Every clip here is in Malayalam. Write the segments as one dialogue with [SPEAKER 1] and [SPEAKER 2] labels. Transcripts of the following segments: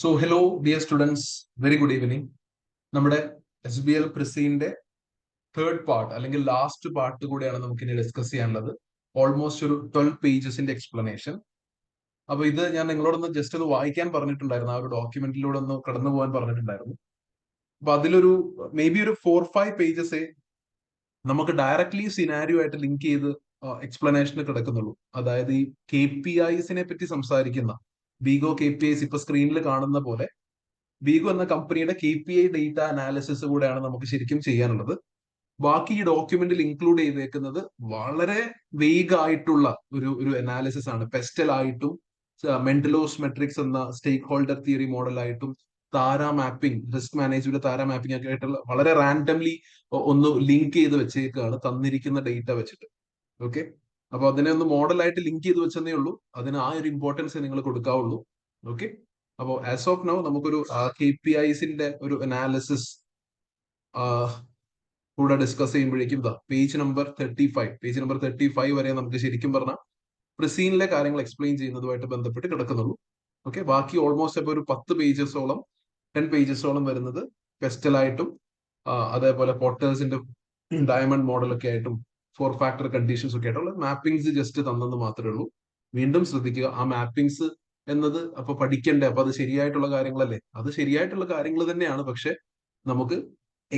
[SPEAKER 1] So hello dear students, very good evening. നമ്മുടെ SBL പ്രിസിന്റെ തേർഡ് പാർട്ട് അല്ലെങ്കിൽ ലാസ്റ്റ് പാർട്ട് കൂടെയാണ് നമുക്ക് ഇനി ഡിസ്കസ് ചെയ്യാനുള്ളത്. ഓൾമോസ്റ്റ് ഒരു 12 പേജസിന്റെ എക്സ്പ്ലനേഷൻ. അപ്പൊ ഇത് ഞാൻ നിങ്ങളോടൊന്ന് ജസ്റ്റ് ഒന്ന് വായിക്കാൻ പറഞ്ഞിട്ടുണ്ടായിരുന്നു, ആ ഒരു ഡോക്യുമെന്റിലൂടെ ഒന്ന് കടന്നു പോകാൻ പറഞ്ഞിട്ടുണ്ടായിരുന്നു. അപ്പൊ അതിലൊരു മേ ബി ഒരു 4-5 പേജസേ നമുക്ക് ഡയറക്ട്ലി സിനാരിയോ ആയിട്ട് ലിങ്ക് ചെയ്ത് എക്സ്പ്ലനേഷന് കിടക്കുന്നുള്ളൂ. അതായത് ഈ KPIs പറ്റി സംസാരിക്കുന്ന ബീഗോ KPIs ഇപ്പൊ സ്ക്രീനിൽ കാണുന്ന പോലെ ബീഗോ എന്ന കമ്പനിയുടെ KPI ഡേറ്റ അനാലിസിസ് കൂടെയാണ് നമുക്ക് ശരിക്കും ചെയ്യാനുള്ളത്. ബാക്കി ഈ ഡോക്യുമെന്റിൽ ഇൻക്ലൂഡ് ചെയ്തേക്കുന്നത് വളരെ വെയ്ഗ് ആയിട്ടുള്ള ഒരു അനാലിസിസ് ആണ്. പെസ്റ്റൽ ആയിട്ടും മെന്റലോസ് മെട്രിക്സ് എന്ന സ്റ്റേക്ക് ഹോൾഡർ തിയറി മോഡലായിട്ടും താര മാപ്പിംഗ്, റിസ്ക് മാനേജ്മെന്റ് താര മാപ്പിംഗ് ഒക്കെ ആയിട്ടുള്ള വളരെ റാൻഡംലി ഒന്ന് ലിങ്ക് ചെയ്ത് വെച്ചേക്കാണ് തന്നിരിക്കുന്ന ഡേറ്റ വെച്ചിട്ട്. ഓക്കെ, അപ്പൊ അതിനെ ഒന്ന് മോഡലായിട്ട് ലിങ്ക് ചെയ്ത് വെച്ചതേ ഉള്ളൂ. അതിന് ആ ഒരു ഇമ്പോർട്ടൻസ് നിങ്ങൾ കൊടുക്കാവുള്ളൂ. ഓക്കെ, അപ്പോൾ ആസ് ഓഫ് നൗ നമുക്കൊരു KPIs ഒരു അനാലിസിസ് കൂടെ ഡിസ്കസ് ചെയ്യുമ്പോഴേക്കും പേജ് നമ്പർ 35 വരെ നമുക്ക് ശരിക്കും പറഞ്ഞാൽ പ്രിസീനിലെ കാര്യങ്ങൾ എക്സ്പ്ലെയിൻ ചെയ്യുന്നതുമായിട്ട് ബന്ധപ്പെട്ട് കിടക്കുന്നുള്ളൂ. ഓക്കെ, ബാക്കി ഓൾമോസ്റ്റ് അപ്പോൾ ഒരു 10 പേജസോളം വരുന്നത് പെസ്റ്റലായിട്ടും അതേപോലെ പോട്ടേഴ്സിന്റെ ഡയമണ്ട് മോഡലൊക്കെ ആയിട്ടും 4 ഫാക്ടർ കണ്ടീഷൻസ് ഒക്കെ ആയിട്ടുള്ള മാപ്പിംഗ്സ് ജസ്റ്റ് തന്നെന്ന് മാത്രമേ ഉള്ളൂ. വീണ്ടും ശ്രദ്ധിക്കുക, ആ മാപ്പിംഗ്സ് എന്നത് അപ്പൊ പഠിക്കണ്ടേ, അപ്പൊ അത് ശരിയായിട്ടുള്ള കാര്യങ്ങളല്ലേ? അത് ശരിയായിട്ടുള്ള കാര്യങ്ങൾ തന്നെയാണ്. പക്ഷെ നമുക്ക്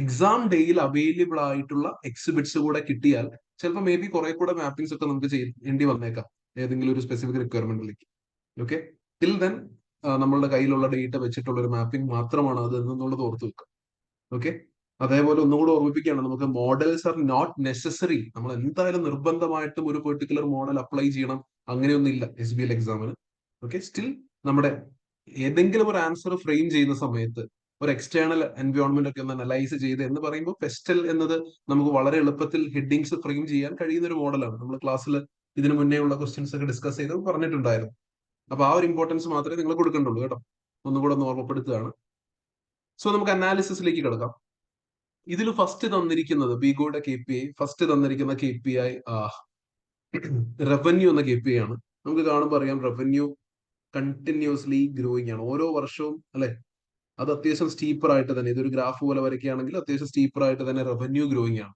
[SPEAKER 1] എക്സാം ഡേയിൽ അവൈലബിൾ ആയിട്ടുള്ള എക്സിബിറ്റ്സ് കൂടെ കിട്ടിയാൽ ചിലപ്പോൾ മേ ബി കുറെ കൂടെ മാപ്പിംഗ്സ് ഒക്കെ നമുക്ക് ചെയ്യേണ്ടി വന്നേക്കാം ഏതെങ്കിലും ഒരു സ്പെസിഫിക് റിക്വയർമെന്റിലേക്ക്. ഓക്കെ, ടിൽ ദെൻ നമ്മളുടെ കയ്യിലുള്ള ഡേറ്റ വെച്ചിട്ടുള്ള ഒരു മാപ്പിംഗ് മാത്രമാണ് അത് എന്നുള്ളത് ഓർത്ത് വെക്കുക. ഓക്കെ, അതേപോലെ ഒന്നുകൂടെ ഓർമ്മിപ്പിക്കുകയാണ്, നമുക്ക് മോഡൽസ് ആർ നോട്ട് നെസസറി. നമ്മൾ എന്തായാലും നിർബന്ധമായിട്ടും ഒരു പെർട്ടിക്കുലർ മോഡൽ അപ്ലൈ ചെയ്യണം അങ്ങനെയൊന്നുമില്ല SBL എക്സാമിന്. ഓക്കെ, സ്റ്റിൽ നമ്മുടെ ഏതെങ്കിലും ഒരു ആൻസർ ഫ്രെയിം ചെയ്യുന്ന സമയത്ത് ഒരു എക്സ്റ്റേണൽ എൻവയോൺമെന്റ് ഒക്കെ ഒന്ന് അനലൈസ് ചെയ്ത് എന്ന് പറയുമ്പോൾ പെസ്റ്റൽ എന്നത് നമുക്ക് വളരെ എളുപ്പത്തിൽ ഹെഡിങ്സ് ഫ്രെയിം ചെയ്യാൻ കഴിയുന്ന ഒരു മോഡലാണ്. നമ്മൾ ക്ലാസ്സിൽ ഇതിനു മുന്നേ ഉള്ള ക്വസ്റ്റ്യൻസ് ഒക്കെ ഡിസ്കസ് ചെയ്ത് പറഞ്ഞിട്ടുണ്ടായിരുന്നു. അപ്പൊ ആ ഒരു ഇമ്പോർട്ടൻസ് മാത്രമേ നിങ്ങൾ കൊടുക്കണ്ടുള്ളൂ കേട്ടോ. ഒന്നുകൂടെ ഒന്ന് ഓർമ്മപ്പെടുത്തുകയാണ്. സോ നമുക്ക് അനാലിസിസിലേക്ക് കിടക്കാം. ഇതിൽ ഫസ്റ്റ് തന്നിരിക്കുന്നത് ബീഗോയുടെ KPI, ഫസ്റ്റ് തന്നിരിക്കുന്ന KPI റവന്യൂ എന്ന KPI ആണ്. നമുക്ക് കാണുമ്പോൾ അറിയാം റവന്യൂ കണ്ടിന്യൂസ്ലി ഗ്രോയിങ് ആണ് ഓരോ വർഷവും, അല്ലെ? അത് അത്യാവശ്യം സ്റ്റീപ്പർ ആയിട്ട് തന്നെ, ഇതൊരു ഗ്രാഫ് പോലെ വരയ്ക്കുകയാണെങ്കിൽ അത്യാവശ്യം സ്റ്റീപ്പർ ആയിട്ട് തന്നെ റവന്യൂ ഗ്രോയിങ് ആണ്.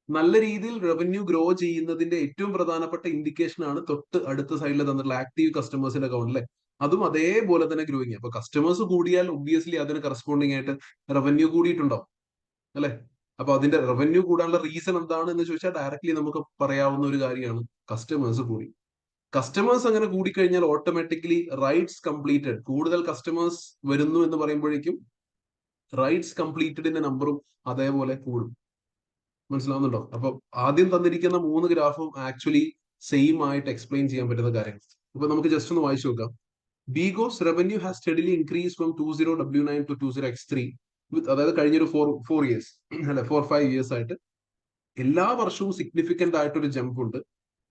[SPEAKER 1] നല്ല രീതിയിൽ റവന്യൂ ഗ്രോ ചെയ്യുന്നതിന്റെ ഏറ്റവും പ്രധാനപ്പെട്ട ഇൻഡിക്കേഷൻ ആണ് തൊട്ട് അടുത്ത സൈഡിൽ തന്നിട്ടുള്ള ആക്റ്റീവ് കസ്റ്റമേഴ്സിന്റെ അക്കൗണ്ട്, അല്ലെ? അതും അതേപോലെ തന്നെ ഗ്രോയിങ്. അപ്പൊ കസ്റ്റമേഴ്സ് കൂടിയാൽ ഒബ്വിയസ്ലി അതിന് കറസ്പോണ്ടിങ് ആയിട്ട് റവന്യൂ കൂടിയിട്ടുണ്ടാവും, അല്ലെ? അപ്പൊ അതിന്റെ റവന്യൂ കൂടാനുള്ള റീസൺ എന്താണ് എന്ന് ചോദിച്ചാൽ ഡയറക്ട്ലി നമുക്ക് പറയാവുന്ന ഒരു കാര്യമാണ് കസ്റ്റമേഴ്സ് കൂടി. കസ്റ്റമേഴ്സ് അങ്ങനെ കൂടിക്കഴിഞ്ഞാൽ ഓട്ടോമാറ്റിക്കലി റൈറ്റ്സ് കംപ്ലീറ്റഡ്, കൂടുതൽ കസ്റ്റമേഴ്സ് വരുന്നു എന്ന് പറയുമ്പോഴേക്കും റൈറ്റ്സ് കംപ്ലീറ്റഡിന്റെ നമ്പറും അതേപോലെ കൂടും. മനസ്സിലാവുന്നുണ്ടോ? അപ്പൊ ആദ്യം തന്നിരിക്കുന്ന 3 ഗ്രാഫും ആക്ച്വലി സെയിം ആയിട്ട് എക്സ്പ്ലെയിൻ ചെയ്യാൻ പറ്റുന്ന കാര്യങ്ങൾ. അപ്പൊ നമുക്ക് ജസ്റ്റ് ഒന്ന് വായിച്ചു നോക്കാം. Bego's revenue has steadily increase from 20W9 to 20X3 അതായത് കഴിഞ്ഞൊരു 4 ഇയേഴ്സ് അല്ലെ 4-5 ഇയേഴ്സ് ആയിട്ട് എല്ലാ വർഷവും സിഗ്നിഫിക്കന്റ് ആയിട്ടൊരു ജമ്പ് ഉണ്ട്.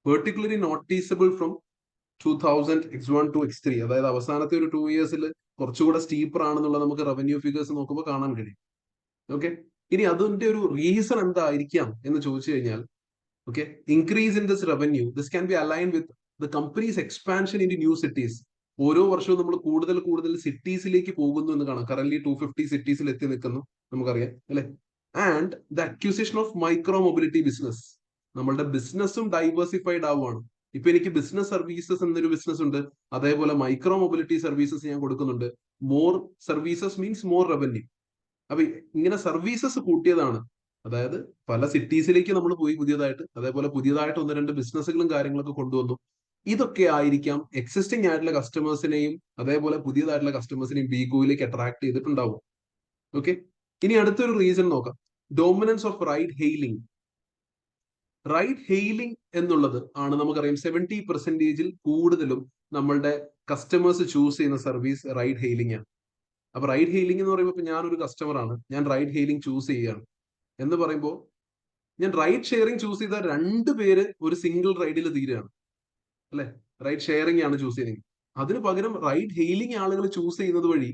[SPEAKER 1] Particularly noticeable from 2000X1 to X3, അതായത് അവസാനത്തെ ഒരു 2 ഇയേഴ്സിൽ കുറച്ചുകൂടെ സ്റ്റീപ്പർ ആണെന്നുള്ളത് നമുക്ക് റവന്യൂ ഫിഗേഴ്സ് നോക്കുമ്പോൾ കാണാൻ കഴിയും. ഓക്കെ, ഇനി അതിന്റെ ഒരു റീസൺ എന്തായിരിക്കാം എന്ന് ചോദിച്ചു കഴിഞ്ഞാൽ, okay, increase in this revenue this can be align with the companies expansion in new cities. ഓരോ വർഷവും നമ്മൾ കൂടുതൽ സിറ്റീസിലേക്ക് പോകുന്നു എന്ന് കാണാം. കറന്റ് 250 സിറ്റീസിൽ എത്തി നിൽക്കുന്നു, നമുക്കറിയാം, അല്ലെ? And the acquisition of micro mobility business, നമ്മളുടെ ബിസിനസ്സും ഡൈവേഴ്സിഫൈഡ് ആവുകയാണ്. ഇപ്പൊ എനിക്ക് ബിസിനസ് സർവീസസ് എന്നൊരു ബിസിനസ് ഉണ്ട്, അതേപോലെ മൈക്രോ മൊബിലിറ്റി സർവീസസ് ഞാൻ കൊടുക്കുന്നുണ്ട്. More services means more revenue. അപ്പൊ ഇങ്ങനെ സർവീസസ് കൂട്ടിയതാണ്. അതായത് പല സിറ്റീസിലേക്ക് നമ്മൾ പോയി പുതിയതായിട്ട്, അതേപോലെ പുതിയതായിട്ട് 1-2 ബിസിനസ്സുകളും കാര്യങ്ങളൊക്കെ കൊണ്ടുവന്നു. ഇതൊക്കെ ആയിരിക്കാം എക്സിസ്റ്റിംഗ് ആയിട്ടുള്ള കസ്റ്റമേഴ്സിനെയും അതേപോലെ പുതിയതായിട്ടുള്ള കസ്റ്റമേഴ്സിനെയും ബീഗോയിലേക്ക് അട്രാക്ട് ചെയ്തിട്ടുണ്ടാവും. ഓക്കെ, ഇനി അടുത്തൊരു റീസൺ നോക്കാം. Dominance of ride hailing. Ride hailing എന്നുള്ളത് ആണ് നമുക്കറിയാം 70% കൂടുതലും നമ്മളുടെ കസ്റ്റമേഴ്സ് ചൂസ് ചെയ്യുന്ന സർവീസ് റൈഡ് ഹെയിലിംഗ് ആണ്. അപ്പൊ റൈഡ് ഹെയിലിംഗ് എന്ന് പറയുമ്പോൾ ഇപ്പൊ ഞാനൊരു കസ്റ്റമർ ആണ്, ഞാൻ റൈഡ് ഹെയിലിംഗ് ചൂസ് ചെയ്യുകയാണ് എന്ന് പറയുമ്പോൾ ഞാൻ റൈഡ് ഷെയറിംഗ് ചൂസ് ചെയ്ത 2 പേര് ഒരു സിംഗിൾ റൈഡിൽ തീരുകയാണ്, അല്ലെ? റൈഡ് ഷെയറിംഗ് ആണ് ചൂസ് ചെയ്യുന്നത്. അതിന് പകരം റൈഡ് ഹെയിലിംഗ് ആളുകൾ ചൂസ് ചെയ്യുന്നത് വഴി,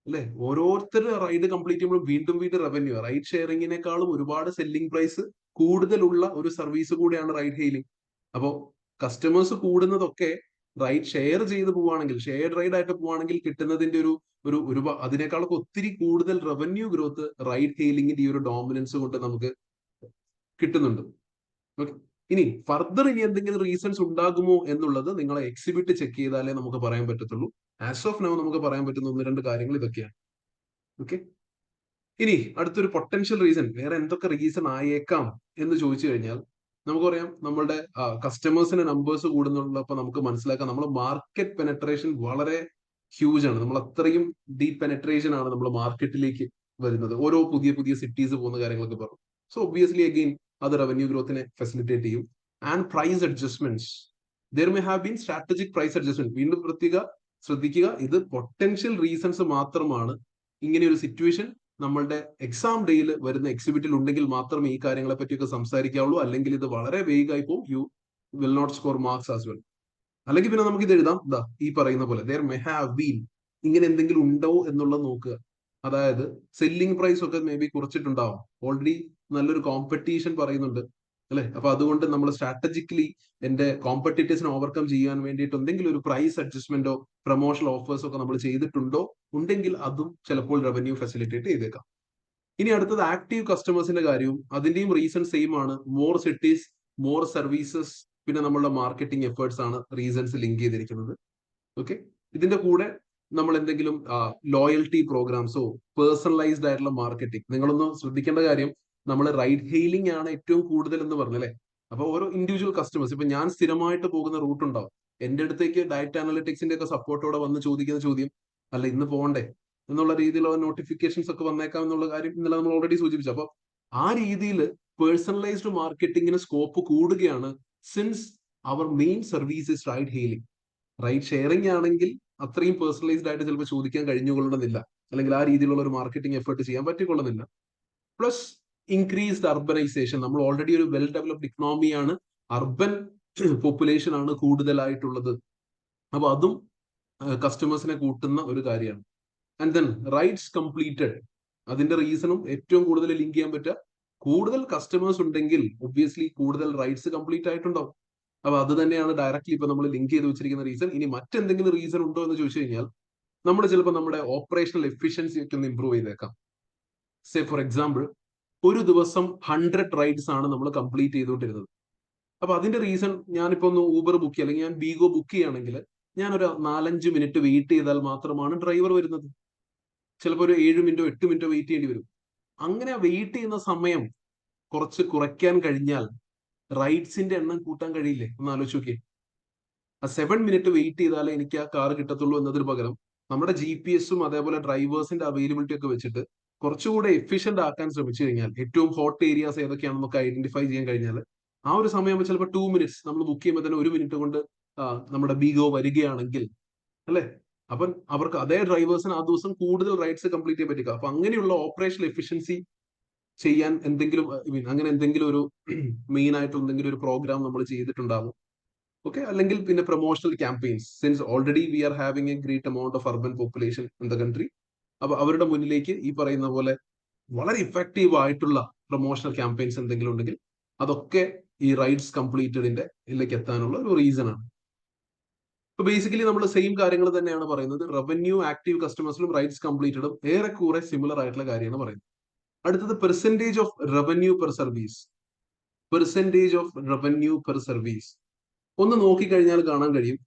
[SPEAKER 1] അല്ലെ, ഓരോരുത്തർ റൈഡ് കംപ്ലീറ്റ് ചെയ്യുമ്പോൾ വീണ്ടും റവന്യൂ. റൈഡ് ഷെയറിംഗിനേക്കാളും ഒരുപാട് സെല്ലിംഗ് പ്രൈസ് കൂടുതലുള്ള ഒരു സർവീസ് കൂടെയാണ് റൈഡ് ഹെയിലിംഗ്. അപ്പോൾ കസ്റ്റമേഴ്സ് കൂടുന്നതൊക്കെ റൈഡ് ഷെയർ ചെയ്ത് പോവുകയാണെങ്കിൽ, ഷെയർ റൈഡ് ആയിട്ട് പോവുകയാണെങ്കിൽ കിട്ടുന്നതിന്റെ ഒരു അതിനേക്കാളൊക്കെ ഒത്തിരി കൂടുതൽ റവന്യൂ ഗ്രോത്ത് റൈഡ് ഹെയിലിംഗിന്റെ ഈ ഒരു ഡോമിനൻസ് കൊണ്ട് നമുക്ക് കിട്ടുന്നുണ്ട്. ഓക്കെ, ഇനി ഫർദർ ഇനി എന്തെങ്കിലും റീസൺസ് ഉണ്ടാകുമോ എന്നുള്ളത് നിങ്ങളെ എക്സിബിറ്റ് ചെക്ക് ചെയ്താലേ നമുക്ക് പറയാൻ പറ്റത്തുള്ളൂ. ആസ് ഓഫ് നൗ നമുക്ക് പറയാൻ പറ്റുന്ന 1-2 കാര്യങ്ങൾ ഇതൊക്കെയാണ്. ഓക്കെ, ഇനി അടുത്തൊരു പൊട്ടൻഷ്യൽ റീസൺ, വേറെ എന്തൊക്കെ റീസൺ ആയേക്കാം എന്ന് ചോദിച്ചു കഴിഞ്ഞാൽ നമുക്കറിയാം, നമ്മളുടെ കസ്റ്റമേഴ്സിന്റെ നമ്പേഴ്സ് കൂടുന്നുള്ളപ്പോൾ നമുക്ക് മനസ്സിലാക്കാം നമ്മൾ മാർക്കറ്റ് പെനട്രേഷൻ വളരെ ഹ്യൂജ് ആണ്. നമ്മൾ അത്രയും ഡീപ് പെനട്രേഷൻ ആണ് നമ്മൾ മാർക്കറ്റിലേക്ക് വരുന്നത്, ഓരോ പുതിയ പുതിയ സിറ്റീസ് പോകുന്ന കാര്യങ്ങളൊക്കെ പറഞ്ഞു. സോ ഒബ്വിയസ്ലി അഗെയിൻ അത് റവന്യൂ ഗ്രോത്തിനെ ഫെസിലിറ്റേറ്റ് ചെയ്യും. And price adjustments, there may have been strategic price adjustment. വീണ്ടും ശ്രദ്ധിക്കുക, ഇത് പൊട്ടൻഷ്യൽ റീസൺസ് മാത്രമാണ്. ഇങ്ങനെ ഒരു സിറ്റുവേഷൻ നമ്മളുടെ എക്സാം ഡേയിൽ വരുന്ന എക്സിബിറ്റിൽ ഉണ്ടെങ്കിൽ മാത്രമേ ഈ കാര്യങ്ങളെ പറ്റിയൊക്കെ സംസാരിക്കാവുള്ളൂ. അല്ലെങ്കിൽ ഇത് വളരെ വേഗമായി പോകും, you will not score marks as well. അല്ലെങ്കിൽ പിന്നെ നമുക്ക് ഇത് എഴുതാം, ഈ പറയുന്ന പോലെ there may have been, ഇങ്ങനെ എന്തെങ്കിലും ഉണ്ടോ എന്നുള്ളത് നോക്കുക. അതായത് സെല്ലിംഗ് പ്രൈസ് ഒക്കെ മേ ബി കുറച്ചിട്ടുണ്ടാവും, ഓൾറെഡി നല്ലൊരു കോമ്പറ്റീഷൻ പറയുന്നുണ്ട് അല്ലെ. അപ്പൊ അതുകൊണ്ട് നമ്മൾ സ്ട്രാറ്റജിക്കലി എന്റെ കോമ്പറ്റീറ്റേഴ്സിനെ ഓവർകം ചെയ്യാൻ വേണ്ടിയിട്ട് എന്തെങ്കിലും ഒരു പ്രൈസ് അഡ്ജസ്റ്റ്മെന്റോ പ്രൊമോഷണൽ ഓഫേഴ്സോ ഒക്കെ നമ്മൾ ചെയ്തിട്ടുണ്ടോ, ഉണ്ടെങ്കിൽ അതും ചിലപ്പോൾ റവന്യൂ ഫെസിലിറ്റേറ്റ് ചെയ്തേക്കാം. ഇനി അടുത്തത് ആക്റ്റീവ് കസ്റ്റമേഴ്സിന്റെ കാര്യവും അതിന്റെയും റീസൺ സെയിം ആണ്. മോർ സിറ്റീസ്, മോർ സർവീസസ്, പിന്നെ നമ്മളുടെ മാർക്കറ്റിംഗ് എഫേർട്സ് ആണ് റീസൺസ് ലിങ്ക് ചെയ്തിരിക്കുന്നത്. ഓക്കെ, ഇതിന്റെ കൂടെ നമ്മൾ എന്തെങ്കിലും ലോയൽറ്റി പ്രോഗ്രാംസോ പേഴ്സണലൈസ്ഡ് ആയിട്ടുള്ള മാർക്കറ്റിംഗ്. നിങ്ങളൊന്ന് ശ്രദ്ധിക്കേണ്ട കാര്യം, നമ്മൾ റൈഡ് ഹെയിലിംഗ് ആണ് ഏറ്റവും കൂടുതൽ എന്ന് പറഞ്ഞല്ലേ. അപ്പൊ ഓരോ ഇൻഡിവിജ്വൽ കസ്റ്റമേഴ്സ്, ഇപ്പൊ ഞാൻ സ്ഥിരമായിട്ട് പോകുന്ന റൂട്ട് ഉണ്ടാവും, എന്റെ അടുത്തേക്ക് ഡയറ്റ് അനലിറ്റിക്സിന്റെ ഒക്കെ സപ്പോർട്ടോടെ വന്ന് ചോദിക്കുന്ന ചോദ്യം, അല്ല ഇന്ന് പോകണ്ടേ എന്നുള്ള രീതിയിലുള്ള നോട്ടിഫിക്കേഷൻസ് ഒക്കെ വന്നേക്കാം എന്നുള്ള കാര്യം ഇന്നലെ നമ്മൾ ഓൾറെഡി സൂചിപ്പിച്ചു. അപ്പൊ ആ രീതിയിൽ പേഴ്സണലൈസ്ഡ് മാർക്കറ്റിംഗിന് സ്കോപ്പ് കൂടുകയാണ്, സിൻസ് അവർ main service is ride hailing. Ride sharing ആണെങ്കിൽ അത്രയും പേഴ്സണലൈസ്ഡ് ആയിട്ട് ചിലപ്പോൾ ചോദിക്കാൻ കഴിഞ്ഞുകൊള്ളണമെന്നില്ല, അല്ലെങ്കിൽ ആ രീതിയിലുള്ള ഒരു മാർക്കറ്റിംഗ് എഫേർട്ട് ചെയ്യാൻ പറ്റിക്കൊള്ളുന്നില്ല. പ്ലസ് ഇൻക്രീസ്ഡ് അർബനൈസേഷൻ, നമ്മൾ ഓൾറെഡി ഒരു വെൽ ഡെവലപ്ഡ് ഇക്കണോമിയാണ്, അർബൻ പോപ്പുലേഷൻ ആണ് കൂടുതലായിട്ടുള്ളത്. അപ്പൊ അതും കസ്റ്റമേഴ്സിനെ കൂട്ടുന്ന ഒരു കാര്യമാണ്. ആൻഡ് ദെൻ റൈഡ്സ് കംപ്ലീറ്റഡ്, അതിന്റെ റീസണും ഏറ്റവും കൂടുതൽ ലിങ്ക് ചെയ്യാൻ പറ്റുക, കൂടുതൽ കസ്റ്റമേഴ്സ് ഉണ്ടെങ്കിൽ ഒബ്വിയസ്ലി കൂടുതൽ റൈഡ്സ് കംപ്ലീറ്റ് ആയിട്ടുണ്ടാവും. അപ്പൊ അത് തന്നെയാണ് ഡയറക്ട്ലി ഇപ്പൊ നമ്മൾ ലിങ്ക് ചെയ്ത് വെച്ചിരിക്കുന്ന റീസൺ. ഇനി മറ്റെന്തെങ്കിലും റീസൺ ഉണ്ടോ എന്ന് ചോദിച്ചു കഴിഞ്ഞാൽ നമ്മൾ ചിലപ്പോൾ നമ്മുടെ ഓപ്പറേഷണൽ എഫിഷ്യൻസി ഒക്കെ ഒന്ന് ഇമ്പ്രൂവ് ചെയ്തേക്കാം. സേ ഫോർ എക്സാമ്പിൾ, ഒരു ദിവസം 100 റൈഡ്സ് ആണ് നമ്മൾ കംപ്ലീറ്റ് ചെയ്തുകൊണ്ടിരുന്നത്. അപ്പൊ അതിന്റെ റീസൺ, ഞാനിപ്പോ ഒന്ന് ഊബർ ബുക്ക് ചെയ്യുക അല്ലെങ്കിൽ ഞാൻ ബീഗോ ബുക്ക് ചെയ്യുകയാണെങ്കിൽ ഞാൻ ഒരു 4-5 മിനിറ്റ് വെയിറ്റ് ചെയ്താൽ മാത്രമാണ് ഡ്രൈവർ വരുന്നത്. ചിലപ്പോൾ ഒരു 7 മിനിറ്റോ 8 മിനിറ്റോ വെയിറ്റ് ചെയ്യേണ്ടി വരും. അങ്ങനെ വെയിറ്റ് ചെയ്യുന്ന സമയം കുറച്ച് കുറയ്ക്കാൻ കഴിഞ്ഞാൽ റൈഡ്സിന്റെ എണ്ണം കൂട്ടാൻ കഴിയില്ലേ? ഒന്ന് ആലോചിച്ച് നോക്കിയേ. ആ 7 മിനിറ്റ് വെയിറ്റ് ചെയ്താലേ എനിക്ക് ആ കാർ കിട്ടത്തുള്ളൂ എന്നതിന് പകരം നമ്മുടെ GPS-ഉം അതേപോലെ ഡ്രൈവേഴ്സിന്റെ അവൈലബിലിറ്റി ഒക്കെ വെച്ചിട്ട് കുറച്ചുകൂടെ എഫിഷ്യന്റ് ആക്കാൻ ശ്രമിച്ചു കഴിഞ്ഞാൽ, ഏറ്റവും ഹോട്ട് ഏരിയാസ് ഏതൊക്കെയാണെന്ന് നമുക്ക് ഐഡന്റിഫൈ ചെയ്യാൻ കഴിഞ്ഞാൽ, ആ ഒരു സമയം ചിലപ്പോൾ 2 മിനിറ്റ്സ് നമ്മൾ ബുക്ക് ചെയ്യുമ്പോൾ തന്നെ 1 മിനിറ്റ് കൊണ്ട് നമ്മുടെ ബീഗോ വരികയാണെങ്കിൽ അല്ലെ, അപ്പം അവർക്ക് അതേ ഡ്രൈവേഴ്സിന് ആ ദിവസം കൂടുതൽ റൈഡ്സ് കംപ്ലീറ്റ് ചെയ്യാൻ പറ്റുക. അപ്പൊ അങ്ങനെയുള്ള ഓപ്പറേഷണൽ എഫിഷ്യൻസി ചെയ്യാൻ എന്തെങ്കിലും അങ്ങനെ എന്തെങ്കിലും ഒരു മെയിൻ ആയിട്ട് എന്തെങ്കിലും ഒരു പ്രോഗ്രാം നമ്മൾ ചെയ്തിട്ടുണ്ടാകും. ഓക്കെ, അല്ലെങ്കിൽ പിന്നെ promotional campaigns, since already we are having a great amount of urban population in the country. അപ്പൊ അവരുടെ മുന്നിലേക്ക് ഈ പറയുന്ന പോലെ വളരെ ഇഫക്റ്റീവ് ആയിട്ടുള്ള പ്രൊമോഷണൽ ക്യാമ്പയിൻസ് എന്തെങ്കിലും ഉണ്ടെങ്കിൽ അതൊക്കെ ഈ റൈഡ്സ് കംപ്ലീറ്റഡിന്റെ ഇതിലേക്ക് എത്താനുള്ള ഒരു റീസൺ ആണ്. ഇപ്പൊ ബേസിക്കലി നമ്മൾ സെയിം കാര്യങ്ങൾ തന്നെയാണ് പറയുന്നത്. റവന്യൂ ആക്റ്റീവ് കസ്റ്റമേഴ്സിലും റൈഡ്സ് കംപ്ലീറ്റഡും ഏറെക്കുറെ സിമിലർ ആയിട്ടുള്ള കാര്യമാണ് പറയുന്നത്. അടുത്തത് percentage of revenue per service. Percentage of revenue per service ഒന്ന് നോക്കിക്കഴിഞ്ഞാൽ കാണാൻ കഴിയും,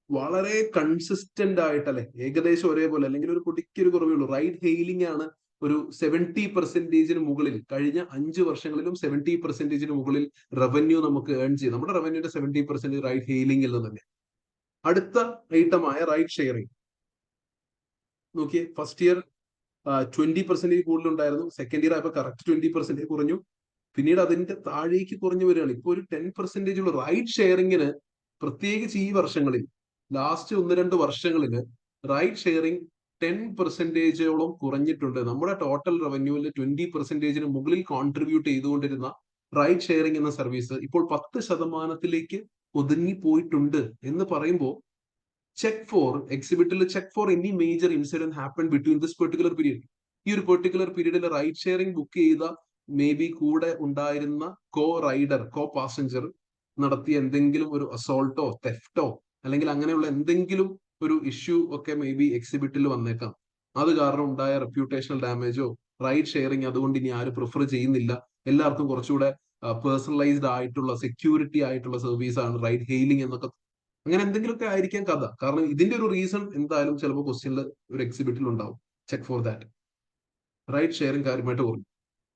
[SPEAKER 1] വളരെ കൺസിസ്റ്റന്റ് ആയിട്ടല്ലേ, ഏകദേശം ഒരേപോലെ, അല്ലെങ്കിൽ ഒരു പൊടിക്കൊരു കുറവേ ഉള്ളൂ. റൈഡ് ഹെയിലിംഗ് ആണ് ഒരു 70% മുകളിൽ, കഴിഞ്ഞ 5 വർഷങ്ങളിലും 70% മുകളിൽ റവന്യൂ നമുക്ക് ഏൺ ചെയ്യും. നമ്മുടെ റവന്യൂന്റെ 70% റൈഡ് ഹെയിലിംഗിൽ നിന്ന് തന്നെ. അടുത്ത ഐറ്റമായ റൈഡ് ഷെയറിംഗ് നോക്കിയേ, ഫസ്റ്റ് ഇയർ 20% കൂടുതലുണ്ടായിരുന്നു, സെക്കൻഡ് ഇയർ ആയപ്പോൾ കറക്റ്റ് 20% കുറഞ്ഞു, പിന്നീട് അതിന്റെ താഴേക്ക് കുറഞ്ഞു വരികയാണ്. ഇപ്പൊ ഒരു 10% ഉള്ള റൈഡ് ഷെയറിങ്ങിന്, പ്രത്യേകിച്ച് ഈ വർഷങ്ങളിൽ, ലാസ്റ്റ് 1-2 വർഷങ്ങളില് റൈഡ് ഷെയറിംഗ് 10%ഓളം കുറഞ്ഞിട്ടുണ്ട്. നമ്മുടെ ടോട്ടൽ റവന്യൂവിൽ 20%-ന് മുകളിൽ കോൺട്രിബ്യൂട്ട് ചെയ്തുകൊണ്ടിരുന്ന റൈഡ് ഷെയറിംഗ് എന്ന സർവീസ് ഇപ്പോൾ 10% ഒതുങ്ങി പോയിട്ടുണ്ട് എന്ന് പറയുമ്പോൾ, ചെക്ക് ഫോർ എക്സിബിറ്റിൽ check for any major incident happen between this particular period. ഈ ഒരു പെർട്ടിക്കുലർ പീരീഡിൽ റൈഡ് ഷെയറിംഗ് ബുക്ക് ചെയ്ത മേ ബി കൂടെ ഉണ്ടായിരുന്ന കോ റൈഡർ, കോ പാസഞ്ചർ നടത്തിയ എന്തെങ്കിലും ഒരു അസോൾട്ടോ തെഫ്റ്റോ അല്ലെങ്കിൽ അങ്ങനെയുള്ള എന്തെങ്കിലും ഒരു ഇഷ്യൂ ഒക്കെ മേ ബി എക്സിബിറ്റിൽ വന്നേക്കാം. അത് കാരണം ഉണ്ടായ റെപ്യൂട്ടേഷണൽ ഡാമേജോ, റൈഡ് ഷെയറിങ് അതുകൊണ്ട് ഇനി ആരും പ്രിഫർ ചെയ്യുന്നില്ല, എല്ലാവർക്കും കുറച്ചുകൂടെ പേഴ്സണലൈസ്ഡ് ആയിട്ടുള്ള സെക്യൂരിറ്റി ആയിട്ടുള്ള സർവീസ് ആണ് റൈഡ് ഹെയിലിംഗ് എന്നൊക്കെ, അങ്ങനെ എന്തെങ്കിലുമൊക്കെ ആയിരിക്കാം കഥ. കാരണം ഇതിന്റെ ഒരു റീസൺ എന്തായാലും ചിലപ്പോൾ ക്വസ്റ്റ്യനിൽ ഒരു എക്സിബിറ്റിൽ ഉണ്ടാവും. Check for that. Ride sharing കാര്യമായിട്ട് കുറഞ്ഞു.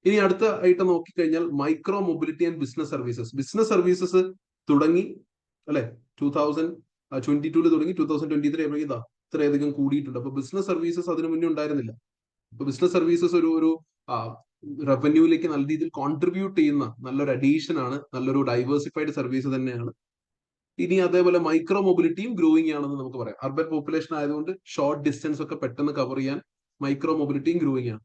[SPEAKER 1] ഇനി അടുത്ത ആയിട്ട് നോക്കിക്കഴിഞ്ഞാൽ micro mobility and business services. Business services തുടങ്ങി അല്ലെ 2022 തുടങ്ങി 2023 ഇതാ ഇത്രയധികം കൂടിയിട്ടുണ്ട്. അപ്പൊ ബിസിനസ് സർവീസസ് അതിനു മുന്നേ ഉണ്ടായിരുന്നില്ല. ഇപ്പൊ ബിസിനസ് സർവീസസ് ഒരു റവന്യൂവിലേക്ക് നല്ല രീതിയിൽ കോൺട്രിബ്യൂട്ട് ചെയ്യുന്ന നല്ലൊരു അഡീഷൻ ആണ്, നല്ലൊരു ഡൈവേഴ്സിഫൈഡ് സർവീസ് തന്നെയാണ്. ഇനി അതേപോലെ മൈക്രോ മൊബിലിറ്റിയും ഗ്രോയിങ് ആണെന്ന് നമുക്ക് പറയാം. അർബൻ പോപ്പുലേഷൻ ആയതുകൊണ്ട് ഷോർട്ട് ഡിസ്റ്റൻസ് ഒക്കെ പെട്ടെന്ന് കവർ ചെയ്യാൻ മൈക്രോ മൊബിലിറ്റിയും ഗ്രോയിങ് ആണ്.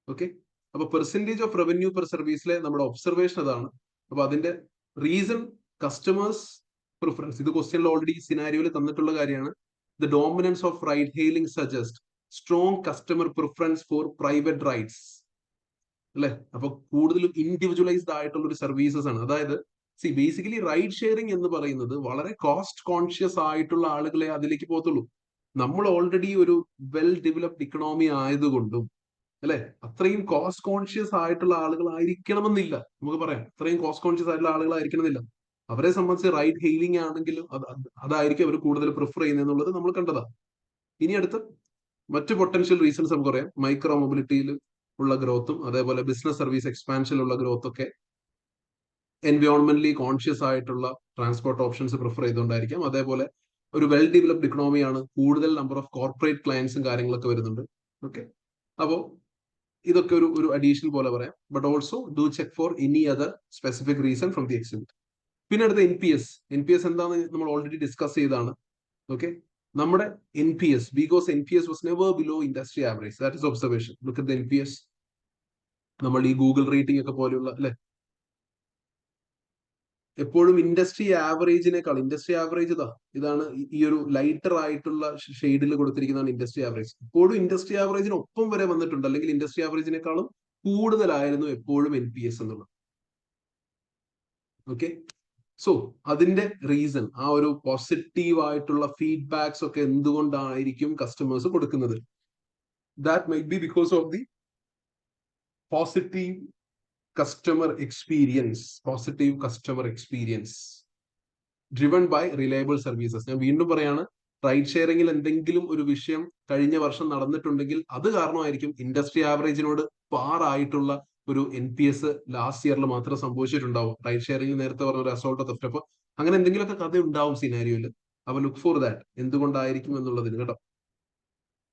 [SPEAKER 1] ഓക്കെ, അപ്പൊ പെർസെന്റേജ് ഓഫ് റവന്യൂ പെർ സർവീസിലെ നമ്മുടെ ഒബ്സർവേഷൻ അതാണ്. അപ്പൊ അതിന്റെ റീസൺ കസ്റ്റമേഴ്സ് പ്രിഫറൻസ്. ഇത് ക്വസ്റ്റ്യനിൽ ഓൾറെഡി സിനാരിയോയിൽ തന്നിട്ടുള്ള കാര്യമാണ്. The dominance of ride hailing suggest strong customer preference four private rides അല്ലെ. അപ്പൊ കൂടുതലും ഇൻഡിവിജ്വലൈസ്ഡ് ആയിട്ടുള്ള ഒരു സർവീസസ് ആണ്. അതായത് ബേസിക്കലി റൈഡ് ഷെയറിംഗ് എന്ന് പറയുന്നത് വളരെ കോസ്റ്റ് കോൺഷ്യസ് ആയിട്ടുള്ള ആളുകളെ അതിലേക്ക് പോകത്തുള്ളൂ. നമ്മൾ ഓൾറെഡി ഒരു വെൽ ഡെവലപ്ഡ് ഇക്കണോമി ആയതുകൊണ്ടും അല്ലെ, അത്രയും കോസ്റ്റ് കോൺഷ്യസ് ആയിട്ടുള്ള ആളുകൾ ആയിരിക്കണമെന്നില്ല. നമുക്ക് പറയാം അത്രയും കോസ്റ്റ് കോൺഷ്യസ് ആയിട്ടുള്ള ആളുകൾ ആയിരിക്കണമെന്നില്ല. അവരെ സംബന്ധിച്ച് റൈഡ് ഹെയിലിംഗ് ആണെങ്കിലും അതായിരിക്കും അവർ കൂടുതൽ പ്രിഫർ ചെയ്യുന്നത് എന്നുള്ളത് നമ്മൾ കണ്ടതാണ്. ഇനി അടുത്ത മറ്റു പൊട്ടൻഷ്യൽ റീസൺസ് നമുക്ക് പറയാം. മൈക്രോ മൊബിലിറ്റിയിൽ ഉള്ള ഗ്രോത്തും അതേപോലെ ബിസിനസ് സർവീസ് എക്സ്പാൻഷനിലുള്ള ഗ്രോത്ത് ഒക്കെ എൻവയോൺമെന്റലി കോൺഷ്യസ് ആയിട്ടുള്ള ട്രാൻസ്പോർട്ട് ഓപ്ഷൻസ് പ്രിഫർ ചെയ്തുകൊണ്ടായിരിക്കാം. അതേപോലെ ഒരു വെൽ ഡെവലപ്ഡ് ഇക്കണോമിയാണ്, കൂടുതൽ നമ്പർ ഓഫ് കോർപ്പറേറ്റ് ക്ലയൻസും കാര്യങ്ങളൊക്കെ വരുന്നുണ്ട്. ഓക്കെ, അപ്പോ ഇതൊക്കെ ഒരു അഡീഷൻ പോലെ പറയാം. But also do check for any other specific reason from the exhibit. പിന്നെ അടുത്ത NPS. NPS എന്താണെന്ന് നമ്മൾ ഓൾറെഡി ഡിസ്കസ് ചെയ്താണ്. ഓക്കെ, നമ്മുടെ NPS, because NPS was never below industry average. That is observation. Look at the NPS. നമ്മൾ ഈ ഗൂഗിൾ റേറ്റിംഗ് ഒക്കെ പോലെയുള്ള അല്ലെ, എപ്പോഴും ഇൻഡസ്ട്രി ആവറേജിനേക്കാൾ, ഇൻഡസ്ട്രി ആവറേജ് ഇതാണ് ഈ ഒരു ലൈറ്റർ ആയിട്ടുള്ള ഷെയ്ഡിൽ കൊടുത്തിരിക്കുന്നതാണ് ഇൻഡസ്ട്രി ആവറേജ്. എപ്പോഴും ഇൻഡസ്ട്രി ആവറേജിന് ഒപ്പം വരെ വന്നിട്ടുണ്ട്, അല്ലെങ്കിൽ ഇൻഡസ്ട്രി ആവറേജിനേക്കാളും കൂടുതലായിരുന്നു എപ്പോഴും NPS എന്നുള്ളത്. ഓക്കെ, സോ അതിന്റെ റീസൺ ആ ഒരു പോസിറ്റീവ് ആയിട്ടുള്ള ഫീഡ്ബാക്സ് ഒക്കെ എന്തുകൊണ്ടായിരിക്കും കസ്റ്റമേഴ്സ് കൊടുക്കുന്നത്? That might be because of the positive customer experience. Positive customer experience driven by reliable services. ഞാൻ വീണ്ടും പറയാണ്, റൈഡ് ഷെയറിംഗിൽ എന്തെങ്കിലും ഒരു വിഷയം കഴിഞ്ഞ വർഷം നടന്നിട്ടുണ്ടെങ്കിൽ അത് കാരണമായിരിക്കും ഇൻഡസ്ട്രി ആവറേജിനോട് പാറായിട്ടുള്ള ഒരു NPS ലാസ്റ്റ് ഇയറിൽ മാത്രം സംഭവിച്ചിട്ടുണ്ടാവും. റൈഡ് ഷെയറിംഗ് നേരത്തെ പറഞ്ഞ ഒരു അസോൾട്ട് തെഫ്റ്റ്, അപ്പൊ അങ്ങനെ എന്തെങ്കിലുമൊക്കെ കഥ ഉണ്ടാവും സിനാരിയോയിൽ. അപ്പൊ ലുക്ക് ഫോർ ദാറ്റ്, എന്തുകൊണ്ടായിരിക്കും എന്നുള്ളതിന് കേട്ടോ.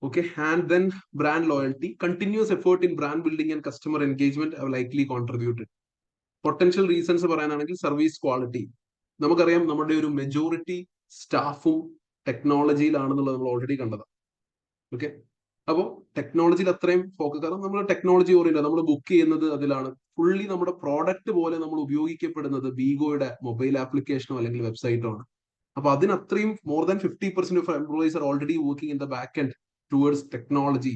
[SPEAKER 1] Okay, and then brand loyalty. Continuous effort in brand building and customer engagement have likely contributed. Potential reasons പറയാനാണെങ്കിൽ സർവീസ് ക്വാളിറ്റി. നമുക്കറിയാം നമ്മുടെ ഒരു മെജോറിറ്റി സ്റ്റാഫും ടെക്നോളജിയിലാണെന്നുള്ളത് നമ്മൾ ഓൾറെഡി കണ്ടതാണ്. ഓക്കെ, അപ്പോൾ ടെക്നോളജിയിൽ അത്രയും ഫോക്കസ്, കാരണം നമ്മൾ ടെക്നോളജി ഓറിയന്റഡ്, നമ്മൾ ബുക്ക് ചെയ്യുന്നത് അതിലാണ്. ഫുള്ളി നമ്മുടെ പ്രോഡക്റ്റ് പോലെ നമ്മൾ ഉപയോഗിക്കപ്പെടുന്നത് ബീഗോയുടെ മൊബൈൽ ആപ്ലിക്കേഷനോ അല്ലെങ്കിൽ വെബ്സൈറ്റോ ആണ്. അപ്പൊ അതിന് അത്രയും more than 50% of employees are already working in the back end towards technology.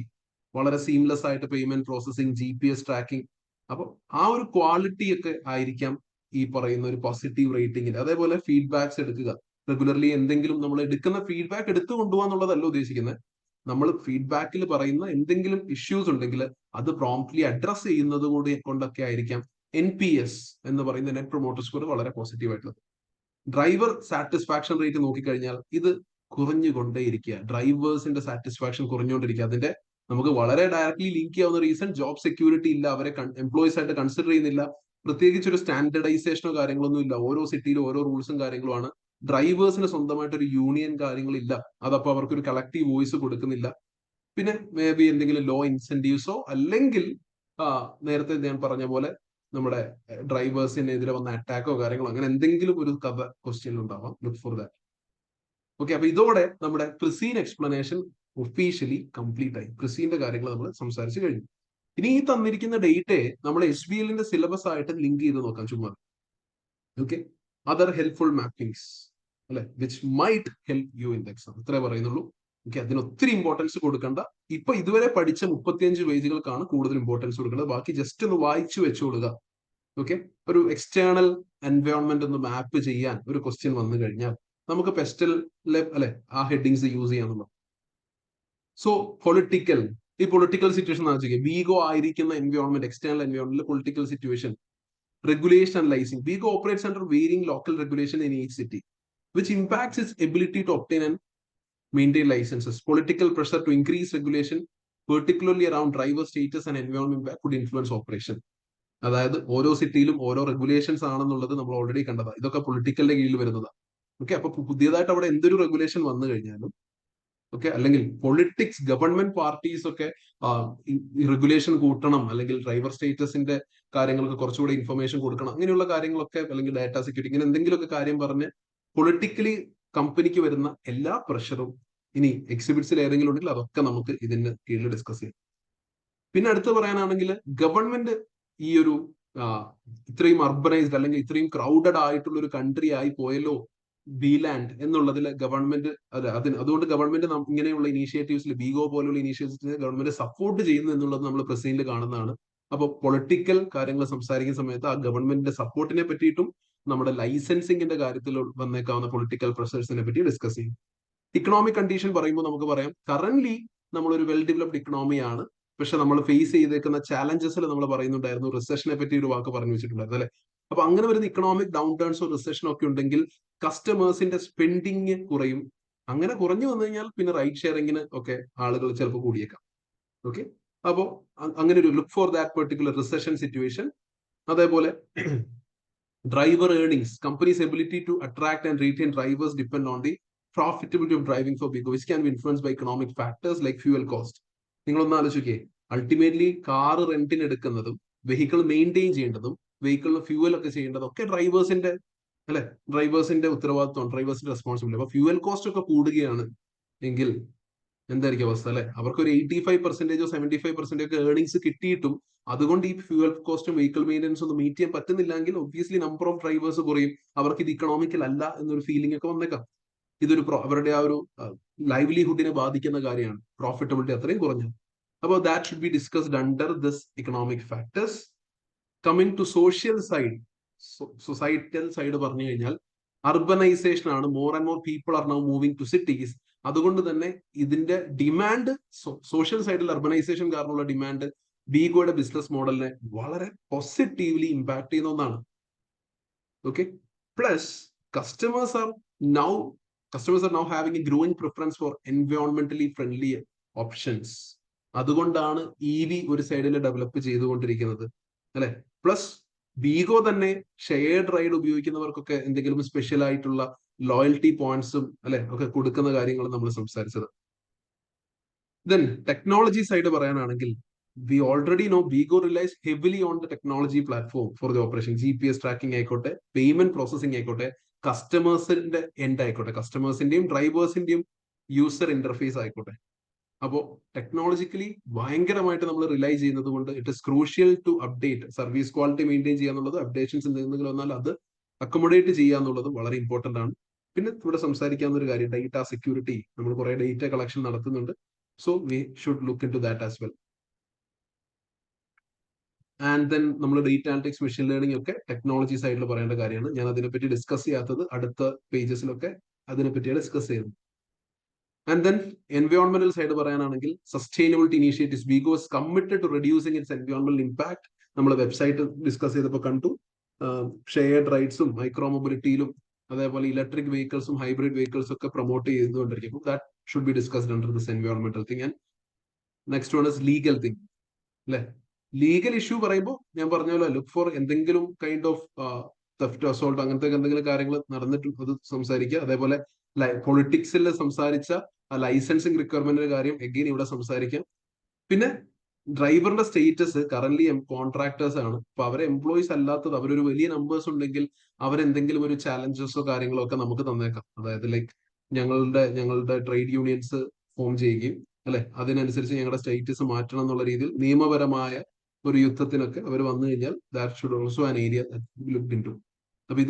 [SPEAKER 1] വളരെ സീംലെസ് ആയിട്ട് പേയ്മെന്റ് പ്രോസസിങ്, GPS ട്രാക്കിംഗ്. അപ്പൊ ആ ഒരു ക്വാളിറ്റി ഒക്കെ ആയിരിക്കാം ഈ പറയുന്ന ഒരു പോസിറ്റീവ് റേറ്റിംഗിൽ. അതേപോലെ ഫീഡ്ബാക്സ് എടുക്കുക റെഗുലർലി. എന്തെങ്കിലും നമ്മൾ എടുക്കുന്ന ഫീഡ്ബാക്ക് എടുത്തു കൊണ്ടുപോകാന്നുള്ളതല്ല ഉദ്ദേശിക്കുന്നത്. നമ്മൾ ഫീഡ്ബാക്കിൽ പറയുന്ന എന്തെങ്കിലും ഇഷ്യൂസ് ഉണ്ടെങ്കിൽ അത് പ്രോംപ്റ്റ്ലി അഡ്രസ് ചെയ്യുന്നത് കൂടി കൊണ്ടൊക്കെ ആയിരിക്കാം NPS എന്ന് പറയുന്ന നെറ്റ് പ്രൊമോട്ടർ സ്കോർ വളരെ പോസിറ്റീവ് ആയിട്ടുള്ളത്. ഡ്രൈവർ സാറ്റിസ്ഫാക്ഷൻ റേറ്റ് നോക്കിക്കഴിഞ്ഞാൽ ഇത് കുറഞ്ഞുകൊണ്ടേയിരിക്കുക. ഡ്രൈവേഴ്സിന്റെ സാറ്റിസ്ഫാക്ഷൻ കുറഞ്ഞുകൊണ്ടിരിക്കുക. അതിന്റെ നമുക്ക് വളരെ ഡയറക്ട്ലി ലിങ്ക് ചെയ്യാവുന്ന റീസൺ ജോബ് സെക്യൂരിറ്റി ഇല്ല, അവരെ എംപ്ലോയീസ് ആയിട്ട് കൺസിഡർ ചെയ്യുന്നില്ല. പ്രത്യേകിച്ച് ഒരു സ്റ്റാൻഡർഡൈസേഷനോ കാര്യങ്ങളൊന്നും ഇല്ല. ഓരോ സിറ്റിയിലും ഓരോ റൂൾസും കാര്യങ്ങളുമാണ്. ഡ്രൈവേഴ്സിന് സ്വന്തമായിട്ട് ഒരു യൂണിയൻ കാര്യങ്ങളില്ല. അതപ്പോ അവർക്ക് ഒരു കളക്റ്റീവ് വോയിസ് കൊടുക്കുന്നില്ല. പിന്നെ മേ ബി എന്തെങ്കിലും ലോ ഇൻസെന്റീവ്സോ അല്ലെങ്കിൽ നേരത്തെ ഞാൻ പറഞ്ഞ പോലെ നമ്മുടെ ഡ്രൈവേഴ്സിനെതിരെ വന്ന അറ്റാക്കോ കാര്യങ്ങളോ അങ്ങനെ എന്തെങ്കിലും ഒരു കഥ ക്വസ്റ്റ്യൻ ഉണ്ടാവാം. Look for that. ഓക്കെ, അപ്പൊ ഇതോടെ നമ്മുടെ പ്രിസീൻ എക്സ്പ്ലനേഷൻ ഒഫീഷ്യലി കംപ്ലീറ്റ് ആയി. പ്രിസീന്റെ കാര്യങ്ങൾ നമ്മൾ സംസാരിച്ചു കഴിഞ്ഞു. ഇനി ഈ തന്നിരിക്കുന്ന ഡേറ്റ് നമ്മൾ SBLന്റെ സിലബസ് ആയിട്ട് ലിങ്ക് ചെയ്ത് നോക്കാം ചുമ്മാ. ഓക്കെ, അതർ ഹെൽപ്ഫുൾ മാപ്പിംഗ്സ് അല്ലെ, which might help you in the exam. ഇത്രേ പറയുന്നുള്ളൂ. ഓക്കെ, അതിന് ഒത്തിരി ഇമ്പോർട്ടൻസ് കൊടുക്കണ്ട. ഇപ്പൊ ഇതുവരെ പഠിച്ച 35 പേജുകൾക്കാണ് കൂടുതൽ ഇമ്പോർട്ടൻസ് കൊടുക്കേണ്ടത്. ബാക്കി ജസ്റ്റ് ഒന്ന് വായിച്ചു വെച്ചോളുക. ഓക്കെ, ഒരു എക്സ്റ്റേണൽ എൻവയോൺമെന്റ് ഒന്ന് മാപ്പ് ചെയ്യാൻ ഒരു ക്വസ്റ്റ്യൻ വന്നു കഴിഞ്ഞാൽ നമുക്ക് പെസ്റ്റലിലെ അല്ലെ ആ ഹെഡിങ്സ് യൂസ് ചെയ്യാന്നുള്ളത്. സോ പൊളിറ്റിക്കൽ, ഈ പൊളിറ്റിക്കൽ സിറ്റുവേഷൻ ആലോചിക്കുക. വീഗോ ആയിരിക്കുന്ന environment, external environment, political situation, regulation and licensing. Vigo operates under varying local regulation in each city, which impacts its ability to obtain and maintain licenses. Political pressure to increase regulation, particularly around driver status and environment impact, could influence operation. അതായത് ഓരോ സിറ്റിയിലും ഓരോ റെഗുലേഷൻസ് ആണെന്നുള്ളത് നമ്മൾ ഓൾറെഡി കണ്ടതാണ്. ഇതൊക്കെ പൊളിറ്റിക്കലിന്റെ കീഴിൽ വരുന്നതാണ്. ഓക്കെ, അപ്പൊ പുതിയതായിട്ട് അവിടെ എന്തൊരു റെഗുലേഷൻ വന്നു കഴിഞ്ഞാലും ഓക്കെ, അല്ലെങ്കിൽ പൊളിറ്റിക്സ്, ഗവൺമെന്റ് പാർട്ടീസ് ഒക്കെ റെഗുലേഷൻ കൂട്ടണം, അല്ലെങ്കിൽ ഡ്രൈവർ സ്റ്റേറ്റസിന്റെ കാര്യങ്ങൾക്ക് കുറച്ചുകൂടി ഇൻഫർമേഷൻ കൊടുക്കണം, അങ്ങനെയുള്ള കാര്യങ്ങളൊക്കെ, അല്ലെങ്കിൽ ഡാറ്റ സെക്യൂരിറ്റി, ഇങ്ങനെ എന്തെങ്കിലുമൊക്കെ കാര്യം പറഞ്ഞ് പൊളിറ്റിക്കലി കമ്പനിക്ക് വരുന്ന എല്ലാ പ്രഷറും ഇനി എക്സിബിറ്റ്സിൽ ഏതെങ്കിലും ഉണ്ടെങ്കിൽ അതൊക്കെ നമുക്ക് ഇതിന്റെ കീഴിൽ ഡിസ്കസ് ചെയ്യാം. പിന്നെ അടുത്ത് പറയാനാണെങ്കിൽ ഗവൺമെന്റ് ഈ ഒരു ഇത്രയും അർബനൈസ്ഡ് അല്ലെങ്കിൽ ഇത്രയും ക്രൗഡഡ് ആയിട്ടുള്ള ഒരു കൺട്രി ആയി പോയല്ലോ ബിലാൻഡ് എന്നുള്ളതിൽ ഗവൺമെന്റ് അതുകൊണ്ട് ഗവൺമെന്റ് ഇങ്ങനെയുള്ള ഇനീഷ്യേറ്റീവ്സിൽ, ബീഗോ പോലുള്ള ഇനീഷ്യേറ്റീവ്സിന് ഗവൺമെന്റ് സപ്പോർട്ട് ചെയ്യുന്നു എന്നുള്ളത് നമ്മൾ പ്രസിഡന്റിൽ കാണുന്നതാണ്. അപ്പോൾ പൊളിറ്റിക്കൽ കാര്യങ്ങൾ സംസാരിക്കുന്ന സമയത്ത് ആ ഗവൺമെന്റിന്റെ സപ്പോർട്ടിനെ പറ്റിയിട്ടും നമ്മുടെ ലൈസൻസിങ്ങിന്റെ കാര്യത്തിൽ വന്നേക്കാവുന്ന പൊളിറ്റിക്കൽ പ്രഷേഴ്സിനെ പറ്റി ഡിസ്കസ് ചെയ്യും. ഇക്കണോമിക് കണ്ടീഷൻ പറയുമ്പോൾ നമുക്ക് പറയാം കറന്റ്ലി നമ്മളൊരു വെൽ ഡെവലപ്ഡ് ഇക്കണോമിയാണ്, പക്ഷെ നമ്മൾ ഫേസ് ചെയ്തേക്കുന്ന ചാലഞ്ചസിൽ നമ്മൾ പറയുന്നുണ്ടായിരുന്നു, റിസഷനെ പറ്റി ഒരു വാക്ക് പറഞ്ഞു വെച്ചിട്ടുണ്ടായിരുന്നു അല്ലെ. അപ്പൊ അങ്ങനെ വരുന്ന ഇക്കണോമിക് ഡൗൺ ടേൺസോ റിസഷനോ ഒക്കെ ഉണ്ടെങ്കിൽ കസ്റ്റമേഴ്സിന്റെ സ്പെൻഡിങ് കുറയും. അങ്ങനെ കുറഞ്ഞു വന്നു കഴിഞ്ഞാൽ പിന്നെ റൈഡ് ഷെയറിങ്ങിന് ഒക്കെ ആളുകൾ ചിലപ്പോൾ കൂടിയേക്കാം. ഓക്കെ, അപ്പോ അങ്ങനെ ഒരു look for that particular recession situation. അതേപോലെ driver earnings, companies ability to attract and retain drivers depend on the profitability of driving for Big, which can be influenced by economic factors like fuel cost. നിങ്ങളൊന്ന് ആലോചിക്കേ, അൾട്ടിമേറ്റ്ലി കാർ റെന്റിന് എടുക്കുന്നതും വെഹിക്കിൾ മെയിൻറ്റെയിൻ ചെയ്യേണ്ടതും വെഹിക്കിളിന് ഫ്യൂവൽ ഒക്കെ ചെയ്യേണ്ടതും ഒക്കെ ഡ്രൈവേഴ്സിന്റെ അല്ലെ, ഡ്രൈവേഴ്സിന്റെ ഉത്തരവാദിത്വം, ഡ്രൈവേഴ്സിന്റെ റെസ്പോൺസിബിലിറ്റി. അപ്പൊ ഫ്യൂവൽ കോസ്റ്റ് ഒക്കെ കൂടുകയാണ് എങ്കിൽ എന്തായിരിക്കും അവസ്ഥ അല്ലെ. അവർക്ക് ഒരു 85% 75% ഒക്കെ ഏർണിംഗ്സ് കിട്ടിയിട്ടും അതുകൊണ്ട് ഈ ഫ്യൂവൽ കോസ്റ്റും വെഹിക്കിൾ മെയിൻ്റെനൻസ് ഒന്നും മീറ്റ് ചെയ്യാൻ പറ്റുന്നില്ലെങ്കിൽ ഒബ്വിയസ്ലി നമ്പർ ഓഫ് ഡ്രൈവേഴ്സ് കുറയും. അവർക്ക് ഇത് ഇക്കണോമിക്കൽ അല്ല എന്നൊരു ഫീലിംഗ് ഒക്കെ വന്നേക്കാം. ഇതൊരു അവരുടെ ആ ഒരു ലൈവ്ലിഹുഡിനെ ബാധിക്കുന്ന കാര്യമാണ്, പ്രോഫിറ്റബിലിറ്റി അത്രയും കുറഞ്ഞു. അപ്പോൾ that should be discussed under this economic factors. Coming to social side, societal side പറഞ്ഞു കഴിഞ്ഞാൽ അർബനൈസേഷൻ ആണ്. More and more people are now moving to cities. അതുകൊണ്ട് തന്നെ ഇതിന്റെ ഡിമാൻഡ്, സോഷ്യൽ സൈഡിൽ അർബനൈസേഷൻ കാരണമുള്ള ഡിമാൻഡ് ബീഗോയുടെ ബിസിനസ് മോഡലിനെ വളരെ പോസിറ്റീവ്ലി ഇമ്പാക്ട് ചെയ്യുന്ന ഒന്നാണ്. Okay, plus customers are now having a growing preference for environmentally friendly options. അതുകൊണ്ടാണ് EV ഒരു സൈഡിൽ ഡെവലപ്പ് ചെയ്തുകൊണ്ടിരിക്കുന്നത് അല്ലെ. പ്ലസ് ബീഗോ തന്നെ ഷെയർഡ് റൈഡ് ഉപയോഗിക്കുന്നവർക്കൊക്കെ എന്തെങ്കിലും സ്പെഷ്യൽ ആയിട്ടുള്ള ലോയൽറ്റി പോയിന്റ്സും അല്ലെ ഒക്കെ കൊടുക്കുന്ന കാര്യങ്ങൾ നമ്മൾ സംസാരിച്ചത്. ദെൻ ടെക്നോളജി സൈഡ് പറയാനാണെങ്കിൽ we already know Bigo relies heavily on the technology platform for the operation. GPS tracking ആയിക്കോട്ടെ, പേയ്മെന്റ് പ്രോസസിംഗ് ആയിക്കോട്ടെ, കസ്റ്റമേഴ്സിന്റെ എൻഡ് ആയിക്കോട്ടെ, കസ്റ്റമേഴ്സിന്റെയും ഡ്രൈവേഴ്സിന്റെയും യൂസർ ഇന്റർഫേസ് ആയിക്കോട്ടെ. അപ്പോൾ ടെക്നോളജിക്കലി ഭയങ്കരമായിട്ട് നമ്മൾ റിലൈ ചെയ്യുന്നത് കൊണ്ട് it is crucial to update, service quality maintain ചെയ്യാന്നുള്ളത്, അപ്ഡേഷൻസ് എന്തെങ്കിലും വന്നാൽ അത് അക്കോമഡേറ്റ് ചെയ്യാന്നുള്ളത് വളരെ ഇമ്പോർട്ടന്റ് ആണ്. പിന്നെ ഇവിടെ സംസാരിക്കാവുന്ന ഒരു കാര്യം ഡേറ്റ സെക്യൂരിറ്റി. നമ്മൾ കുറെ ഡേറ്റ കളക്ഷൻ നടത്തുന്നുണ്ട്, so we should look into that as well. And then നമ്മൾ ഡേറ്റ അനലിറ്റിക്സ്, മെഷീൻ ലേണിംഗ് ഒക്കെ ടെക്നോളജി സൈഡിൽ പറയേണ്ട കാര്യമാണ്. ഞാൻ അതിനെപ്പറ്റി ഡിസ്കസ് ചെയ്യാത്തത് അടുത്ത പേജസിലൊക്കെ അതിനെപ്പറ്റിയാണ് ഡിസ്കസ് ചെയ്യുന്നത്. ആൻഡ് ദെൻ എൻവയോൺമെന്റൽ സൈഡ് പറയാനാണെങ്കിൽ sustainability initiatives. Bego is committed to reducing its എൻവയോൺമെന്റൽ ഇമ്പാക്ട്. നമ്മൾ വെബ്സൈറ്റ് ഡിസ്കസ് ചെയ്തപ്പോൾ കണ്ടു, ഷെയർഡ് റൈഡ്സും മൈക്രോ മൊബിലിറ്റിയിലും അതേപോലെ ഇലക്ട്രിക് വെഹിക്കിൾസും ഹൈബ്രിഡ് വെഹിക്കിൾസും ഒക്കെ പ്രൊമോട്ട് ചെയ്തുകൊണ്ടിരിക്കും. That should be discussed under this എൻവയോൺമെന്റൽ thing. And next one is legal thing അല്ലെ. ലീഗൽ ഇഷ്യൂ പറയുമ്പോൾ ഞാൻ പറഞ്ഞ പോലെ ലുക്ക് ഫോർ എന്തെങ്കിലും കൈൻഡ് ഓഫ് തെഫ്റ്റ്, അസോൾട്ട്, അങ്ങനത്തെ എന്തെങ്കിലും കാര്യങ്ങൾ നടന്നിട്ട് അത് സംസാരിക്കുക. അതേപോലെ പൊളിറ്റിക്സിൽ സംസാരിച്ച ലൈസൻസിങ് റിക്വയർമെന്റിന്റെ കാര്യം എഗെയിൻ ഇവിടെ സംസാരിക്കാം. പിന്നെ ഡ്രൈവറിന്റെ സ്റ്റേറ്റസ്, കറന്റ്ലി കോൺട്രാക്ടേഴ്സ് ആണ്. അപ്പൊ അവരെ എംപ്ലോയീസ് അല്ലാത്തത്, അവരൊരു വലിയ നമ്പേഴ്സ് ഉണ്ടെങ്കിൽ അവരെന്തെങ്കിലും ഒരു ചാലഞ്ചസോ കാര്യങ്ങളോ ഒക്കെ നമുക്ക് തന്നേക്കാം. അതായത് ലൈക്ക് ഞങ്ങളുടെ ട്രേഡ് യൂണിയൻസ് ഫോം ചെയ്യുകയും അല്ലെ അതിനനുസരിച്ച് ഞങ്ങളുടെ സ്റ്റേറ്റസ് മാറ്റണം എന്നുള്ള രീതിയിൽ നിയമപരമായ ഒരു യുദ്ധത്തിനൊക്കെ അവർ വന്നു കഴിഞ്ഞാൽ that should also an area looked into. അപ്പൊ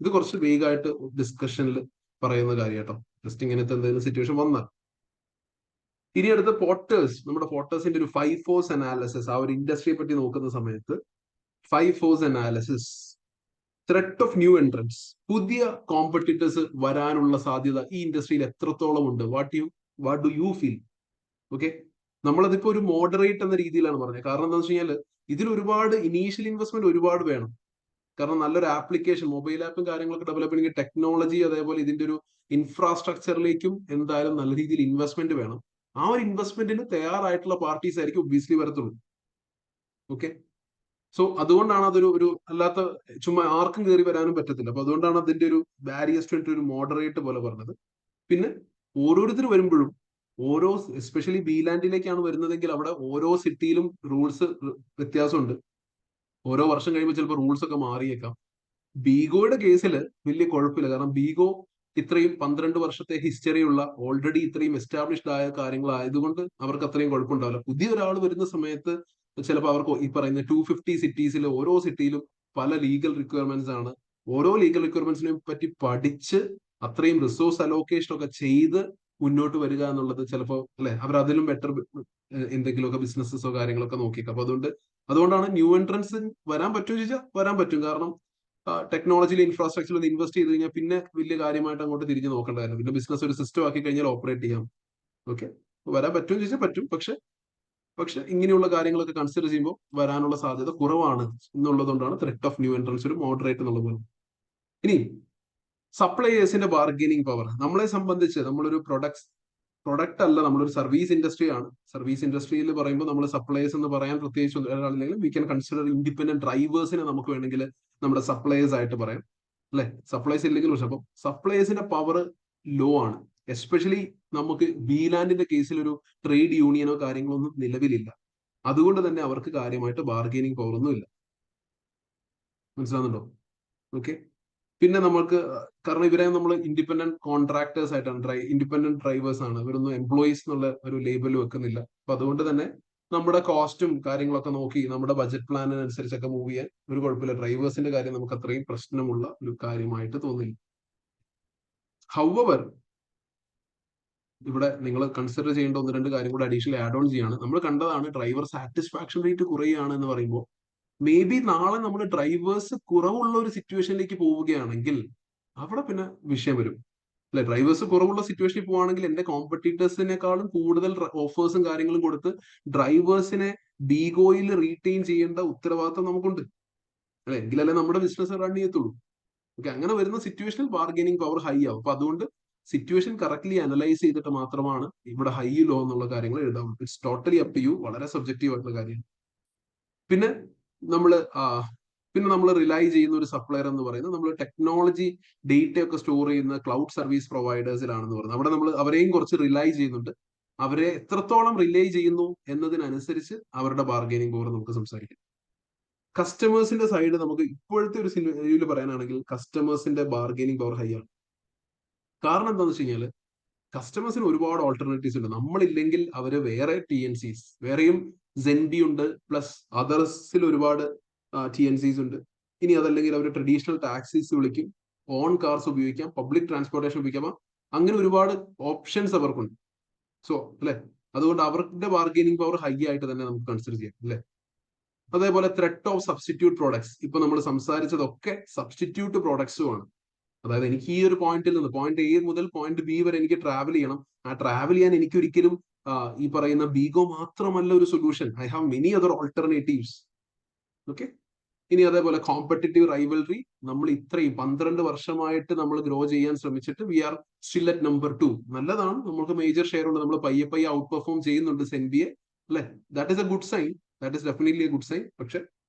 [SPEAKER 1] ഇത് കുറച്ച് വേഗമായിട്ട് ഡിസ്കഷനിൽ പറയുന്ന കാര്യം കേട്ടോ. ജസ്റ്റ് ഇങ്ങനത്തെ എന്തെങ്കിലും സിറ്റുവേഷൻ വന്നാൽ. ഇനി അടുത്ത പോർട്ടേഴ്സ്, നമ്മുടെ പോർട്ടേഴ്സിന്റെ ഒരു 5 ഫോഴ്സ് അനാലിസിസ്. ആ ഒരു ഇൻഡസ്ട്രിയെ പറ്റി നോക്കുന്ന സമയത്ത് 5 force analysis threat of new entrants, പുതിയ കോമ്പറ്റീറ്റേഴ്സ് വരാനുള്ള സാധ്യത ഈ ഇൻഡസ്ട്രിയിൽ എത്രത്തോളം ഉണ്ട്? What do you feel? Okay, നമ്മളതിപ്പോ ഒരു മോഡറേറ്റ് എന്ന രീതിയിലാണ് പറഞ്ഞത്. കാരണം എന്താണെന്ന് വെച്ച് കഴിഞ്ഞാൽ ഇതിൽ ഒരുപാട് ഇനീഷ്യൽ ഇൻവെസ്റ്റ്മെന്റ് ഒരുപാട് വേണം. കാരണം നല്ലൊരു ആപ്ലിക്കേഷൻ, മൊബൈൽ ആപ്പും കാര്യങ്ങളൊക്കെ ഡെവലപ്പ് ചെയ്യണമെങ്കിൽ ടെക്നോളജി, അതേപോലെ ഇതിന്റെ ഒരു ഇൻഫ്രാസ്ട്രക്ചറിലേക്കും എന്തായാലും നല്ല രീതിയിൽ ഇൻവെസ്റ്റ്മെന്റ് വേണം. ആ ഒരു ഇൻവെസ്റ്റ്മെന്റിന് തയ്യാറായിട്ടുള്ള പാർട്ടീസ് ആയിരിക്കും ഒബ്വിയസ്ലി വരത്തുള്ളൂ. ഓക്കെ, സോ അതുകൊണ്ടാണ് അതൊരു ഒരു അല്ലാത്ത ചുമ്മാ ആർക്കും കയറി വരാനും പറ്റത്തില്ല. അപ്പൊ അതുകൊണ്ടാണ് അതിന്റെ ഒരു ബാരിയസ് ഒരു മോഡറേറ്റ് പോലെ പറഞ്ഞത്. പിന്നെ ഓരോരുത്തർ വരുമ്പോഴും ഓരോ, എസ്പെഷ്യലി ബി ലാൻഡിലേക്കാണ് വരുന്നതെങ്കിൽ അവിടെ ഓരോ സിറ്റിയിലും റൂൾസ് വ്യത്യാസമുണ്ട്. ഓരോ വർഷം കഴിയുമ്പോൾ ചിലപ്പോൾ റൂൾസ് ഒക്കെ മാറിയേക്കാം. ബീഗോയുടെ കേസിൽ വലിയ കുഴപ്പമില്ല. കാരണം ബീഗോ ഇത്രയും 12 വർഷത്തെ ഹിസ്റ്ററി ഉള്ള, ഓൾറെഡി ഇത്രയും എസ്റ്റാബ്ലിഷ്ഡ് ആയ കാര്യങ്ങളായതുകൊണ്ട് അവർക്ക് അത്രയും കുഴപ്പമുണ്ടാവില്ല. പുതിയ ഒരാൾ വരുന്ന സമയത്ത് ചിലപ്പോൾ അവർക്ക് ഈ പറയുന്ന 250 സിറ്റീസിൽ ഓരോ സിറ്റിയിലും പല ലീഗൽ റിക്വയർമെന്റ്സ് ആണ്. ഓരോ ലീഗൽ റിക്വയർമെന്റ്സിനെ പറ്റി പഠിച്ച് അത്രയും റിസോഴ്സ് അലോക്കേഷൻ ഒക്കെ ചെയ്ത് മുന്നോട്ട് വരിക എന്നുള്ളത് ചിലപ്പോൾ അല്ലെ, അവർ അതിലും ബെറ്റർ എന്തെങ്കിലുമൊക്കെ ബിസിനസ്സോ കാര്യങ്ങളൊക്കെ നോക്കിയേക്കാം. അപ്പൊ അതുകൊണ്ടാണ് ന്യൂ എൻട്രൻസ് വരാൻ പറ്റുമോ ചോദിച്ചാൽ വരാൻ പറ്റും. കാരണം ടെക്നോളജിയിൽ ഇൻഫ്രാസ്ട്രക്ചറിൽ ഇൻവെസ്റ്റ് ചെയ്ത് കഴിഞ്ഞാൽ പിന്നെ വലിയ കാര്യമായിട്ട് അങ്ങോട്ട് തിരിഞ്ഞ് നോക്കേണ്ടതായിരുന്നു. പിന്നെ ബിസിനസ് ഒരു സിസ്റ്റം ആക്കി കഴിഞ്ഞാൽ ഓപ്പറേറ്റ് ചെയ്യാം. ഓക്കെ, വരാൻ പറ്റുമോ ചോദിച്ചാൽ പറ്റും. പക്ഷെ ഇങ്ങനെയുള്ള കാര്യങ്ങളൊക്കെ കൺസിഡർ ചെയ്യുമ്പോൾ വരാനുള്ള സാധ്യത കുറവാണ് എന്നുള്ളതുകൊണ്ടാണ് ത്രെറ്റ് ഓഫ് ന്യൂ എൻട്രൻസ് ഒരു മോഡറേറ്റ് എന്നുള്ളത്. ഇനി സപ്ലൈയേഴ്സിന്റെ ബാർഗെയിനിങ് പവർ. നമ്മളെ സംബന്ധിച്ച് നമ്മളൊരു പ്രൊഡക്റ്റ് അല്ല, നമ്മളൊരു സർവീസ് ഇൻഡസ്ട്രി ആണ്. സർവീസ് ഇൻഡസ്ട്രിയിൽ പറയുമ്പോൾ നമ്മൾ സപ്ലൈയേഴ്സ് എന്ന് പറയാൻ പ്രത്യേകിച്ച് ഒരാളില്ലെങ്കിലും വി ക്യാൻ കൺസിഡർ ഇൻഡിപെൻഡന്റ് ഡ്രൈവേഴ്സിനെ നമുക്ക് വേണമെങ്കിൽ നമ്മുടെ സപ്ലൈയേഴ്സ് ആയിട്ട് പറയാം, അല്ലെ? സപ്ലൈസ് ഇല്ലെങ്കിൽ പക്ഷെ അപ്പം സപ്ലൈയേഴ്സിന്റെ പവർ ലോ ആണ്. എസ്പെഷ്യലി നമുക്ക് ബീലാൻഡിന്റെ കേസിൽ ഒരു ട്രേഡ് യൂണിയനോ കാര്യങ്ങളോ ഒന്നും നിലവിലില്ല. അതുകൊണ്ട് തന്നെ അവർക്ക് കാര്യമായിട്ട് ബാർഗെയിനിങ് പവർ ഒന്നും ഇല്ല. മനസ്സിലാവുന്നുണ്ടോ? ഓക്കെ, പിന്നെ നമ്മൾക്ക് കാരണം ഇവരെ നമ്മൾ ഇൻഡിപെൻഡന്റ് കോൺട്രാക്ടേഴ്സ് ആയിട്ടാണ്, ഇൻഡിപെൻഡന്റ് ഡ്രൈവേഴ്സ് ആണ്. ഇവരൊന്നും എംപ്ലോയീസ് എന്നുള്ള ഒരു ലേബൽ വെക്കുന്നില്ല. അപ്പൊ അതുകൊണ്ട് തന്നെ നമ്മുടെ കോസ്റ്റും കാര്യങ്ങളൊക്കെ നോക്കി നമ്മുടെ ബജറ്റ് പ്ലാനിനനുസരിച്ചൊക്കെ മൂവ് ചെയ്യാൻ ഒരു കുഴപ്പമില്ല. ഡ്രൈവേഴ്സിന്റെ കാര്യം നമുക്ക് അത്രയും പ്രശ്നമുള്ള ഒരു കാര്യമായിട്ട് തോന്നില്ല. ഹൗവർ, ഇവിടെ നിങ്ങൾ കൺസിഡർ ചെയ്യേണ്ട ഒന്ന് രണ്ട് കാര്യം കൂടെ അഡീഷണൽ ആഡ് ഓൺ ചെയ്യാണ്. നമ്മൾ കണ്ടതാണ് ഡ്രൈവർ സാറ്റിസ്ഫാക്ഷൻ റേറ്റ് കുറയുകയാണ് എന്ന് പറയുമ്പോൾ മേ ബി നാളെ നമ്മൾ ഡ്രൈവേഴ്സ് കുറവുള്ള ഒരു സിറ്റുവേഷനിലേക്ക് പോവുകയാണെങ്കിൽ അവിടെ പിന്നെ വിഷയം വരും, അല്ലെ? ഡ്രൈവേഴ്സ് കുറവുള്ള സിറ്റുവേഷനിൽ പോവുകയാണെങ്കിൽ എന്റെ കോമ്പറ്റീറ്റേഴ്സിനെക്കാളും കൂടുതൽ ഓഫേഴ്സും കാര്യങ്ങളും കൊടുത്ത് ഡ്രൈവേഴ്സിനെ ബീഗോയിൽ റീറ്റെയിൻ ചെയ്യേണ്ട ഉത്തരവാദിത്തം നമുക്കുണ്ട്, അല്ലെ? എങ്കിലല്ലേ നമ്മുടെ ബിസിനസ് റൺ ചെയ്യത്തുള്ളൂ. ഓക്കെ, അങ്ങനെ വരുന്ന സിറ്റുവേഷനിൽ ബാർഗെയിനിങ് പവർ ഹൈ ആവും. അപ്പൊ അതുകൊണ്ട് സിറ്റുവേഷൻ കറക്റ്റ്ലി അനലൈസ് ചെയ്തിട്ട് മാത്രമാണ് ഇവിടെ ഹൈ ലോ എന്നുള്ള കാര്യങ്ങൾ എഴുതാവുള്ളൂ. It's totally up to you. വളരെ സബ്ജക്റ്റീവ് ആയിട്ടുള്ള കാര്യമാണ്. പിന്നെ നമ്മൾ റിലൈ ചെയ്യുന്ന ഒരു സപ്ലയർ എന്ന് പറയുന്നത് നമ്മൾ ടെക്നോളജി ഡേറ്റ ഒക്കെ സ്റ്റോർ ചെയ്യുന്ന ക്ലൗഡ് സർവീസ് പ്രൊവൈഡേഴ്സിലാണെന്ന് പറയുന്നത്. അവിടെ നമ്മൾ അവരെയും കുറച്ച് റിലൈ ചെയ്യുന്നുണ്ട്. അവരെ എത്രത്തോളം റിലൈ ചെയ്യുന്നു എന്നതിനനുസരിച്ച് അവരുടെ ബാർഗെയിനിങ് പവർ നമുക്ക് സംസാരിക്കാം. കസ്റ്റമേഴ്സിന്റെ സൈഡ് നമുക്ക് ഇപ്പോഴത്തെ ഒരു സിനിമയിൽ പറയാനാണെങ്കിൽ കസ്റ്റമേഴ്സിന്റെ ബാർഗെയിനിങ് പവർ ഹൈ ആണ്. കാരണം എന്താണെന്ന് വെച്ച് കഴിഞ്ഞാൽ കസ്റ്റമേഴ്സിന് ഒരുപാട് ഓൾട്ടർനേറ്റീവ്സ് ഉണ്ട്. നമ്മളില്ലെങ്കിൽ അവര് വേറെ TNCs, വേറെയും സെൻബി ഉണ്ട്, പ്ലസ് അതേഴ്സിൽ ഒരുപാട് TNCs ഉണ്ട്. ഇനി അതല്ലെങ്കിൽ അവർ ട്രഡീഷണൽ ടാക്സീസ് വിളിക്കും, ഓൺ കാർസ് ഉപയോഗിക്കാം, പബ്ലിക് ട്രാൻസ്പോർട്ടേഷൻ ഉപയോഗിക്കാം. അങ്ങനെ ഒരുപാട് ഓപ്ഷൻസ് അവർക്കുണ്ട്. സോ അല്ലെ, അതുകൊണ്ട് അവരുടെ ബാർഗെയിനിങ് പവർ ഹൈ ആയിട്ട് തന്നെ നമുക്ക് കൺസിഡർ ചെയ്യാം, അല്ലെ? അതേപോലെ ത്രെട്ട് ഓഫ് സബ്സ്റ്റിറ്റ്യൂട്ട് പ്രോഡക്ട്സ്. ഇപ്പൊ നമ്മൾ സംസാരിച്ചതൊക്കെ സബ്സ്റ്റിറ്റ്യൂട്ട് പ്രോഡക്ട്സും ആണ്. അതായത് എനിക്ക് ഈ ഒരു പോയിന്റിൽ നിന്ന് പോയിന്റ് എ മുതൽ പോയിന്റ് ബി വരെ എനിക്ക് ട്രാവൽ ചെയ്യണം. ആ ട്രാവൽ ചെയ്യാൻ എനിക്ക് ഒരിക്കലും ഈ പറയുന്ന ബീഗോ മാത്രമല്ല ഒരു solution. I have many other alternatives. Okay, ഇനി അതേപോലെ കോമ്പറ്റീറ്റീവ് റൈവൽറി. നമ്മൾ ഇത്രയും 12 വർഷമായിട്ട് നമ്മൾ ഗ്രോ ചെയ്യാൻ ശ്രമിച്ചിട്ട് we are still at number 2. നല്ലതാണ്, നമുക്ക് മേജർ ഷെയർ ഉണ്ട്. നമ്മൾ പയ്യെ ഔട്ട് പെർഫോം ചെയ്യുന്നുണ്ട് സെൻബിയെ, അല്ലെ? That is a good sign. That is definitely a good sign. പക്ഷെ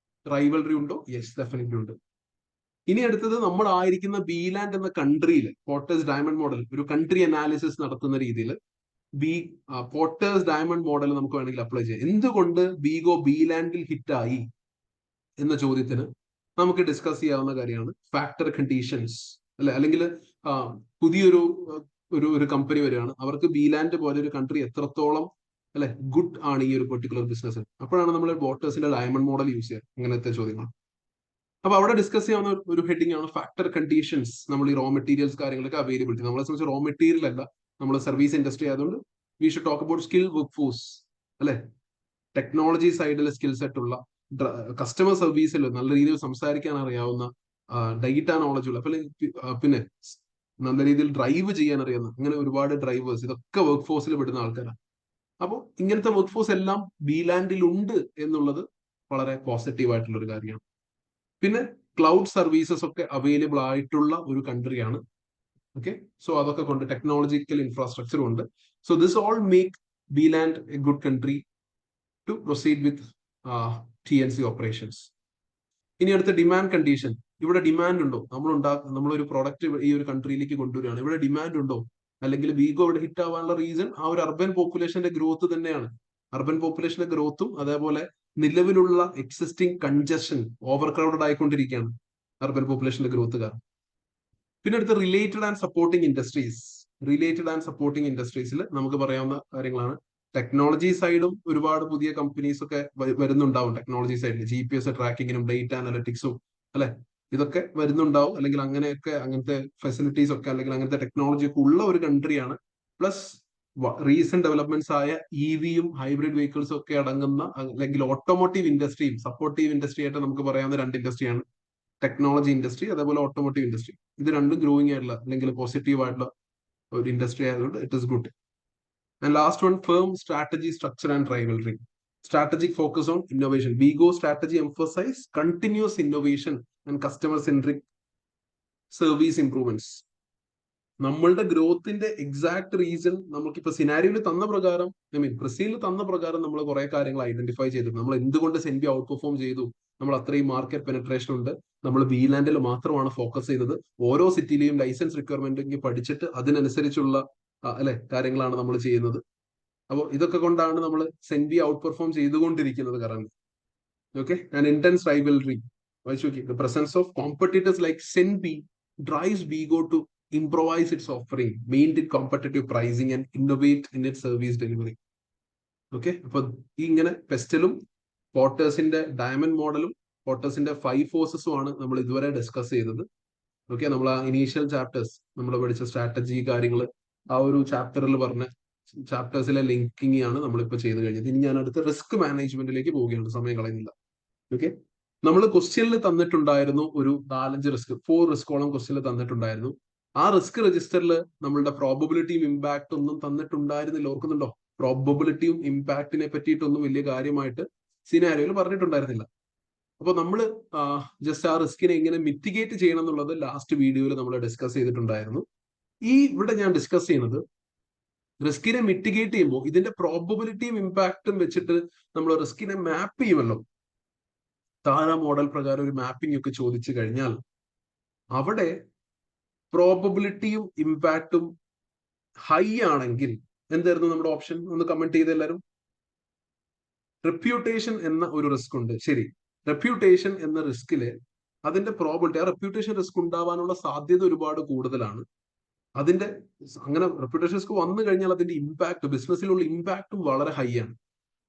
[SPEAKER 1] റൈവൽറി ഉണ്ടോ? യെസ്, ഡെഫിനറ്റ്ലി ഉണ്ട്. ഇനി അടുത്തത് നമ്മൾ ആയിരിക്കുന്ന ബീലാൻഡ് എന്ന കൺട്രിയിൽ പോർട്ടേഴ്സ് ഡയമണ്ട് മോഡൽ ഒരു കൺട്രി അനാലിസിസ് നടത്തുന്ന രീതിയിൽ പോർട്ടേഴ്സ് ഡയമണ്ട് മോഡൽ നമുക്ക് വേണമെങ്കിൽ അപ്ലൈ ചെയ്യാം. എന്തുകൊണ്ട് ബീഗോ ബീലാൻഡിൽ ഹിറ്റായി എന്ന ചോദ്യത്തിന് നമുക്ക് ഡിസ്കസ് ചെയ്യാവുന്ന കാര്യമാണ് ഫാക്ടർ കണ്ടീഷൻസ്, അല്ലെ? അല്ലെങ്കിൽ പുതിയൊരു ഒരു കമ്പനി വരികയാണ്, അവർക്ക് ബീലാൻഡ് പോലെ ഒരു കൺട്രി എത്രത്തോളം അല്ലെ ഗുഡ് ആണ് ഈ ഒരു പെർട്ടിക്കുലർ ബിസിനസ്. അപ്പോഴാണ് നമ്മൾ പോർട്ടേഴ്സിന്റെ ഡയമണ്ട് മോഡൽ യൂസ് ചെയ്യുക. ഇങ്ങനത്തെ ചോദ്യങ്ങൾ. അപ്പൊ അവിടെ ഡിസ്കസ് ചെയ്യാവുന്ന ഒരു ഹെഡിങ് ആണ് ഫാക്ടർ കണ്ടീഷൻസ്. നമ്മൾ ഈ റോ മെറ്റീരിയൽസ് കാര്യങ്ങളൊക്കെ അവൈലബിലിറ്റി. നമ്മളെ സംബന്ധിച്ച് റോ മെറ്റീരിയൽ അല്ല, നമ്മൾ സർവീസ് ഇൻഡസ്ട്രി ആയതുകൊണ്ട് we should talk about skill work force, അല്ലെ? ടെക്നോളജി സൈഡിൽ സ്കിൽ സെറ്റ് ഉള്ള, കസ്റ്റമർ സർവീസിൽ നല്ല രീതിയിൽ സംസാരിക്കാൻ അറിയാവുന്ന, ഡേറ്റ നോളജ് ഉള്ള, പിന്നെ നല്ല രീതിയിൽ ഡ്രൈവ് ചെയ്യാൻ അറിയുന്ന അങ്ങനെ ഒരുപാട് ഡ്രൈവേഴ്സ്, ഇതൊക്കെ വർക്ക് ഫോഴ്സിൽ പെടുന്ന ആൾക്കാരാണ്. അപ്പോൾ ഇങ്ങനത്തെ വർക്ക് ഫോഴ്സ് എല്ലാം ബിലാൻഡിൽ ഉണ്ട് എന്നുള്ളത് വളരെ പോസിറ്റീവ് ആയിട്ടുള്ള ഒരു കാര്യമാണ്. പിന്നെ ക്ലൗഡ് സർവീസസ് ഒക്കെ അവൈലബിൾ ആയിട്ടുള്ള ഒരു കൺട്രിയാണ്. ഓക്കെ, സോ അതൊക്കെ കൊണ്ട് ടെക്നോളജിക്കൽ ഇൻഫ്രാസ്ട്രക്ചർ ഉണ്ട്. So this all make Bland a good country to proceed with TNC operations. ഇനി അടുത്ത ഡിമാൻഡ് കണ്ടീഷൻ. ഇവിടെ ഡിമാൻഡ് ഉണ്ടോ? നമ്മളൊരു പ്രോഡക്റ്റ് ഈ ഒരു കൺട്രിയിലേക്ക് കൊണ്ടുവരികയാണ്, ഇവിടെ ഡിമാൻഡ് ഉണ്ടോ? അല്ലെങ്കിൽ വീഗോ ഇവിടെ ഹിറ്റ് ആവാനുള്ള റീസൺ ആ ഒരു അർബൻ പോപ്പുലേഷന്റെ ഗ്രോത്ത് തന്നെയാണ്. അർബൻ പോപ്പുലേഷന്റെ ഗ്രോത്തും അതേപോലെ നിലവിലുള്ള എക്സിസ്റ്റിംഗ് കൺജഷൻ, ഓവർ ക്രൗഡഡ് ആയിക്കൊണ്ടിരിക്കുകയാണ് അർബൻ പോപ്പുലേഷന്റെ ഗ്രോത്ത് കാരണം. പിന്നെ അടുത്ത related and supporting industries. Related and supporting ഇൻഡസ്ട്രീസിൽ നമുക്ക് പറയാവുന്ന കാര്യങ്ങളാണ്. ടെക്നോളജി സൈഡും ഒരുപാട് പുതിയ കമ്പനീസ് ഒക്കെ വരുന്നുണ്ടാവും. ടെക്നോളജി സൈഡിൽ GPS ട്രാക്കിങ്ങിനും ഡേറ്റ അനലിറ്റിക്സും അല്ലെ, ഇതൊക്കെ വരുന്നുണ്ടാവും. അല്ലെങ്കിൽ അങ്ങനത്തെ ഫെസിലിറ്റീസ് ഒക്കെ അല്ലെങ്കിൽ അങ്ങനത്തെ ടെക്നോളജി ഒക്കെ ഉള്ള ഒരു കൺട്രിയാണ്. പ്ലസ് റീസെന്റ് ഡെവലപ്മെന്റ്സ് ആയ EVയും ഹൈബ്രിഡ് വെഹിക്കിൾസും ഒക്കെ അടങ്ങുന്ന, അല്ലെങ്കിൽ ഓട്ടോമോട്ടീവ് ഇൻഡസ്ട്രിയും സപ്പോർട്ടീവ് ഇൻഡസ്ട്രി ആയിട്ട് നമുക്ക് പറയാവുന്ന രണ്ട് ഇൻഡസ്ട്രിയാണ് ടെക്നോളജി ഇൻഡസ്ട്രി അതേപോലെ ഓട്ടോമോട്ടീവ് ഇൻഡസ്ട്രി. ഇത് രണ്ടും ഗ്രോയിങ് ആയിട്ടുള്ള അല്ലെങ്കിൽ പോസിറ്റീവ് ആയിട്ടുള്ള ഒരു ഇൻഡസ്ട്രി ആയതുകൊണ്ട് it is good. And last one, firm strategy, structure and rivalry. Strategic focus on innovation. Vigo strategy emphasize continuous innovation and customer-centric service improvements. നമ്മളുടെ ഗ്രോത്തിന്റെ എക്സാക്ട് റീസൺ നമുക്കിപ്പോ സിനാരിയോയിൽ തന്ന പ്രകാരം, പ്രസീലിൽ തന്ന പ്രകാരം നമ്മൾ കുറെ കാര്യങ്ങൾ ഐഡന്റിഫൈ ചെയ്തു. നമ്മൾ എന്തുകൊണ്ട് സെൻബി ഔട്ട് പെർഫോം ചെയ്തു, നമ്മൾ അത്രയും മാർക്കറ്റ് പെനട്രേഷൻ ഉണ്ട്, നമ്മൾ ബിലാൻഡിൽ മാത്രമാണ് ഫോക്കസ് ചെയ്തത്, ഓരോ സിറ്റിയിലെയും ലൈസൻസ് റിക്വയർമെന്റ് പഠിച്ചിട്ട് അതിനനുസരിച്ചുള്ള കാര്യങ്ങളാണ് നമ്മൾ ചെയ്യുന്നത്. അപ്പോൾ ഇതൊക്കെ കൊണ്ടാണ് നമ്മൾ സെൻബി ഔട്ട് പെർഫോം ചെയ്തുകൊണ്ടിരിക്കുന്നത് current. Okay, and intense rivalry. വായിച്ചു നോക്കി. The presence of competitors like Zenby drives Bego to improvise its offering, maintain competitive pricing and innovate in its service delivery. Okay, അപ്പൊ ഇങ്ങനെ പെസ്റ്റലും പോർട്ടേഴ്സിന്റെ ഡയമണ്ട് മോഡലും പോർട്ടേഴ്സിന്റെ 5 ഫോഴ്സസും ആണ് നമ്മൾ ഇതുവരെ ഡിസ്കസ് ചെയ്തത്. ഓക്കെ, നമ്മൾ ആ ഇനീഷ്യൽ ചാപ്റ്റേഴ്സ് നമ്മൾ പഠിച്ച സ്ട്രാറ്റജി കാര്യങ്ങൾ ആ ഒരു ചാപ്റ്ററിൽ പറഞ്ഞ ചാപ്റ്റേഴ്സിലെ ലിങ്കിങ് ആണ് നമ്മളിപ്പോൾ ചെയ്ത് കഴിഞ്ഞത്. ഇനി ഞാൻ അടുത്ത റിസ്ക് മാനേജ്മെന്റിലേക്ക് പോവുകയാണ്, സമയം കളയുന്നില്ല. ഓക്കെ, നമ്മൾ ക്വസ്റ്റ്യനിൽ തന്നിട്ടുണ്ടായിരുന്നു ഒരു 4-5 റിസ്ക്, 4 റിസ്കോളം ക്വസ്റ്റ്യനിൽ തന്നിട്ടുണ്ടായിരുന്നു. ആ റിസ്ക് രജിസ്റ്ററിൽ നമ്മളുടെ പ്രോബബിലിറ്റിയും ഇമ്പാക്ട് ഒന്നും തന്നിട്ടുണ്ടായിരുന്നില്ല. ഓർക്കുന്നുണ്ടോ? പ്രോബബിലിറ്റിയും ഇമ്പാക്റ്റിനെ പറ്റിയിട്ടൊന്നും വലിയ കാര്യമായിട്ട് സിനാരിയോയിൽ പറഞ്ഞിട്ടുണ്ടായിരുന്നില്ല. അപ്പൊ നമ്മൾ ജസ്റ്റ് ആ റിസ്കിനെ എങ്ങനെ മിറ്റിഗേറ്റ് ചെയ്യണം എന്നുള്ളത് ലാസ്റ്റ് വീഡിയോയിൽ നമ്മൾ ഡിസ്കസ് ചെയ്തിട്ടുണ്ടായിരുന്നു. ഇവിടെ ഞാൻ ഡിസ്കസ് ചെയ്യുന്നത് റിസ്കിനെ മിറ്റിഗേറ്റ് ചെയ്യുമ്പോൾ ഇതിന്റെ പ്രോബബിലിറ്റിയും ഇമ്പാക്റ്റും വെച്ചിട്ട് നമ്മൾ റിസ്കിനെ മാപ്പ് ചെയ്യുമല്ലോ. താഴെ മോഡൽ പ്രകാരം ഒരു മാപ്പിംഗ് ഒക്കെ ചോദിച്ചു കഴിഞ്ഞാൽ അവിടെ പ്രോബബിലിറ്റിയും ഇമ്പാക്റ്റും ഹൈ ആണെങ്കിൽ എന്തായിരുന്നു നമ്മുടെ ഓപ്ഷൻ? ഒന്ന് കമന്റ് ചെയ്ത് എല്ലാവരും. റെപ്യൂട്ടേഷൻ എന്ന ഒരു റിസ്ക് ഉണ്ട്. ശരി, റെപ്യൂട്ടേഷൻ എന്ന റിസ്കില് അതിന്റെ പ്രോബിലിറ്റി, ആ റെപ്യൂട്ടേഷൻ റിസ്ക് ഉണ്ടാവാനുള്ള സാധ്യത ഒരുപാട് കൂടുതലാണ്. അങ്ങനെ റെപ്യൂട്ടേഷൻ റിസ്ക് വന്നു കഴിഞ്ഞാൽ അതിന്റെ ഇമ്പാക്ട്, ബിസിനസ്സിലുള്ള ഇമ്പാക്റ്റും വളരെ ഹൈ ആണ്.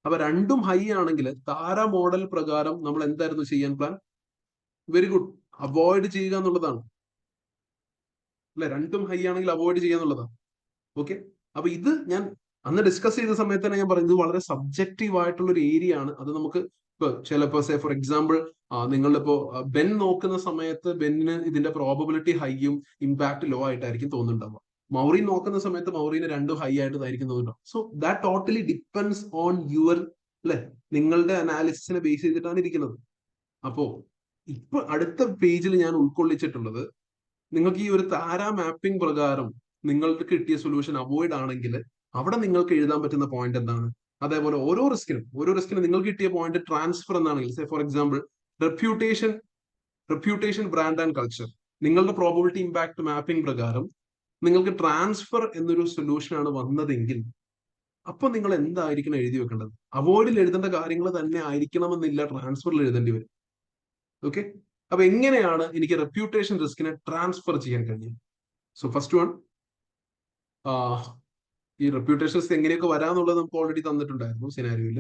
[SPEAKER 1] അപ്പൊ രണ്ടും ഹൈ ആണെങ്കിൽ താര മോഡൽ പ്രകാരം നമ്മൾ എന്തായിരുന്നു ചെയ്യാൻ പ്ലാൻ? വെരി ഗുഡ്, അവോയ്ഡ് ചെയ്യുക എന്നുള്ളതാണ് അല്ലെ. രണ്ടും ഹൈ ആണെങ്കിൽ അവോയ്ഡ് ചെയ്യുക എന്നുള്ളതാണ്. ഓക്കെ, അപ്പൊ ഇത് ഞാൻ അന്ന് ഡിസ്കസ് ചെയ്ത സമയത്ത് തന്നെ ഞാൻ പറയുന്നത് വളരെ സബ്ജക്റ്റീവ് ആയിട്ടുള്ള ഒരു ഏരിയ ആണ്. അത് നമുക്ക് ചിലപ്പോ ഫോർ എക്സാമ്പിൾ നിങ്ങളിപ്പോ ബെൻ നോക്കുന്ന സമയത്ത് ബെന്നിന് ഇതിന്റെ പ്രോബബിലിറ്റി ഹൈയും ഇമ്പാക്ട് ലോ ആയിട്ടായിരിക്കും തോന്നുന്നുണ്ടാവുക. മൗറീൻ നോക്കുന്ന സമയത്ത് മൗറീന് രണ്ടും ഹൈ ആയിട്ടായിരിക്കും തോന്നുന്നുണ്ടാവും. So that totally depends on your നിങ്ങളുടെ അനാലിസിസിനെ ബേസ് ചെയ്തിട്ടാണ് ഇരിക്കുന്നത്. അപ്പോ ഇപ്പൊ അടുത്ത പേജിൽ ഞാൻ ഉൾക്കൊള്ളിച്ചിട്ടുള്ളത്, നിങ്ങൾക്ക് ഈ ഒരു താര മാപ്പിംഗ് പ്രകാരം നിങ്ങൾക്ക് കിട്ടിയ സൊല്യൂഷൻ അവോയ്ഡ് ആണെങ്കിൽ അവിടെ നിങ്ങൾക്ക് എഴുതാൻ പറ്റുന്ന പോയിന്റ് എന്താണ്? അതേപോലെ ഓരോ റിസ്കിനും നിങ്ങൾക്ക് കിട്ടിയ പോയിന്റ് ട്രാൻസ്ഫർ എന്നാണെങ്കിൽ, for example reputation brand and culture, നിങ്ങളുടെ പ്രോബബിലിറ്റി ഇമ്പാക്ട് മാപ്പിംഗ് പ്രകാരം നിങ്ങൾക്ക് ട്രാൻസ്ഫർ എന്നൊരു സൊല്യൂഷൻ ആണ് വന്നതെങ്കിൽ അപ്പൊ നിങ്ങൾ എന്തായിരിക്കണം എഴുതി വെക്കേണ്ടത്? അവോയ്ഡിൽ എഴുതേണ്ട കാര്യങ്ങൾ തന്നെ ആയിരിക്കണമെന്നില്ല ട്രാൻസ്ഫറിൽ എഴുതേണ്ടി വരും. ഓക്കെ, അപ്പൊ എങ്ങനെയാണ് എനിക്ക് റെപ്യൂട്ടേഷൻ റിസ്കിനെ ട്രാൻസ്ഫർ ചെയ്യാൻ കഴിയും? സോ ഫസ്റ്റ് വൺ, ഈ റെപ്യൂട്ടേഷൻ റിസ്ക് എങ്ങനെയൊക്കെ വരാന്നുള്ളത് നമുക്ക് ഓൾറെഡി തന്നിട്ടുണ്ടായിരുന്നു സിനാരിയോയിൽ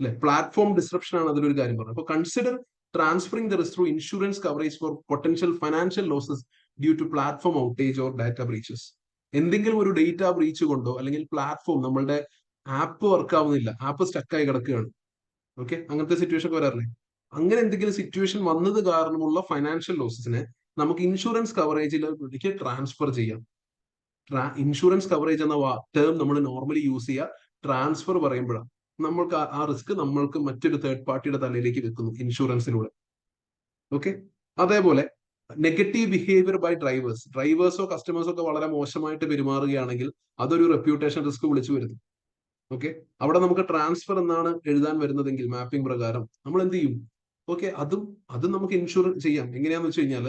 [SPEAKER 1] അല്ലെ. പ്ലാറ്റ്ഫോം ഡിസ്റപ്ഷൻ ആണ് അതിലൊരു കാര്യം പറഞ്ഞത്. അപ്പൊ consider transferring the risk through insurance coverage for potential financial losses due to platform outage or data breaches. എന്തെങ്കിലും ഒരു ഡേറ്റ ബ്രീച്ച് കൊണ്ടോ അല്ലെങ്കിൽ പ്ലാറ്റ്ഫോം, നമ്മളുടെ ആപ്പ് വർക്ക് ആവുന്നില്ല, ആപ്പ് സ്റ്റക്കായി കിടക്കുകയാണ്, ഓക്കെ, അങ്ങനത്തെ സിറ്റുവേഷൻ ഒക്കെ വരാറില്ലേ? അങ്ങനെ എന്തെങ്കിലും സിറ്റുവേഷൻ വന്നത് കാരണമുള്ള ഫൈനാൻഷ്യൽ ലോസസിനെ നമുക്ക് ഇൻഷുറൻസ് കവറേജിലേക്ക് ട്രാൻസ്ഫർ ചെയ്യാം. ഇൻഷുറൻസ് കവറേജ് എന്ന ടേം നമ്മൾ നോർമലി യൂസ് ചെയ്യുക ട്രാൻസ്ഫർ പറയുമ്പോഴാണ്. നമ്മൾക്ക് ആ റിസ്ക് നമ്മൾക്ക് മറ്റൊരു തേർഡ് പാർട്ടിയുടെ തലയിലേക്ക് വെക്കുന്നു ഇൻഷുറൻസിലൂടെ. ഓക്കെ. അതേപോലെ നെഗറ്റീവ് ബിഹേവിയർ ബൈ ഡ്രൈവേഴ്സോ കസ്റ്റമേഴ്സോ ഒക്കെ വളരെ മോശമായിട്ട് പെരുമാറുകയാണെങ്കിൽ അതൊരു റെപ്യൂട്ടേഷൻ റിസ്ക് വിളിച്ചു വരുന്നു. ഓക്കെ. അവിടെ നമുക്ക് ട്രാൻസ്ഫർ എന്നാണ് എഴുതാൻ വരുന്നതെങ്കിൽ മാപ്പിംഗ് പ്രകാരം നമ്മൾ എന്ത് ചെയ്യും? ഓക്കെ, അതും നമുക്ക് ഇൻഷുർ ചെയ്യാം. എങ്ങനെയാന്ന് വെച്ച് കഴിഞ്ഞാൽ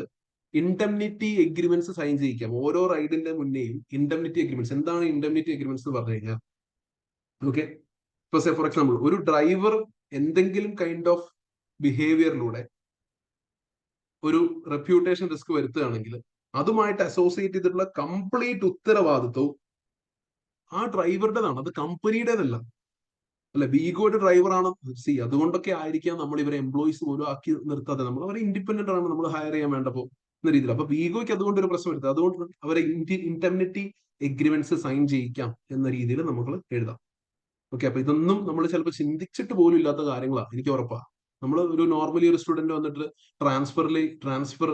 [SPEAKER 1] ഇൻഡെംനിറ്റി എഗ്രിമെന്റ്സ് സൈൻ ചെയ്യിക്കാം. ഓരോ റൈഡിന്റെ മുന്നേയും ഇൻഡെംനിറ്റി എഗ്രിമെന്റ്സ്. എന്താണ് ഇൻഡെംനിറ്റി എഗ്രിമെന്റ്സ് എന്ന് പറഞ്ഞു കഴിഞ്ഞാൽ, ഓക്കെ, ഇപ്പൊ ഫോർ എക്സാമ്പിൾ ഒരു ഡ്രൈവർ എന്തെങ്കിലും കൈൻഡ് ഓഫ് ബിഹേവിയറിലൂടെ ഒരു റെപ്യൂട്ടേഷൻ റിസ്ക് വരുത്തുകയാണെങ്കിൽ അതുമായിട്ട് അസോസിയേറ്റ് ചെയ്തിട്ടുള്ള കംപ്ലീറ്റ് ഉത്തരവാദിത്വവും ആ ഡ്രൈവറുടേതാണ്, അത് കമ്പനിയുടേതല്ല. അല്ലെ, ബീഗോയുടെ ഡ്രൈവറാണ്. അതുകൊണ്ടൊക്കെ ആയിരിക്കാം നമ്മൾ ഇവരെ എംപ്ലോയീസ് പോലും ആക്കി നിർത്താതെ നമ്മൾ അവരെ ഇൻഡിപെൻഡന്റ് ആണ് നമ്മൾ ഹയർ ചെയ്യാൻ വേണ്ടപ്പോ എന്ന രീതിയിൽ. അപ്പൊ ബീഗോയ്ക്ക് അതുകൊണ്ട് ഒരു പ്രശ്നം വരുന്നത്. അതുകൊണ്ട് അവരെ ഇൻഡെംനിറ്റി എഗ്രിമെന്റ്സ് സൈൻ ചെയ്യിക്കാം എന്ന രീതിയിൽ നമ്മൾ എഴുതാം. ഓക്കെ. അപ്പൊ ഇതൊന്നും നമ്മൾ ചിലപ്പോൾ ചിന്തിച്ചിട്ട് പോലും ഇല്ലാത്ത കാര്യങ്ങളാണ്, എനിക്ക് ഉറപ്പാണ്. നമ്മൾ ഒരു നോർമലി ഒരു സ്റ്റുഡന്റ് വന്നിട്ട് ട്രാൻസ്ഫർ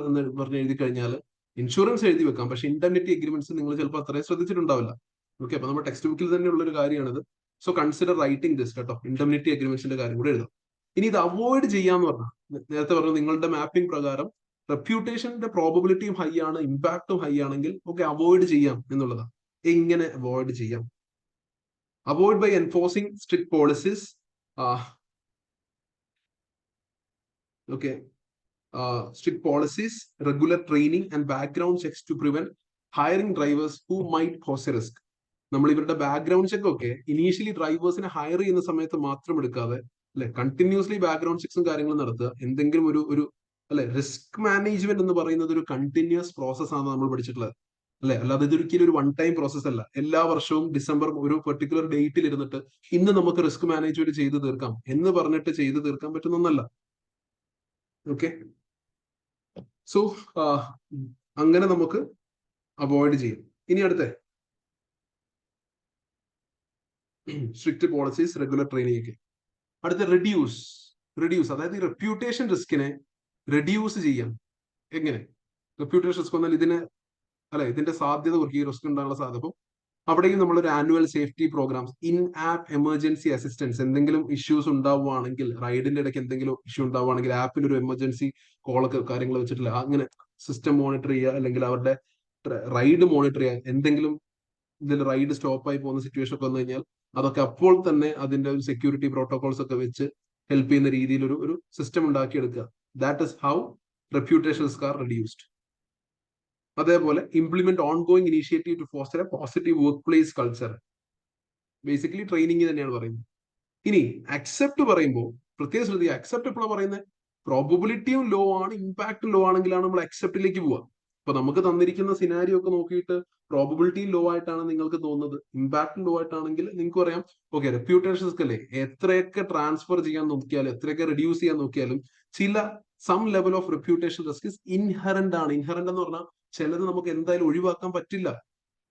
[SPEAKER 1] എന്ന് പറഞ്ഞ് എഴുതി കഴിഞ്ഞാൽ ഇൻഷുറൻസ് എഴുതി വെക്കാം, പക്ഷെ ഇൻഡെംനിറ്റി എഗ്രിമെന്റ്സ് നിങ്ങൾ ചിലപ്പോൾ അത്രയും ശ്രദ്ധിച്ചിട്ടുണ്ടാവില്ല. ഓക്കെ. അപ്പൊ നമ്മുടെ ടെക്സ്റ്റ് ബുക്കിൽ തന്നെ ഉള്ള ഒരു കാര്യമാണിത്. സോ കൺസിഡർ റൈറ്റിംഗ് ദിസ് കേട്ടോ. ഇൻഡെംനിറ്റി അഗ്രിമെന്റ്സിന്റെ കാര്യം കൂടെ എഴുതാം. ഇനി ഇത് അവോയ്ഡ് ചെയ്യാന്ന് പറഞ്ഞാൽ, നേരത്തെ പറഞ്ഞു നിങ്ങളുടെ മാപ്പിംഗ് പ്രകാരം റെപ്യൂട്ടേഷന്റെ പ്രോബബിലിറ്റിയും ഹൈ ആണ്, ഇമ്പാക്റ്റും ഹൈ ആണെങ്കിൽ ഓക്കെ അവോയ്ഡ് ചെയ്യാം എന്നുള്ളതാണ്. എങ്ങനെ അവോയ്ഡ് ചെയ്യാം? Avoid by enforcing strict policies. Okay. Strict policies, regular training and background checks to prevent hiring drivers who might pose a risk. നമ്മൾ ഇവരുടെ ബാക്ക്ഗ്രൗണ്ട് ചെക്ക് ഒക്കെ ഇനീഷ്യലി ഡ്രൈവേഴ്സിനെ ഹയർ ചെയ്യുന്ന സമയത്ത് മാത്രം എടുക്കാതെ അല്ലെ, കണ്ടിന്യൂസ്ലി ബാക്ക്ഗ്രൗണ്ട് ചെക്സും കാര്യങ്ങളും നടത്തുക. എന്തെങ്കിലും ഒരു അല്ലെ, റിസ്ക് മാനേജ്മെന്റ് എന്ന് പറയുന്നത് ഒരു കണ്ടിന്യൂസ് പ്രോസസ് ആണ് നമ്മൾ പഠിച്ചിട്ടുള്ളത് അല്ലെ. അല്ലാതെ ഇതൊരിക്കലും ഒരു വൺ ടൈം പ്രോസസ് അല്ല. എല്ലാ വർഷവും ഡിസംബർ ഒരു പെർട്ടിക്കുലർ ഡേറ്റിൽ ഇരുന്നിട്ട് ഇന്ന് നമുക്ക് റിസ്ക് മാനേജ്മെന്റ് ചെയ്തു തീർക്കാം എന്ന് പറഞ്ഞിട്ട് ചെയ്തു തീർക്കാൻ പറ്റുന്ന ഒന്നല്ല. ഓക്കെ. സോ അങ്ങനെ നമുക്ക് അവോയ്ഡ് ചെയ്യും. ഇനി അടുത്ത സ്ട്രിക്റ്റ് പോളിസീസ്, റെഗുലർ ട്രെയിനിങ് ഒക്കെ. അടുത്ത റിഡ്യൂസ് അതായത് ഈ റെപ്യൂട്ടേഷൻ റിസ്കിനെ റെഡ്യൂസ് ചെയ്യാം. എങ്ങനെ? റെപ്യൂട്ടേഷൻ റിസ്ക് വന്നാൽ ഇതിന്റെ സാധ്യത കുറയ്ക്കും, ഈ റിസ്ക് ഉണ്ടാകാനുള്ള സാധ്യത. അപ്പോൾ അവിടെയും നമ്മളൊരു annual safety programmes, in app emergency assistance, എന്തെങ്കിലും ഇഷ്യൂസ് ഉണ്ടാവുകയാണെങ്കിൽ, റൈഡിന്റെ ഇടയ്ക്ക് എന്തെങ്കിലും ഇഷ്യൂ ഉണ്ടാവുകയാണെങ്കിൽ ആപ്പിൽ ഒരു എമർജൻസി കോളൊക്കെ കാര്യങ്ങൾ വെച്ചിട്ടില്ല, അങ്ങനെ സിസ്റ്റം മോണിറ്റർ ചെയ്യുക, അല്ലെങ്കിൽ അവരുടെ റൈഡ് മോണിറ്റർ ചെയ്യുക. എന്തെങ്കിലും ഇതിൽ റൈഡ് സ്റ്റോപ്പായി പോകുന്ന സിറ്റുവേഷൻ ഒക്കെ വന്നു കഴിഞ്ഞാൽ അതൊക്കെ അപ്പോൾ തന്നെ അതിന്റെ ഒരു സെക്യൂരിറ്റി പ്രോട്ടോകോൾസ് ഒക്കെ വെച്ച് ഹെൽപ്പ് ചെയ്യുന്ന രീതിയിൽ ഒരു സിസ്റ്റം ഉണ്ടാക്കിയെടുക്കുക. That is how reputation risk are reduced. അതേപോലെ implement ongoing initiative to foster a positive workplace culture. Basically training തന്നെയാണ് പറയുന്നത്. ഇനി അക്സെപ്റ്റ് പറയുമ്പോൾ പ്രത്യേക ശ്രദ്ധിക്കുക. അക്സെപ്റ്റ് എപ്പോഴാണ് പറയുന്നത്? പ്രോബബിലിറ്റിയും ലോ ആണ്, ഇമ്പാക്റ്റും ലോ ആണെങ്കിലാണ് നമ്മൾ അക്സെപ്റ്റിലേക്ക് പോവുക. അപ്പൊ നമുക്ക് തന്നിരിക്കുന്ന സിനാരിയോ ഒക്കെ നോക്കിയിട്ട് പ്രോബബിലിറ്റിയും ലോ ആയിട്ടാണ് നിങ്ങൾക്ക് തോന്നുന്നത്, ഇമ്പാക്റ്റും ലോ ആയിട്ടാണെങ്കിൽ നിങ്ങൾക്ക് പറയാം ഓക്കെ റെപ്യൂട്ടേഷൻ റിസ്ക് അല്ലേ, എത്രയൊക്കെ ട്രാൻസ്ഫർ ചെയ്യാൻ നോക്കിയാലും എത്രയൊക്കെ റെഡ്യൂസ് ചെയ്യാൻ നോക്കിയാലും some level of reputation risk inherent ആണ്. ഇൻഹറന്റ് എന്ന് പറഞ്ഞാൽ ചിലത് നമുക്ക് എന്തായാലും ഒഴിവാക്കാൻ പറ്റില്ല.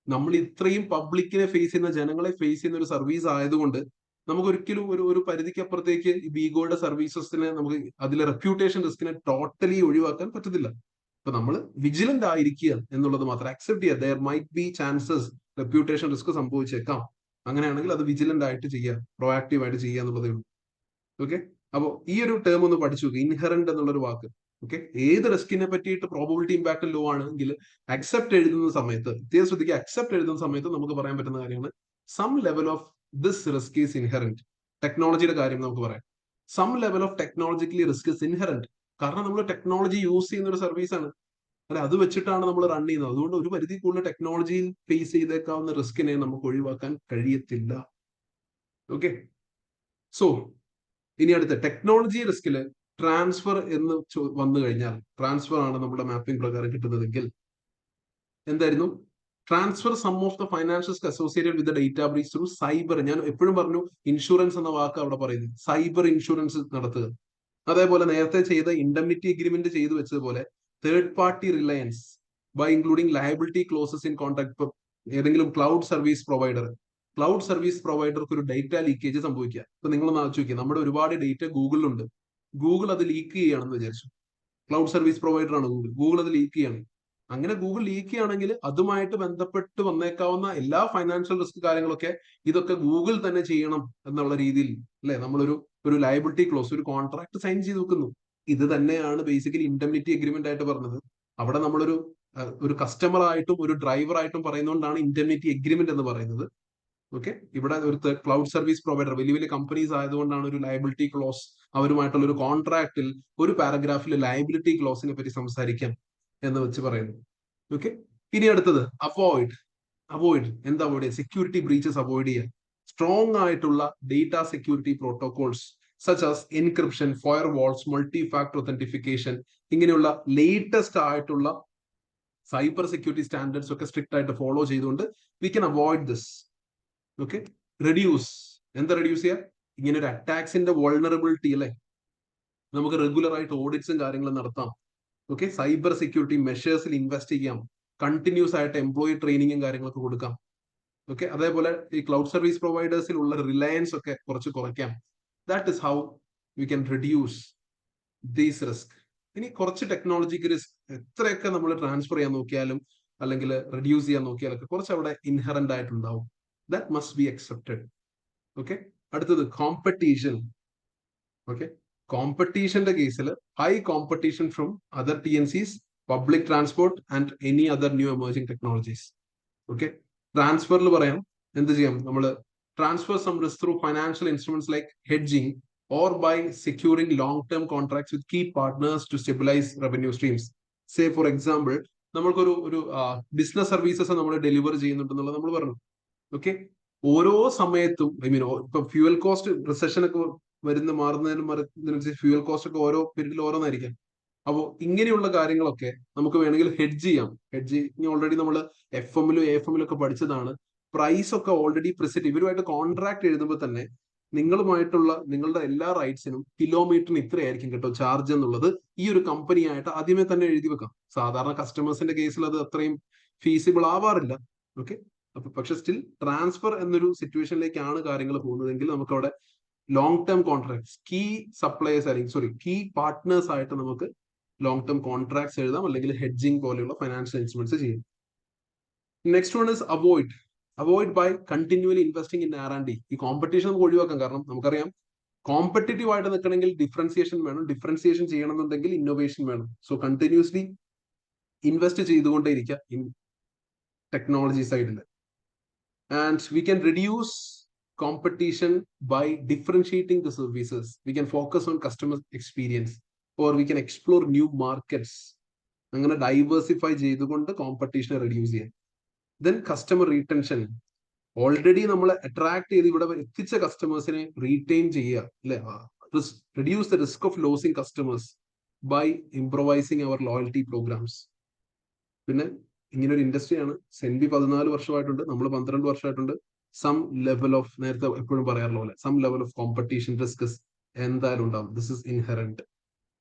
[SPEAKER 1] നമ്മൾ ഇത്രയും പബ്ലിക്കിനെ ഫേസ് ചെയ്യുന്ന, ജനങ്ങളെ ഫേസ് ചെയ്യുന്ന ഒരു സർവീസ് ആയതുകൊണ്ട് നമുക്ക് ഒരിക്കലും ഒരു പരിധിക്ക് അപ്പുറത്തേക്ക് ഈ ബീഗോയുടെ സർവീസസിനെ നമുക്ക് അതിലെ റെപ്യൂട്ടേഷൻ റിസ്കിനെ ടോട്ടലി ഒഴിവാക്കാൻ പറ്റത്തില്ല. അപ്പൊ നമ്മൾ വിജിലന്റ് ആയിരിക്കുക എന്നുള്ളത് മാത്രം. അക്സെപ്റ്റ് ചെയ്യുക there might be chances reputation risk സംഭവിച്ചേക്കാം. അങ്ങനെയാണെങ്കിൽ അത് വിജിലന്റ് ആയിട്ട് ചെയ്യുക, പ്രൊആക്റ്റീവ് ആയിട്ട് ചെയ്യുക എന്നുള്ളതേ ഉള്ളൂ. ഓക്കെ. അപ്പോൾ ഈ ഒരു ടേം ഒന്ന് പഠിച്ചു നോക്കുക, ഇൻഹറന്റ് എന്നുള്ളൊരു വാക്ക്. ഓക്കെ. ഏത് റിസ്കിനെ പറ്റിയിട്ട് പ്രോബബിലിറ്റി ഇമ്പാക്ട് ലോ ആണെങ്കിൽ അക്സെപ്റ്റ് എഴുതുന്ന സമയത്ത് പ്രത്യേകം ശ്രദ്ധിക്കുക. അക്സെപ്റ്റ് എഴുതുന്ന സമയത്ത് നമുക്ക് പറയാൻ പറ്റുന്ന കാര്യമാണ് some level of this risk is inherent. ടെക്നോളജിയുടെ കാര്യം നമുക്ക് പറയാം. Some level of technologically risk is inherent. കാരണം നമ്മൾ ടെക്നോളജി യൂസ് ചെയ്യുന്ന ഒരു സർവീസ് ആണ് അല്ലെ, അത് വെച്ചിട്ടാണ് നമ്മൾ റൺ ചെയ്യുന്നത്. അതുകൊണ്ട് ഒരു പരിധി കൂടുതൽ ടെക്നോളജിയിൽ ഫേസ് ചെയ്തേക്കാവുന്ന റിസ്കിനെ നമുക്ക് ഒഴിവാക്കാൻ കഴിയത്തില്ല. ഓക്കെ. സോ ഇനി അടുത്ത ടെക്നോളജി റിസ്കില് ട്രാൻസ്ഫർ എന്ന് വന്നു കഴിഞ്ഞാൽ, ട്രാൻസ്ഫർ ആണ് നമ്മുടെ മാപ്പിംഗ് പ്രകാരം കിട്ടുന്നതെങ്കിൽ എന്തായിരുന്നു? Transfer some of the financials associated with data breach through cyber. ഞാൻ എപ്പോഴും പറഞ്ഞു ഇൻഷുറൻസ് എന്ന വാക്ക് അവിടെ പറയുന്നത്, സൈബർ ഇൻഷുറൻസ് നടത്തുക. അതേപോലെ നേരത്തെ ചെയ്ത ഇൻഡെംനിറ്റി അഗ്രിമെന്റ് ചെയ്തു വെച്ചതുപോലെ third party reliance by including liability clauses in contract. ഇപ്പൊ ഏതെങ്കിലും ക്ലൗഡ് സർവീസ് പ്രൊവൈഡർക്ക് ഒരു ഡേറ്റ ലീക്കേജ് സംഭവിക്കുക. ഇപ്പൊ നിങ്ങളൊന്ന് ആലോചിച്ച് നോക്കിയാൽ നമ്മുടെ ഒരുപാട് ഡേറ്റ ഗൂഗിളിലുണ്ട്. ഗൂഗിൾ അത് ലീക്ക് ചെയ്യുകയാണെന്ന് വിചാരിച്ചു. ക്ലൗഡ് സർവീസ് പ്രൊവൈഡർ ആണ് ഗൂഗിൾ അത് ലീക്ക് ചെയ്യണം. അങ്ങനെ ഗൂഗിൾ ലീക്ക് ചെയ്യുകയാണെങ്കിൽ അതുമായിട്ട് ബന്ധപ്പെട്ട് വന്നേക്കാവുന്ന എല്ലാ ഫൈനാൻഷ്യൽ റിസ്ക് കാര്യങ്ങളൊക്കെ ഇതൊക്കെ ഗൂഗിൾ തന്നെ ചെയ്യണം എന്നുള്ള രീതിയിൽ അല്ലെ ഒരു ലയബിലിറ്റി ക്ലോസ്, ഒരു കോൺട്രാക്ട് സൈൻ ചെയ്ത് വെക്കുന്നു. ഇത് തന്നെയാണ് ബേസിക്കലി ഇൻഡെംനിറ്റി എഗ്രിമെന്റ് ആയിട്ട് പറഞ്ഞത്. അവിടെ ഒരു കസ്റ്റമർ ആയിട്ടും ഒരു ഡ്രൈവർ ആയിട്ടും പറയുന്നതുകൊണ്ടാണ് ഇൻഡെംനിറ്റി എഗ്രിമെന്റ് എന്ന് പറയുന്നത്. ഓക്കെ, ഇവിടെ ഒരു ക്ലൗഡ് സർവീസ് പ്രൊവൈഡർ വലിയ വലിയ കമ്പനീസ് ആയതുകൊണ്ടാണ് ഒരു ലയബിലിറ്റി ക്ലോസ്, അവരുമായിട്ടുള്ള ഒരു കോൺട്രാക്റ്റിൽ ഒരു പാരഗ്രാഫിൽ ലയബിലിറ്റി ക്ലോസിനെ പറ്റി സംസാരിക്കാം എന്ന് വെച്ച് പറയുന്നു. ഓക്കെ, ഇനി അടുത്തത് അവോയ്ഡ് എന്താ അവോയ്ഡ് ചെയ്യുക? സെക്യൂരിറ്റി ബ്രീച്ചസ് അവോയ്ഡ് ചെയ്യുക. സ്ട്രോങ് ആയിട്ടുള്ള data security protocols such as encryption, firewalls, multi factor authentication, ഇങ്ങനെയുള്ള ലേറ്റസ്റ്റ് ആയിട്ടുള്ള സൈബർ സെക്യൂരിറ്റി സ്റ്റാൻഡേർഡ്സ് ഒക്കെ സ്ട്രിക്റ്റ് ആയിട്ട് ഫോളോ ചെയ്തുകൊണ്ട് we can avoid this. Okay, എന്താ റെഡ്യൂസ് ചെയ്യുക? ഇങ്ങനെ ഒരു അറ്റാക്സിന്റെ വൾണറബിലിറ്റി അല്ലെ, നമുക്ക് റെഗുലർ ആയിട്ട് ഓഡിറ്റ്സും കാര്യങ്ങളും നടത്താം. ഓക്കെ, സൈബർ സെക്യൂരിറ്റി മെഷേഴ്സിൽ ഇൻവെസ്റ്റ് ചെയ്യാം, കണ്ടിന്യൂസ് ആയിട്ട് എംപ്ലോയി ട്രെയിനിങ്ങും കാര്യങ്ങളൊക്കെ കൊടുക്കാം. ഓക്കെ, അതേപോലെ ഈ ക്ലൗഡ് സർവീസ് പ്രൊവൈഡേഴ്സിൽ ഉള്ള റിലയൻസ് ഒക്കെ കുറച്ച് കുറയ്ക്കാം. That is how we can reduce these risk. ഇനി കുറച്ച് ടെക്നോളജിക്ക് റിസ്ക് എത്രയൊക്കെ നമ്മൾ ട്രാൻസ്ഫർ ചെയ്യാൻ നോക്കിയാലും അല്ലെങ്കിൽ റെഡ്യൂസ് ചെയ്യാൻ നോക്കിയാലൊക്കെ കുറച്ച് അവിടെ ഇൻഹറന്റ് ആയിട്ടുണ്ടാവും. That must be accepted. Okay, അടുത്തത് കോമ്പറ്റീഷൻ. ഓക്കെ, കോമ്പറ്റീഷന്റെ കേസിൽ high competition from other TNCs, public transport and any other new emerging technologies. Okay, ട്രാൻസ്ഫറിൽ പറയാം എന്ത് ചെയ്യാം? നമ്മൾ transfer some risk through financial instruments like hedging or by securing long-term contracts with key partners to stabilize revenue streams. Say for example, നമ്മൾക്കൊരു ബിസിനസ് സർവീസസ് നമ്മൾ ഡെലിവർ ചെയ്യുന്നുണ്ടെന്നുള്ളത് നമ്മൾ പറഞ്ഞു. ഓക്കെ, ഓരോ സമയത്തും ഇപ്പൊ ഫ്യൂവൽ കോസ്റ്റ് റിസഷൻ ഒക്കെ മാറുന്നതിനനുസരിച്ച് ഫ്യൂവൽ കോസ്റ്റ് ഒക്കെ ഓരോ പീരീഡിൽ ഓരോന്നായിരിക്കാം. അപ്പോൾ ഇങ്ങനെയുള്ള കാര്യങ്ങളൊക്കെ നമുക്ക് വേണമെങ്കിൽ ഹെഡ്ജ് ചെയ്യാം. ഓൾറെഡി നമ്മൾ FM-ലും AFM-ലും ഒക്കെ പഠിച്ചതാണ്. പ്രൈസ് ഒക്കെ ഓൾറെഡി പ്രിസെറ്റ്, ഇവരുമായിട്ട് കോൺട്രാക്ട് എഴുതുമ്പോൾ തന്നെ നിങ്ങളുടെ എല്ലാ റൈറ്റ്സിനും കിലോമീറ്ററിന് ഇത്രയായിരിക്കും കേട്ടോ ചാർജ് എന്നുള്ളത് ഈ ഒരു കമ്പനിയായിട്ട് ആദ്യമേ തന്നെ എഴുതി വെക്കാം. സാധാരണ കസ്റ്റമേഴ്സിന്റെ കേസിൽ അത് അത്രയും ഫീസിബിൾ ആവാറില്ല. ഓക്കെ, അപ്പൊ പക്ഷെ സ്റ്റിൽ ട്രാൻസ്ഫർ എന്നൊരു സിറ്റുവേഷനിലേക്കാണ് കാര്യങ്ങൾ പോകുന്നതെങ്കിൽ നമുക്ക് അവിടെ long term contracts, key suppliers അല്ലെങ്കിൽ കീ പാർട്ട്നേഴ്സ് ആയിട്ട് നമുക്ക് ലോങ് ടേം കോൺട്രാക്ട്സ് എഴുതാം, അല്ലെങ്കിൽ ഹെഡ്ജിങ് പോലെയുള്ള ഫൈനാൻഷ്യൽ ഇൻസ്ട്രുമെന്റ്സ് ചെയ്യും. Next one is avoid by continually investing in R&D. ഈ കോമ്പറ്റീഷൻ നമുക്ക് ഒഴിവാക്കാം. കാരണം നമുക്കറിയാം കോമ്പറ്റേറ്റീവ് ആയിട്ട് നിൽക്കണമെങ്കിൽ ഡിഫറൻസിയേഷൻ വേണം, ഡിഫറൻസിയേഷൻ ചെയ്യണമെന്നുണ്ടെങ്കിൽ ഇന്നോവേഷൻ വേണം. സോ കണ്ടിന്യൂസ്ലി ഇൻവെസ്റ്റ് ചെയ്തുകൊണ്ടേയിരിക്കുക ഇൻ ടെക്നോളജി സൈഡിൽ. And we can reduce competition by differentiating the services. We can focus on customer experience or we can explore new markets. അങ്ങനെ ഡൈവേഴ്സിഫൈ ചെയ്തുകൊണ്ട് കോമ്പറ്റീഷനെ റെഡ്യൂസ് ചെയ്യാം. Then customer retention. ഓൾറെഡി നമ്മൾ അട്രാക്ട് ചെയ്ത് ഇവിടെ എത്തിച്ച കസ്റ്റമേഴ്സിനെ റീറ്റെയിൻ ചെയ്യുക അല്ലെ. Reduce the risk of losing customers by improvising our loyalty programmes. പിന്നെ ഇങ്ങനെ ഒരു ഇൻഡസ്ട്രിയാണ്. സെൻബി 14 വർഷമായിട്ടുണ്ട്, നമ്മൾ 12 വർഷമായിട്ടുണ്ട്. സം ലെവൽ ഓഫ്, നേരത്തെ എപ്പോഴും പറയാറുള്ള പോലെ, some level of competition risk എന്തായാലും ഉണ്ടാവും. This is inherent.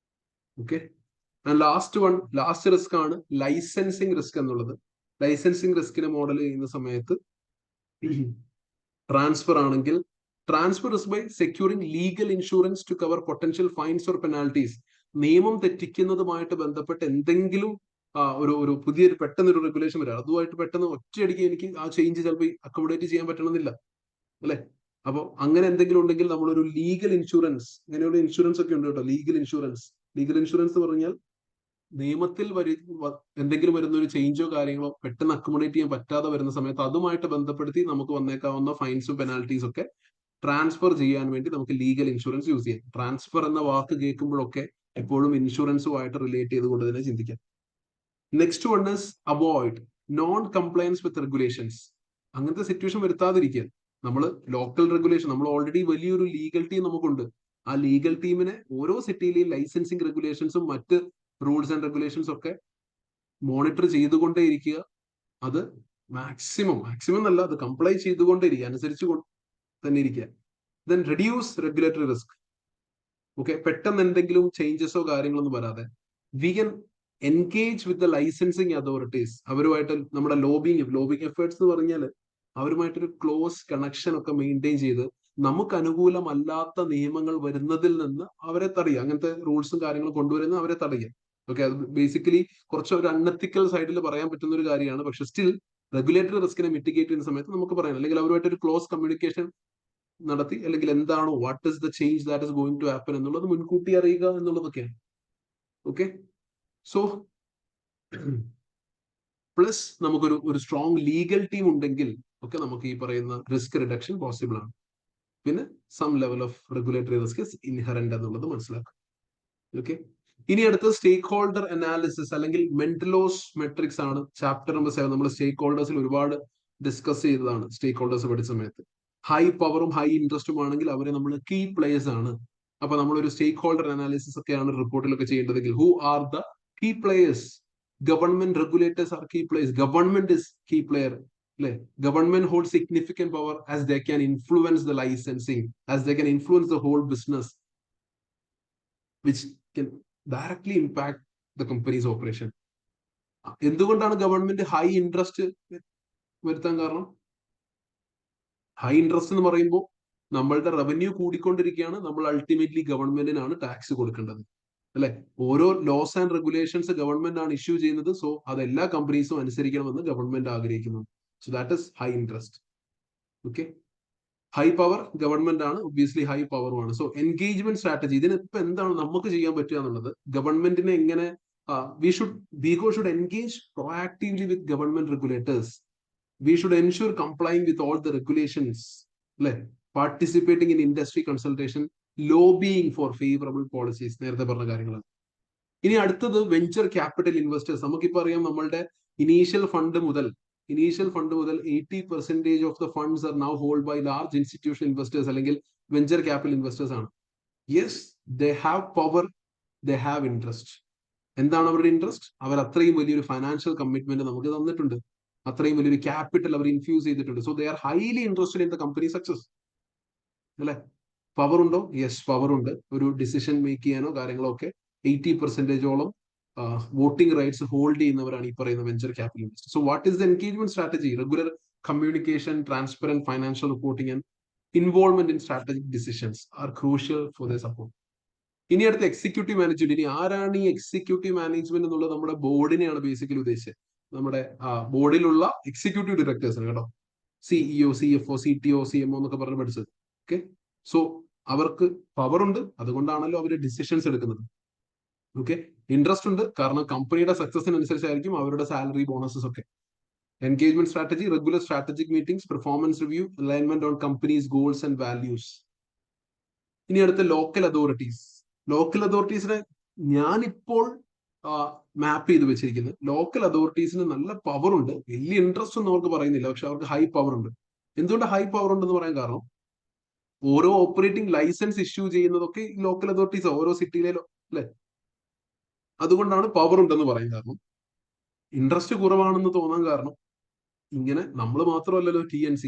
[SPEAKER 1] Okay, last risk ആണ് ലൈസൻസിങ് റിസ്ക് എന്നുള്ളത്. ലൈസൻസിങ് റിസ്കിനെ മോഡൽ ചെയ്യുന്ന സമയത്ത് ട്രാൻസ്ഫർ ആണെങ്കിൽ transfer risk by securing legal insurance to cover potential fines or penalties. നിയമം തെറ്റിക്കുന്നതുമായിട്ട് ബന്ധപ്പെട്ട് എന്തെങ്കിലും ഒരു പുതിയൊരു പെട്ടെന്നൊരു റെഗുലേഷൻ വരാം, അതുമായിട്ട് പെട്ടെന്ന് ഒറ്റയടിക്ക് എനിക്ക് ആ ചേഞ്ച് ചിലപ്പോൾ അക്കോമഡേറ്റ് ചെയ്യാൻ പറ്റണമെന്നില്ല അല്ലെ. അപ്പോൾ അങ്ങനെ എന്തെങ്കിലും ഉണ്ടെങ്കിൽ നമ്മളൊരു ലീഗൽ ഇൻഷുറൻസ്, ഇങ്ങനെയുള്ള ഇൻഷുറൻസ് ഒക്കെ ഉണ്ട് കേട്ടോ. ലീഗൽ ഇൻഷുറൻസ് പറഞ്ഞാൽ നിയമത്തിൽ എന്തെങ്കിലും വരുന്ന ഒരു ചേഞ്ചോ കാര്യങ്ങളോ പെട്ടെന്ന് അക്കോമഡേറ്റ് ചെയ്യാൻ പറ്റാതെ വരുന്ന സമയത്ത് അതുമായിട്ട് ബന്ധപ്പെടുത്തി നമുക്ക് വന്നേക്കാവുന്ന ഫൈൻസും പെനാൽറ്റീസ് ഒക്കെ ട്രാൻസ്ഫർ ചെയ്യാൻ വേണ്ടി നമുക്ക് ലീഗൽ ഇൻഷുറൻസ് യൂസ് ചെയ്യാം. ട്രാൻസ്ഫർ എന്ന വാക്ക് കേൾക്കുമ്പോഴൊക്കെ എപ്പോഴും ഇൻഷുറൻസുമായിട്ട് റിലേറ്റ് ചെയ്തുകൊണ്ട് തന്നെ ചിന്തിക്കാം. Next one is avoid non compliance with regulations. അങ്ങനത്തെ സിറ്റുവേഷൻ വരുത്താതിരിക്കുക. നമ്മൾ ലോക്കൽ റെഗുലേഷൻ, നമ്മൾ ഓൾറെഡി വലിയൊരു ലീഗൽ ടീം നമുക്കുണ്ട്. ആ ലീഗൽ ടീമിനെ ഓരോ സിറ്റിയിലെയും ലൈസൻസിങ് റെഗുലേഷൻസും മറ്റ് റൂൾസ് ആൻഡ് റെഗുലേഷൻസ് ഒക്കെ മോണിറ്റർ ചെയ്തുകൊണ്ടേ ഇരിക്കുക. അത് മാക്സിമം എന്നല്ല, അത് കംപ്ലൈ ചെയ്തുകൊണ്ടേ ഇരിക്കുക, അനുസരിച്ച് തന്നെ ഇരിക്കുക. Then reduce regulatory risk. Okay, പെട്ടെന്ന് എന്തെങ്കിലും ചേഞ്ചസോ കാര്യങ്ങളൊന്നും വരാതെ we can engage with the licensing authorities. അവരുമായിട്ട് നമ്മുടെ ലോബിങ് എഫേർട്സ് എന്ന് പറഞ്ഞാൽ അവരുമായിട്ടൊരു ക്ലോസ് കണക്ഷൻ ഒക്കെ മെയിൻറ്റെയിൻ ചെയ്ത് നമുക്ക് അനുകൂലമല്ലാത്ത നിയമങ്ങൾ വരുന്നതിൽ നിന്ന് അവരെ തടയുക. അങ്ങനത്തെ റൂൾസും കാര്യങ്ങളും കൊണ്ടുവരുന്ന അവരെ തടയുക. ഓക്കെ, അത് ബേസിക്കലി കുറച്ച് ഒരു അൺഎത്തിക്കൽ സൈഡിൽ പറയാൻ പറ്റുന്ന ഒരു കാര്യമാണ്. പക്ഷെ സ്റ്റിൽ റെഗുലേറ്ററി റിസ്കിനെ മിറ്റിഗേറ്റ് ചെയ്യുന്ന സമയത്ത് നമുക്ക് പറയാം, അല്ലെങ്കിൽ അവരുമായിട്ട് ഒരു ക്ലോസ് കമ്മ്യൂണിക്കേഷൻ നടത്തി, അല്ലെങ്കിൽ എന്താണോ what is the change that is going to happen എന്നുള്ളത് മുൻകൂട്ടി അറിയുക എന്നുള്ളതൊക്കെയാണ്. ഓക്കെ, സോ പ്ലസ് നമുക്കൊരു സ്ട്രോങ് ലീഗൽ ടീം ഉണ്ടെങ്കിൽ ഒക്കെ നമുക്ക് ഈ പറയുന്ന റിസ്ക് റിഡക്ഷൻ പോസിബിൾ ആണ്. പിന്നെ some level of regulatory risk is inherent എന്നുള്ളത് മനസ്സിലാക്കുക. ഓക്കെ, ഇനി അടുത്ത സ്റ്റേക്ക് ഹോൾഡർ അനാലിസിസ് അല്ലെങ്കിൽ മെന്റലോസ് മെട്രിക്സ് ആണ് ചാപ്റ്റർ നമ്പർ 7. നമ്മൾ സ്റ്റേക്ക് ഹോൾഡേഴ്സിൽ ഒരുപാട് ഡിസ്കസ് ചെയ്തതാണ്. സ്റ്റേക്ക് ഹോൾഡേഴ്സ് പഠിച്ച സമയത്ത് ഹൈ പവറും ഹൈ ഇൻട്രസ്റ്റും ആണെങ്കിൽ അവരെ നമ്മൾ കീ പ്ലേയേഴ്സ് ആണ്. അപ്പൊ നമ്മളൊരു സ്റ്റേക്ക് ഹോൾഡർ അനാലിസിസ് ഒക്കെയാണ് റിപ്പോർട്ടിലൊക്കെ ചെയ്യേണ്ടതെങ്കിൽ who are the key players? Government regulators are key players. Government is key player. Government holds significant power as they can influence the licensing, as they can influence the whole business, which can directly impact the company's operation. എന്തുകൊണ്ടാണ് ഗവൺമെന്റ് ഹൈ ഇൻട്രസ്റ്റ് വരുത്താൻ കാരണം? ഹൈ ഇൻട്രസ്റ്റ് എന്ന് പറയുമ്പോൾ നമ്മളുടെ റവന്യൂ കൂടിക്കൊണ്ടിരിക്കുകയാണ്. നമ്മൾ അൾട്ടിമേറ്റ്ലി ഗവൺമെന്റിനാണ് ടാക്സ് കൊടുക്കേണ്ടത്, അല്ലെ? ഓരോ ലോസ് ആൻഡ് റെഗുലേഷൻസ് ഗവൺമെന്റ് ആണ് ഇഷ്യൂ ചെയ്യുന്നത്. സോ അത് എല്ലാ കമ്പനീസും അനുസരിക്കണമെന്ന് ഗവൺമെന്റ് ആഗ്രഹിക്കുന്നു. So that is high interest. Okay, high power government ആണ്, ഒബ്വിയസ്ലി ഹൈ പവറുമാണ്. സോ എൻഗേജ്മെന്റ് സ്ട്രാറ്റജി, ഇതിന് ഇപ്പൊ എന്താണ് നമുക്ക് ചെയ്യാൻ പറ്റുക എന്നുള്ളത്, ഗവൺമെന്റിനെ എങ്ങനെ BIGO should engage proactively with government regulators. We should ensure complying with all the regulations, participating in industry consultation, lobbying for favorable policies. നേരത്തെ പറഞ്ഞ കാര്യങ്ങളാണ്. ഇനി അടുത്തത് വെഞ്ചർ ക്യാപിറ്റൽ ഇൻവെസ്റ്റേഴ്സ്. നമുക്കിപ്പോ അറിയാം, നമ്മളുടെ ഇനീഷ്യൽ ഫണ്ട് മുതൽ 80% of the funds are now hold by large institutional investors അല്ലെങ്കിൽ വെഞ്ചർ ക്യാപിറ്റൽ ഇൻവെസ്റ്റേഴ്സ് ആണ്. Yes, they have power, they have interest. എന്താണ് അവരുടെ ഇൻട്രസ്റ്റ്? അവർ അത്രയും വലിയൊരു ഫൈനാൻഷ്യൽ കമ്മിറ്റ്മെന്റ് നമുക്ക് തന്നിട്ടുണ്ട്, അത്രയും വലിയൊരു ക്യാപിറ്റൽ അവർ ഇൻഫ്യൂസ് ചെയ്തിട്ടുണ്ട്. So they are highly interested in the company success, അല്ലെ? പവർ ഉണ്ടോ? യെസ്, പവർ ഉണ്ട്. ഒരു ഡിസിഷൻ മേക്ക് ചെയ്യാനോ കാര്യങ്ങളോ ഒക്കെ 80%ഓളം വോട്ടിംഗ് റൈറ്റ്സ് ഹോൾഡ് ചെയ്യുന്നവരാണ് ഈ പറയുന്ന venture capital investor. So what is the engagement strategy? Regular communication, transparent financial reporting and involvement in strategic decisions are crucial for the support. ഇനി അടുത്ത എക്സിക്യൂട്ടീവ് മാനേജ്മെന്റ്. ഇനി ആരാണ് ഈ എക്സിക്യൂട്ടീവ് മാനേജ്മെന്റ് എന്നുള്ളത്? നമ്മുടെ ബോർഡിനെയാണ് ബേസിക്കലി ഉദ്ദേശിച്ചത്. നമ്മുടെ ബോർഡിലുള്ള എക്സിക്യൂട്ടീവ് ഡയറക്ടേഴ്സിന് കേട്ടോ. CEO, CFO, CTO, CMO എന്നൊക്കെ പറഞ്ഞ് പഠിച്ചത്. ഓക്കെ, സോ അവർക്ക് പവർ ഉണ്ട്, അതുകൊണ്ടാണല്ലോ അവർ ഡിസിഷൻസ് എടുക്കുന്നത്. ഓക്കെ, ഇൻട്രസ്റ്റ് ഉണ്ട്, കാരണം കമ്പനിയുടെ സക്സസിനനുസരിച്ചായിരിക്കും അവരുടെ സാലറി, ബോണസസ് ഒക്കെ. Engagement strategy, regular strategic meetings, performance review, alignment on companies goals and values. ഇനി അടുത്ത ലോക്കൽ അതോറിറ്റീസ്. ലോക്കൽ അതോറിറ്റീസിനെ ഞാനിപ്പോൾ മാപ്പ് ചെയ്ത് വെച്ചിരിക്കുന്നത്. ലോക്കൽ അതോറിറ്റീസിന് നല്ല പവർ ഉണ്ട്, വലിയ ഇൻട്രസ്റ്റ് ഒന്നും അവർക്ക് പറയുന്നില്ല, പക്ഷെ അവർക്ക് ഹൈ പവർ ഉണ്ട്. എന്തുകൊണ്ട് ഹൈ പവർ ഉണ്ടെന്ന് പറയാൻ കാരണം, ഓരോ ഓപ്പറേറ്റിംഗ് ലൈസൻസ് ഇഷ്യൂ ചെയ്യുന്നതൊക്കെ ലോക്കൽ അതോറിറ്റീസ് ഓരോ സിറ്റിയിലോ, അല്ലെ? അതുകൊണ്ടാണ് പവർ ഉണ്ടെന്ന് പറയാൻ കാരണം. ഇൻട്രസ്റ്റ് കുറവാണെന്ന് തോന്നാൻ കാരണം, ഇങ്ങനെ നമ്മൾ മാത്രമല്ലല്ലോ TNC,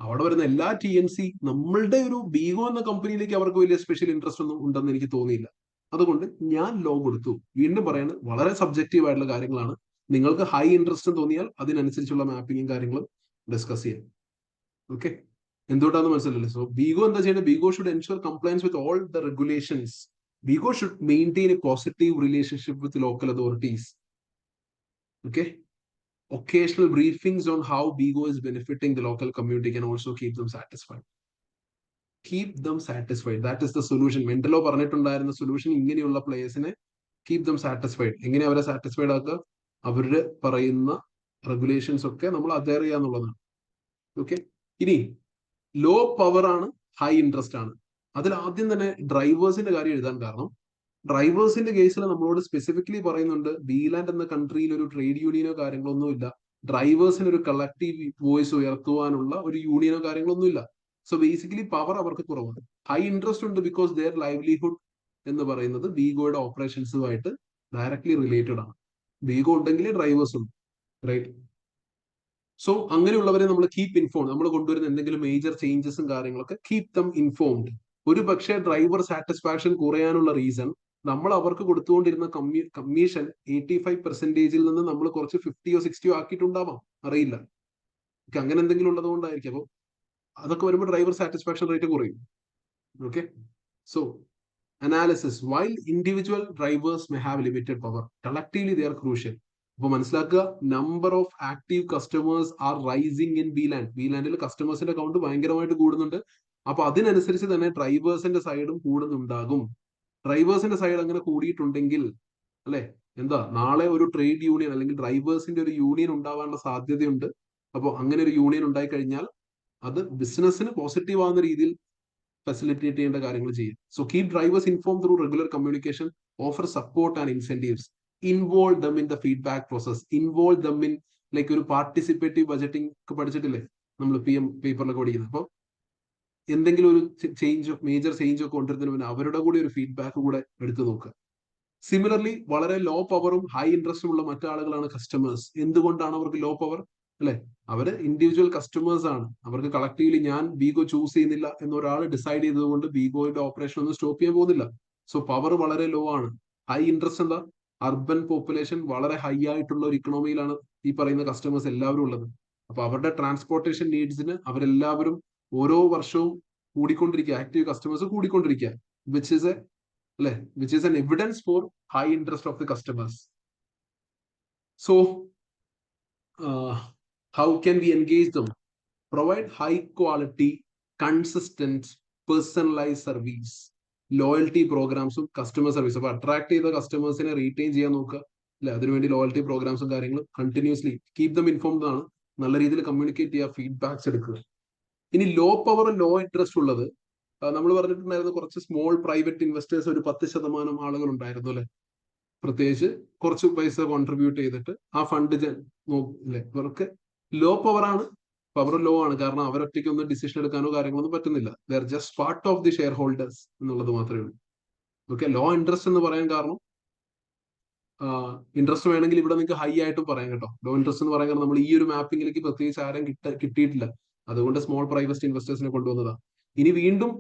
[SPEAKER 1] അവിടെ വരുന്ന എല്ലാ TNC നമ്മളുടെ ഒരു BIGO എന്ന കമ്പനിയിലേക്ക് അവർക്ക് വലിയ സ്പെഷ്യൽ ഇൻട്രസ്റ്റ് ഒന്നും ഉണ്ടെന്ന് എനിക്ക് തോന്നിയില്ല. അതുകൊണ്ട് ഞാൻ ലോ കൊടുത്തു. വീണ്ടും പറയാണ്, വളരെ സബ്ജക്റ്റീവ് ആയിട്ടുള്ള കാര്യങ്ങളാണ്. നിങ്ങൾക്ക് ഹൈ ഇൻട്രസ്റ്റ് തോന്നിയാൽ അതിനനുസരിച്ചുള്ള മാപ്പിങ്ങും കാര്യങ്ങളും ഡിസ്കസ് ചെയ്യാം. ഓക്കെ, എന്തുകൊണ്ടാണെന്ന് മനസ്സിലല്ലേ? സോ BIGO എന്താ ചെയ്യേണ്ടത്? BIGO should ensure compliance with all the regulations. BIGO should maintain A positive relationship with local authorities. Okay, occasional briefings on how BIGO is benefiting the local community can also keep them satisfied. Keep them satisfied. That is the solution. മെന്റലോ പറഞ്ഞിട്ടുണ്ടായിരുന്ന സൊല്യൂഷൻ ഇങ്ങനെയുള്ള പ്ലേയേഴ്സിനെ കീപ് ദം സാറ്റിസ്ഫൈഡ്. എങ്ങനെ അവരെ സാറ്റിസ്ഫൈഡ് ആക്കുക? അവരുടെ പറയുന്ന റെഗുലേഷൻസ് ഒക്കെ നമ്മൾ അഡയർ ചെയ്യുക എന്നുള്ളതാണ്. ഓക്കെ, ഇനി ലോ പവർ ആണ്, ഹൈ ഇൻട്രസ്റ്റ് ആണ്. അതിൽ ആദ്യം തന്നെ ഡ്രൈവേഴ്സിന്റെ കാര്യം എഴുതാൻ കാരണം, ഡ്രൈവേഴ്സിന്റെ കേസിൽ നമ്മളോട് സ്പെസിഫിക്കലി പറയുന്നുണ്ട്, ബീലാൻഡ് എന്ന കൺട്രിയിൽ ഒരു ട്രേഡ് യൂണിയനോ കാര്യങ്ങളൊന്നും ഇല്ല. ഡ്രൈവേഴ്സിന് ഒരു കളക്റ്റീവ് വോയിസ് ഉയർത്തുവാനുള്ള ഒരു യൂണിയനോ കാര്യങ്ങളൊന്നും ഇല്ല. സോ ബേസിക്കലി പവർ അവർക്ക് കുറവാണ്. ഹൈ ഇൻട്രസ്റ്റ് ഉണ്ട് ബിക്കോസ് ദെയർ ലൈവ്ലിഹുഡ് എന്ന് പറയുന്നത് BIGOയുടെ ഓപ്പറേഷൻസുമായിട്ട് ഡയറക്ട്ലി റിലേറ്റഡ് ആണ്. BIGO ഉണ്ടെങ്കിലേ ഡ്രൈവേഴ്സ് ഉണ്ട്, റൈറ്റ്? സോ അങ്ങനെയുള്ളവരെ നമ്മൾ കീപ് ഇൻഫോംഡ്. നമ്മൾ കൊണ്ടുവരുന്ന എന്തെങ്കിലും മേജർ ചേഞ്ചസും കാര്യങ്ങളൊക്കെ കീപ് ദം ഇൻഫോംഡ്. ഒരു പക്ഷേ ഡ്രൈവർ സാറ്റിസ്ഫാക്ഷൻ കുറയാനുള്ള റീസൺ, നമ്മൾ അവർക്ക് കൊടുത്തുകൊണ്ടിരുന്ന കമ്മീഷൻ 85%-ൽ നിന്ന് നമ്മൾ കുറച്ച് 50-60 ആക്കിയിട്ടുണ്ടാവാം, അറിയില്ല. അങ്ങനെ എന്തെങ്കിലും ഉള്ളത് കൊണ്ടായിരിക്കും. അപ്പോൾ അതൊക്കെ വരുമ്പോൾ ഡ്രൈവർ സാറ്റിസ്ഫാക്ഷൻ റേറ്റ് കുറയും. Okay, so analysis, while individual drivers may have limited power, collectively they are crucial. അപ്പൊ മനസ്സിലാക്കുക, number of active customers are rising in Bland. ബി-ലാൻഡിൽ കസ്റ്റമേഴ്സിന്റെ കൗണ്ട് ഭയങ്കരമായിട്ട് കൂടുന്നുണ്ട്. അപ്പൊ അതിനനുസരിച്ച് തന്നെ ഡ്രൈവേഴ്സിന്റെ സൈഡും കൂടുന്നുണ്ടാകും. ഡ്രൈവേഴ്സിന്റെ സൈഡ് അങ്ങനെ കൂടിയിട്ടുണ്ടെങ്കിൽ അല്ലെ, എന്താ, നാളെ ഒരു ട്രേഡ് യൂണിയൻ അല്ലെങ്കിൽ ഡ്രൈവേഴ്സിന്റെ ഒരു യൂണിയൻ ഉണ്ടാവാനുള്ള സാധ്യതയുണ്ട്. അപ്പോൾ അങ്ങനെ ഒരു യൂണിയൻ ഉണ്ടായി കഴിഞ്ഞാൽ അത് ബിസിനസ്സിന് പോസിറ്റീവ് ആവുന്ന രീതിയിൽ ഫെസിലിറ്റേറ്റ് ചെയ്യേണ്ട കാര്യങ്ങൾ ചെയ്യും. So keep drivers inform through regular communication, offer support and incentives, involve them in the feedback process, involve them in like ഒരു പാർട്ടിസിപ്പേറ്റീവ് ബജറ്റിംഗ് ഒക്കെ പഠിച്ചിട്ടില്ലേ നമ്മൾ PM പേപ്പറിലൊക്കെ പഠിക്കുന്നത്. അപ്പോൾ എന്തെങ്കിലും ഒരു ചേഞ്ച്, മേജർ ചേഞ്ച് ഒക്കെ കൊണ്ടുവരുന്നതിന് മുന്നേ അവരുടെ കൂടി ഒരു ഫീഡ്ബാക്ക് കൂടെ എടുത്തു നോക്കുക. സിമിലർലി വളരെ ലോ പവറും ഹൈ ഇൻട്രസ്റ്റും ഉള്ള മറ്റാളുകളാണ് കസ്റ്റമേഴ്സ്. എന്തുകൊണ്ടാണ് അവർക്ക് ലോ പവർ? അല്ലെ, അവര് ഇൻഡിവിജ്വൽ കസ്റ്റമേഴ്സ് ആണ്. അവർക്ക് കളക്റ്റീവ്ലി ഞാൻ ബീഗോ ചൂസ് ചെയ്യുന്നില്ല എന്നൊരാൾ ഡിസൈഡ് ചെയ്തതുകൊണ്ട് ബീഗോയുടെ ഓപ്പറേഷൻ ഒന്നും സ്റ്റോപ്പ് ചെയ്യാൻ പോകുന്നില്ല. സോ പവർ വളരെ ലോ ആണ്. ഹൈ ഇൻട്രസ്റ്റ് എന്താ? അർബൻ പോപ്പുലേഷൻ വളരെ ഹൈ ആയിട്ടുള്ള ഒരു ഇക്കണോമിയിലാണ് ഈ പറയുന്ന കസ്റ്റമേഴ്സ് എല്ലാവരും ഉള്ളത്. അപ്പൊ അവരുടെ ട്രാൻസ്പോർട്ടേഷൻ നീഡ്സിന് അവരെല്ലാവരും ഓരോ വർഷവും കൂടിക്കൊണ്ടിരിക്കുക, ആക്റ്റീവ് കസ്റ്റമേഴ്സ് കൂടിക്കൊണ്ടിരിക്കുക, വിച്ച് ഇസ് എ അല്ലെ, which is an evidence for high interest of the customers. So how can we engage them? Provide high quality, consistent, personalise service, loyalty പ്രോഗ്രാംസും കസ്റ്റമർ സർവീസ്. അപ്പൊ അട്രാക്ട് ചെയ്ത കസ്റ്റമേഴ്സിനെ റീറ്റെയിൻ ചെയ്യാൻ നോക്കുക അല്ലെ, അതിനുവേണ്ടി ലോയൽറ്റി പ്രോഗ്രാംസും കാര്യങ്ങളും കണ്ടിന്യൂസ്ലി കീപ് ദം ഇൻഫോംഡ് ആണ്. നല്ല രീതിയിൽ കമ്മ്യൂണിക്കേറ്റ് ചെയ്യുക, ഫീഡ്ബാക്സ് എടുക്കുക. ഇനി ലോ പവർ, ലോ ഇൻട്രസ്റ്റ് ഉള്ളത് നമ്മൾ പറഞ്ഞിട്ടുണ്ടായിരുന്നു, കുറച്ച് സ്മോൾ പ്രൈവറ്റ് ഇൻവെസ്റ്റേഴ്സ് ഒരു 10% ആളുകൾ ഉണ്ടായിരുന്നു അല്ലെ, പ്രത്യേകിച്ച് കുറച്ച് പൈസ കോൺട്രിബ്യൂട്ട് ചെയ്തിട്ട് ആ ഫണ്ട് നോക്കില്ലേ. ഇവർക്ക് ലോ പവർ ആണ്, പവർ ലോ ആണ്, കാരണം അവരൊറ്റയ്ക്ക് ഒന്നും ഡിസിഷൻ എടുക്കാനോ കാര്യങ്ങളൊന്നും പറ്റുന്നില്ല. They are just part of the share holders എന്നുള്ളത് മാത്രമേ ഉള്ളൂ. ഓക്കെ, ലോ ഇൻട്രസ്റ്റ് എന്ന് പറയാൻ കാരണം ഇൻട്രസ്റ്റ് വേണമെങ്കിൽ ഇവിടെ നിങ്ങൾക്ക് ഹൈ ആയിട്ടും പറയാം കേട്ടോ. ലോ ഇൻട്രസ്റ്റ് എന്ന് പറയാൻ കാരണം നമ്മൾ ഈ ഒരു മാപ്പിംഗിലേക്ക് പ്രത്യേകിച്ച് ആരും കിട്ടിയിട്ടില്ല, അതുകൊണ്ട് സ്മോൾ പ്രൈവറ്റ് ഇൻവെസ്റ്റേഴ്സിനെ കൊണ്ടുവന്നതാണ്. ഇനി വീണ്ടും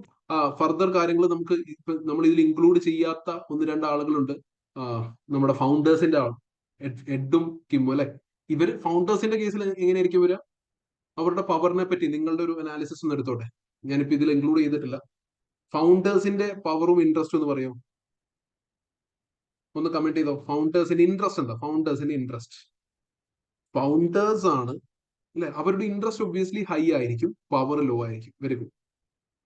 [SPEAKER 1] ഫർദർ കാര്യങ്ങൾ നമുക്ക് നമ്മൾ ഇതിൽ ഇൻക്ലൂഡ് ചെയ്യാത്ത 1-2 ആളുകളുണ്ട്. നമ്മുടെ ഫൗണ്ടേഴ്സിന്റെ ആൾ, എഡും കിമ്മും അല്ലെ. ഇവർ ഫൗണ്ടേഴ്സിന്റെ കേസിൽ എങ്ങനെയായിരിക്കും വരിക? അവരുടെ പവറിനെ പറ്റി നിങ്ങളുടെ ഒരു അനാലിസിസ് ഒന്ന് എടുത്തോട്ടെ. ഞാനിപ്പോ ഇതിൽ ഇൻക്ലൂഡ് ചെയ്തിട്ടില്ല. ഫൗണ്ടേഴ്സിന്റെ പവറും ഇൻട്രസ്റ്റും എന്ന് പറയും, ഒന്ന് കമന്റ് ചെയ്തോ. ഫൗണ്ടേഴ്സിന്റെ ഇൻട്രസ്റ്റ് എന്താ? ഫൗണ്ടേഴ്സിന്റെ ഇൻട്രസ്റ്റ്, ഫൗണ്ടേഴ്സ് ആണ് അല്ലെ, അവരുടെ ഇൻട്രസ്റ്റ് ഒബ്വിയസ്ലി ഹൈ ആയിരിക്കും, പവർ ലോ ആയിരിക്കും. Very good.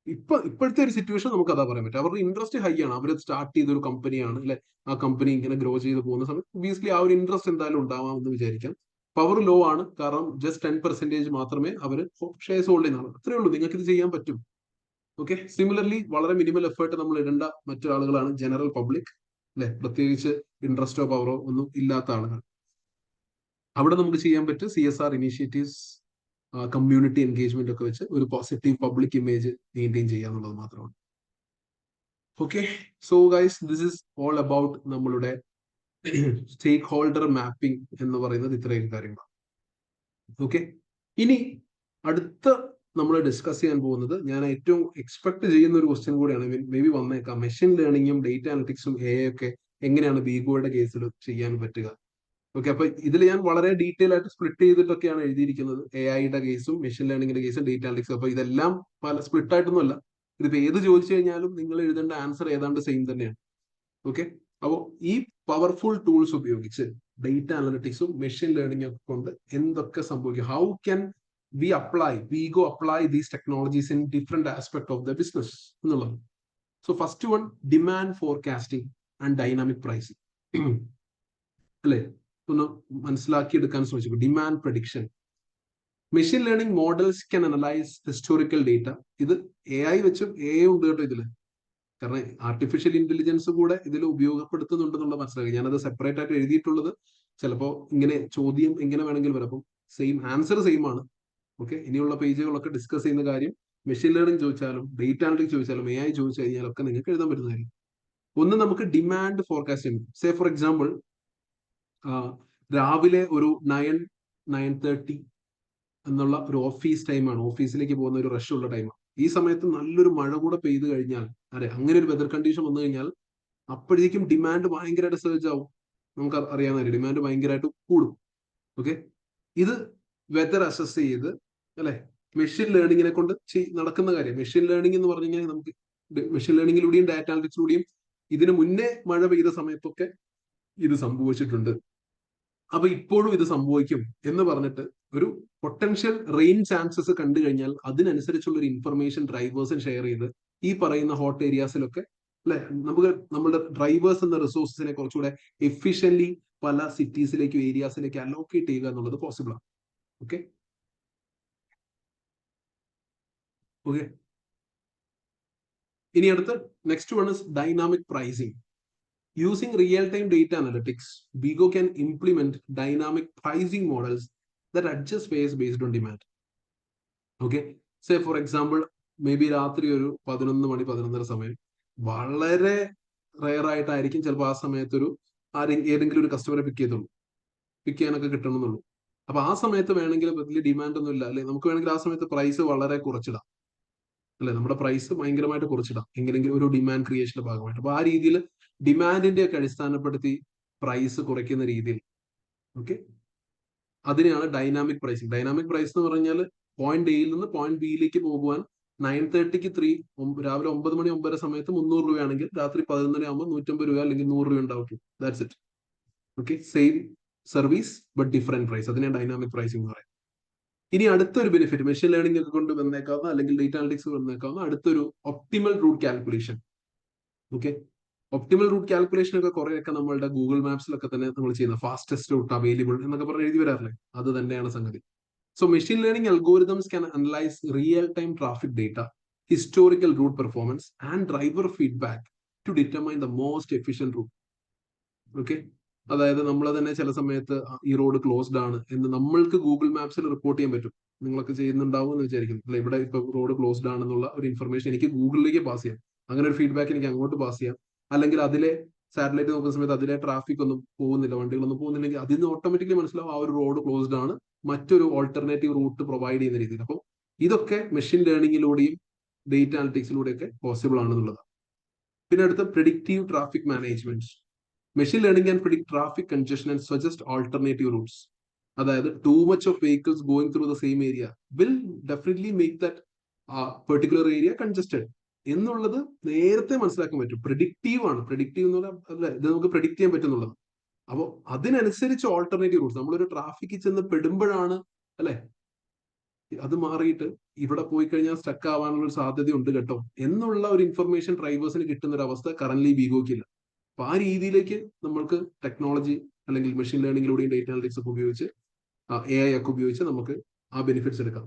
[SPEAKER 1] ഇപ്പോഴത്തെ ഒരു സിറ്റുവേഷൻ നമുക്ക് അതാ പറയാൻ പറ്റും. അവരുടെ ഇൻട്രസ്റ്റ് ഹൈ ആണ്, അവർ സ്റ്റാർട്ട് ചെയ്ത ഒരു കമ്പനിയാണ് അല്ലെ, ആ കമ്പനി ഇങ്ങനെ ഗ്രോ ചെയ്ത് പോകുന്ന സമയത്ത് ഒബ്വിയസ്ലി ആ ഒരു ഇൻട്രസ്റ്റ് എന്തായാലും ഉണ്ടാവാമെന്ന് വിചാരിക്കാം. പവർ ലോ ആണ്, കാരണം ജസ്റ്റ് 10% മാത്രമേ അവർ ഷെയർസ് ഹോൾഡ് ചെയ്യുന്നുള്ളൂ. അത്രേ ഉള്ളൂ, നിങ്ങൾക്ക് ഇത് ചെയ്യാൻ പറ്റും. ഓക്കെ, സിമിലർലി വളരെ മിനിമൽ എഫേർട്ട് നമ്മൾ ഇടേണ്ട മറ്റു ആളുകളാണ് ജനറൽ പബ്ലിക് അല്ലെ, പ്രത്യേകിച്ച് ഇൻട്രസ്റ്റോ പവറോ ഒന്നും ഇല്ലാത്ത ആളുകൾ. അവിടെ നമുക്ക് ചെയ്യാൻ പറ്റും CSR ഇനീഷ്യേറ്റീവ്സ്, കമ്മ്യൂണിറ്റി എൻഗേജ്മെന്റ് ഒക്കെ വെച്ച് ഒരു പോസിറ്റീവ് പബ്ലിക് ഇമേജ് മെയിൻറ്റെയിൻ ചെയ്യുക എന്നുള്ളത് മാത്രമാണ്. Okay, so guys, this is all about നമ്മളുടെ സ്റ്റേക്ക് ഹോൾഡർ മാപ്പിംഗ് എന്ന് പറയുന്നത് ഇത്രയും കാര്യങ്ങളാണ്. ഓക്കെ, ഇനി അടുത്ത നമ്മൾ ഡിസ്കസ് ചെയ്യാൻ പോകുന്നത്, ഞാൻ ഏറ്റവും എക്സ്പെക്ട് ചെയ്യുന്ന ഒരു ക്വസ്റ്റ്യൻ കൂടിയാണ്, മേ ബി വന്നേക്കാം. മെഷീൻ ലേണിംഗും ഡേറ്റ അനലിറ്റിക്സും AI ഒക്കെ എങ്ങനെയാണ് ബീഗോയുടെ കേസിൽ ചെയ്യാൻ പറ്റുക? ഓക്കെ, അപ്പൊ ഇതിൽ ഞാൻ വളരെ ഡീറ്റെയിൽ ആയിട്ട് സ്പ്ലിറ്റ് ചെയ്തിട്ടൊക്കെയാണ് എഴുതിയിരിക്കുന്നത്. AI-യുടെ കേസും മെഷീൻ ലേണിംഗിന്റെ കേസും ഡേറ്റ അനലിറ്റിക്സും. അപ്പൊ ഇതെല്ലാം പല സ്പ്ലിറ്റ് ആയിട്ടൊന്നുമല്ല. ഇതിപ്പോ ഏത് ചോദിച്ചു കഴിഞ്ഞാലും നിങ്ങൾ എഴുതേണ്ട ആൻസർ ഏതാണ്ട് സെയിം തന്നെയാണ്. ഓക്കെ, അപ്പോൾ ഈ പവർഫുൾ ടൂൾസ് ഉപയോഗിച്ച് ഡേറ്റ അനലിറ്റിക്സും മെഷീൻ ലേണിംഗും ഒക്കെ കൊണ്ട് എന്തൊക്കെ സംഭവിക്കും? How can we apply these technologies in different aspect of the business എന്നുള്ളത്. So first one, demand forecasting and dynamic pricing അല്ലെ, ഒന്ന് മനസ്സിലാക്കി എടുക്കാൻ ശ്രമിച്ചു. Demand prediction, machine learning models can analyse historical data. ഇത് AI വെച്ചും AI ഉണ്ട് കേട്ടോ ഇതില്, കാരണം ആർട്ടിഫിഷ്യൽ ഇന്റലിജൻസ് കൂടെ ഇതിൽ ഉപയോഗപ്പെടുത്തുന്നുണ്ടെന്നുള്ള മനസ്സിലാക്കി. ഞാനത് സെപ്പറേറ്റ് ആയിട്ട് എഴുതിയിട്ടുള്ളത്, ചിലപ്പോ ഇങ്ങനെ ചോദ്യം എങ്ങനെ വേണമെങ്കിലും വരാം. അപ്പം സെയിം ആൻസർ സെയിം ആണ്. ഓക്കെ, ഇനിയുള്ള പേജുകളൊക്കെ ഡിസ്കസ് ചെയ്യുന്ന കാര്യം മെഷീൻ ലേണിംഗ് ചോദിച്ചാലും ഡേറ്റ അനലിറ്റിക്സ് ചോദിച്ചാലും AI ചോദിച്ചു കഴിഞ്ഞാലൊക്കെ നിങ്ങൾക്ക് എഴുതാൻ പറ്റുന്നതായിരിക്കും. ഒന്ന്, നമുക്ക് demand forecasting. Say for example, രാവിലെ ഒരു 9-9:30 എന്നുള്ള ഒരു ഓഫീസ് ടൈമാണ്, ഓഫീസിലേക്ക് പോകുന്ന ഒരു റഷ് ഉള്ള ടൈമാണ്. ഈ സമയത്ത് നല്ലൊരു മഴ കൂടെ പെയ്ത് കഴിഞ്ഞാൽ, അതെ, അങ്ങനെ ഒരു വെതർ കണ്ടീഷൻ വന്നു കഴിഞ്ഞാൽ അപ്പോഴേക്കും ഡിമാൻഡ് ഭയങ്കരമായിട്ട് സർജ് ആവും. നമുക്ക് അറിയാവുന്ന ഡിമാൻഡ് ഭയങ്കരമായിട്ട് കൂടും. ഓക്കെ, ഇത് വെതർ അസസ് ചെയ്ത് അല്ലെ, മെഷീൻ ലേണിങ്ങിനെ കൊണ്ട് നടക്കുന്ന കാര്യം. മെഷീൻ ലേണിംഗ് എന്ന് പറഞ്ഞു കഴിഞ്ഞാൽ നമുക്ക് മെഷീൻ ലേണിങ്ങിലൂടെയും ഡാറ്റ അനലിറ്റിക്സിലൂടെയും ഇതിനു മുന്നേ മഴ പെയ്ത സമയത്തൊക്കെ ഇത് സംഭവിച്ചിട്ടുണ്ട്. അപ്പൊ ഇപ്പോഴും ഇത് സംഭവിക്കും എന്ന് പറഞ്ഞിട്ട് ഒരു പൊട്ടൻഷ്യൽ റെയിൻ ചാൻസസ് കണ്ടു കഴിഞ്ഞാൽ അതിനനുസരിച്ചുള്ള ഒരു ഇൻഫർമേഷൻ ഡ്രൈവേഴ്സിന് ഷെയർ ചെയ്ത് ഈ പറയുന്ന ഹോട്ട് ഏരിയാസിലൊക്കെ അല്ലെ നമുക്ക് നമ്മുടെ ഡ്രൈവേഴ്സ് എന്ന റിസോഴ്സിനെ കുറച്ചുകൂടെ എഫിഷ്യൻലി പല സിറ്റീസിലേക്കും ഏരിയാസിലേക്കും അലോക്കേറ്റ് ചെയ്യുക എന്നുള്ളത് പോസിബിൾ ആണ്. ഓക്കെ ഓക്കെ ഇനി അടുത്ത next one is dynamic pricing. Using real-time data analytics, BIGO can implement dynamic pricing models that adjust fares based on demand. Okay, say for example, maybe രാത്രി ഒരു 11 മണി 11:30 സമയം വളരെ റെയർ ആയിട്ടായിരിക്കും ചിലപ്പോൾ ആ സമയത്ത് ഒരു ഏതെങ്കിലും ഒരു കസ്റ്റമറെ പിക്ക് ചെയ്യാനൊക്കെ കിട്ടണമെന്നുള്ളൂ. അപ്പൊ ആ സമയത്ത് വേണമെങ്കിൽ വലിയ ഡിമാൻഡ് ഒന്നും ഇല്ല അല്ലെ, നമുക്ക് വേണമെങ്കിൽ ആ സമയത്ത് പ്രൈസ് വളരെ കുറച്ചിടാം അല്ലെ, നമ്മുടെ പ്രൈസ് ഭയങ്കരമായിട്ട് കുറച്ചിടാം എങ്ങനെയെങ്കിലും ഒരു ഡിമാൻഡ് ക്രിയേഷന്റെ ഭാഗമായിട്ട്. അപ്പൊ ആ രീതിയിൽ ഡിമാൻഡിന്റെ ഒക്കെ അടിസ്ഥാനപ്പെടുത്തി പ്രൈസ് കുറയ്ക്കുന്ന രീതിയിൽ ഓക്കെ അതിനെയാണ് ഡൈനാമിക് പ്രൈസിങ്. ഡൈനാമിക് പ്രൈസ് എന്ന് പറഞ്ഞാൽ പോയിന്റ് എയിൽ നിന്ന് പോയിന്റ് ബിയിലേക്ക് പോകുവാൻ 9:30 രാവിലെ 9 മണി 9:30 സമയത്ത് 300 രൂപയാണെങ്കിൽ രാത്രി 11 ആകുമ്പോൾ 150 രൂപ അല്ലെങ്കിൽ 100 രൂപ ഉണ്ടാവും. That's it. Okay same service but different price, അതിനെ ഡൈനാമിക് പ്രൈസിംഗ് എന്ന് പറയും. ഇനി അടുത്തൊരു ബെനിഫിറ്റ് മെഷീൻ ലേണിംഗ് ഒക്കെ കൊണ്ട് വന്നേക്കാവുന്ന അല്ലെങ്കിൽ ഡേറ്റ അനലിറ്റിക്സ് വന്നേക്കാവുന്ന അടുത്തൊരു optimal route calculation. Okay optimal route calculation ഒക്കെ കുറെയൊക്കെ നമ്മളുടെ ഗൂഗിൾ മാപ്സിലൊക്കെ തന്നെ നമ്മൾ ചെയ്യുന്ന ഫാസ്റ്റസ്റ്റ് റൂട്ട് അവൈലബിൾ എന്നൊക്കെ പറഞ്ഞ് എഴുതി വരാറില്ലേ, അത് തന്നെയാണ് സംഗതി. So machine learning algorithms can analyse real time traffic data, historical route performance and driver feedback to determine the most efficient route. Okay അതായത് നമ്മൾ തന്നെ ചില സമയത്ത് ഈ റോഡ് ക്ലോസ്ഡ് ആണ് എന്ന് നമ്മൾക്ക് ഗൂഗിൾ മാപ്സിൽ റിപ്പോർട്ട് ചെയ്യാൻ പറ്റും. നിങ്ങളൊക്കെ ചെയ്യുന്നുണ്ടാവും എന്ന് വിചാരിക്കുന്നു അല്ലെ, ഇവിടെ ഇപ്പൊ റോഡ് ക്ലോസ്ഡ് ആണെന്നുള്ള ഒരു ഇൻഫർമേഷൻ എനിക്ക് ഗൂഗിളിലേക്ക് പാസ് ചെയ്യാം, അങ്ങനെ ഒരു ഫീഡ്ബാക്ക് എനിക്ക് അങ്ങോട്ട് പാസ് ചെയ്യാം. അല്ലെങ്കിൽ അതിലെ സാറ്റലൈറ്റ് നോക്കുന്ന സമയത്ത് അതിലെ ട്രാഫിക് ഒന്നും പോകുന്നില്ല, വണ്ടികളൊന്നും പോകുന്നില്ലെങ്കിൽ അതിൽ നിന്ന് ഓട്ടോമാറ്റിക്കലി മനസ്സിലാവും ആ ഒരു റോഡ് ക്ലോസ്ഡ് ആണ്, മറ്റൊരു ഓൾട്ടർനേറ്റീവ് റൂട്ട് പ്രൊവൈഡ് ചെയ്യുന്ന രീതിയിൽ. അപ്പോൾ ഇതൊക്കെ മെഷീൻ ലേണിംഗിലൂടെയും ഡേറ്റ അനലിറ്റിക്സിലൂടെയൊക്കെ പോസിബിൾ ആണെന്നുള്ളത്. പിന്നെ അടുത്ത predictive traffic management. Machine learning can predict traffic congestion and suggest alternative routes. അതായത് too much of vehicles going through the same area will definitely make that particular area congested എന്നുള്ളത് നേരത്തെ മനസ്സിലാക്കാൻ പറ്റും. പ്രെഡിക്റ്റീവ് ആണ്, പ്രെഡിക്റ്റീവ് എന്ന് പറഞ്ഞാൽ അല്ലെ ഇത് നമുക്ക് പ്രെഡിക്റ്റ് ചെയ്യാൻ പറ്റുന്നുള്ളത്. അപ്പോൾ അതിനനുസരിച്ച് ഓൾട്ടർനേറ്റീവ് റൂട്ട്സ് നമ്മളൊരു ട്രാഫിക്കിൽ ചെന്ന് പെടുമ്പോഴാണ് അല്ലെ അത് മാറിയിട്ട് ഇവിടെ പോയി കഴിഞ്ഞാൽ സ്റ്റക്ക് ആവാനുള്ള ഒരു സാധ്യതയുണ്ട് കേട്ടോ എന്നുള്ള ഒരു ഇൻഫർമേഷൻ ഡ്രൈവേഴ്സിന് കിട്ടുന്ന ഒരു അവസ്ഥ കറന്റ് ബിഗോയ്ക്കില്ല. അപ്പൊ ആ രീതിയിലേക്ക് നമ്മൾക്ക് ടെക്നോളജി അല്ലെങ്കിൽ മെഷീൻ ലേണിംഗിലൂടെയും ഡേറ്റ അനലിറ്റിക്സ് ഒക്കെ ഉപയോഗിച്ച് AI ഒക്കെ ഉപയോഗിച്ച് നമുക്ക് ആ ബെനിഫിറ്റ്സ് എടുക്കാം.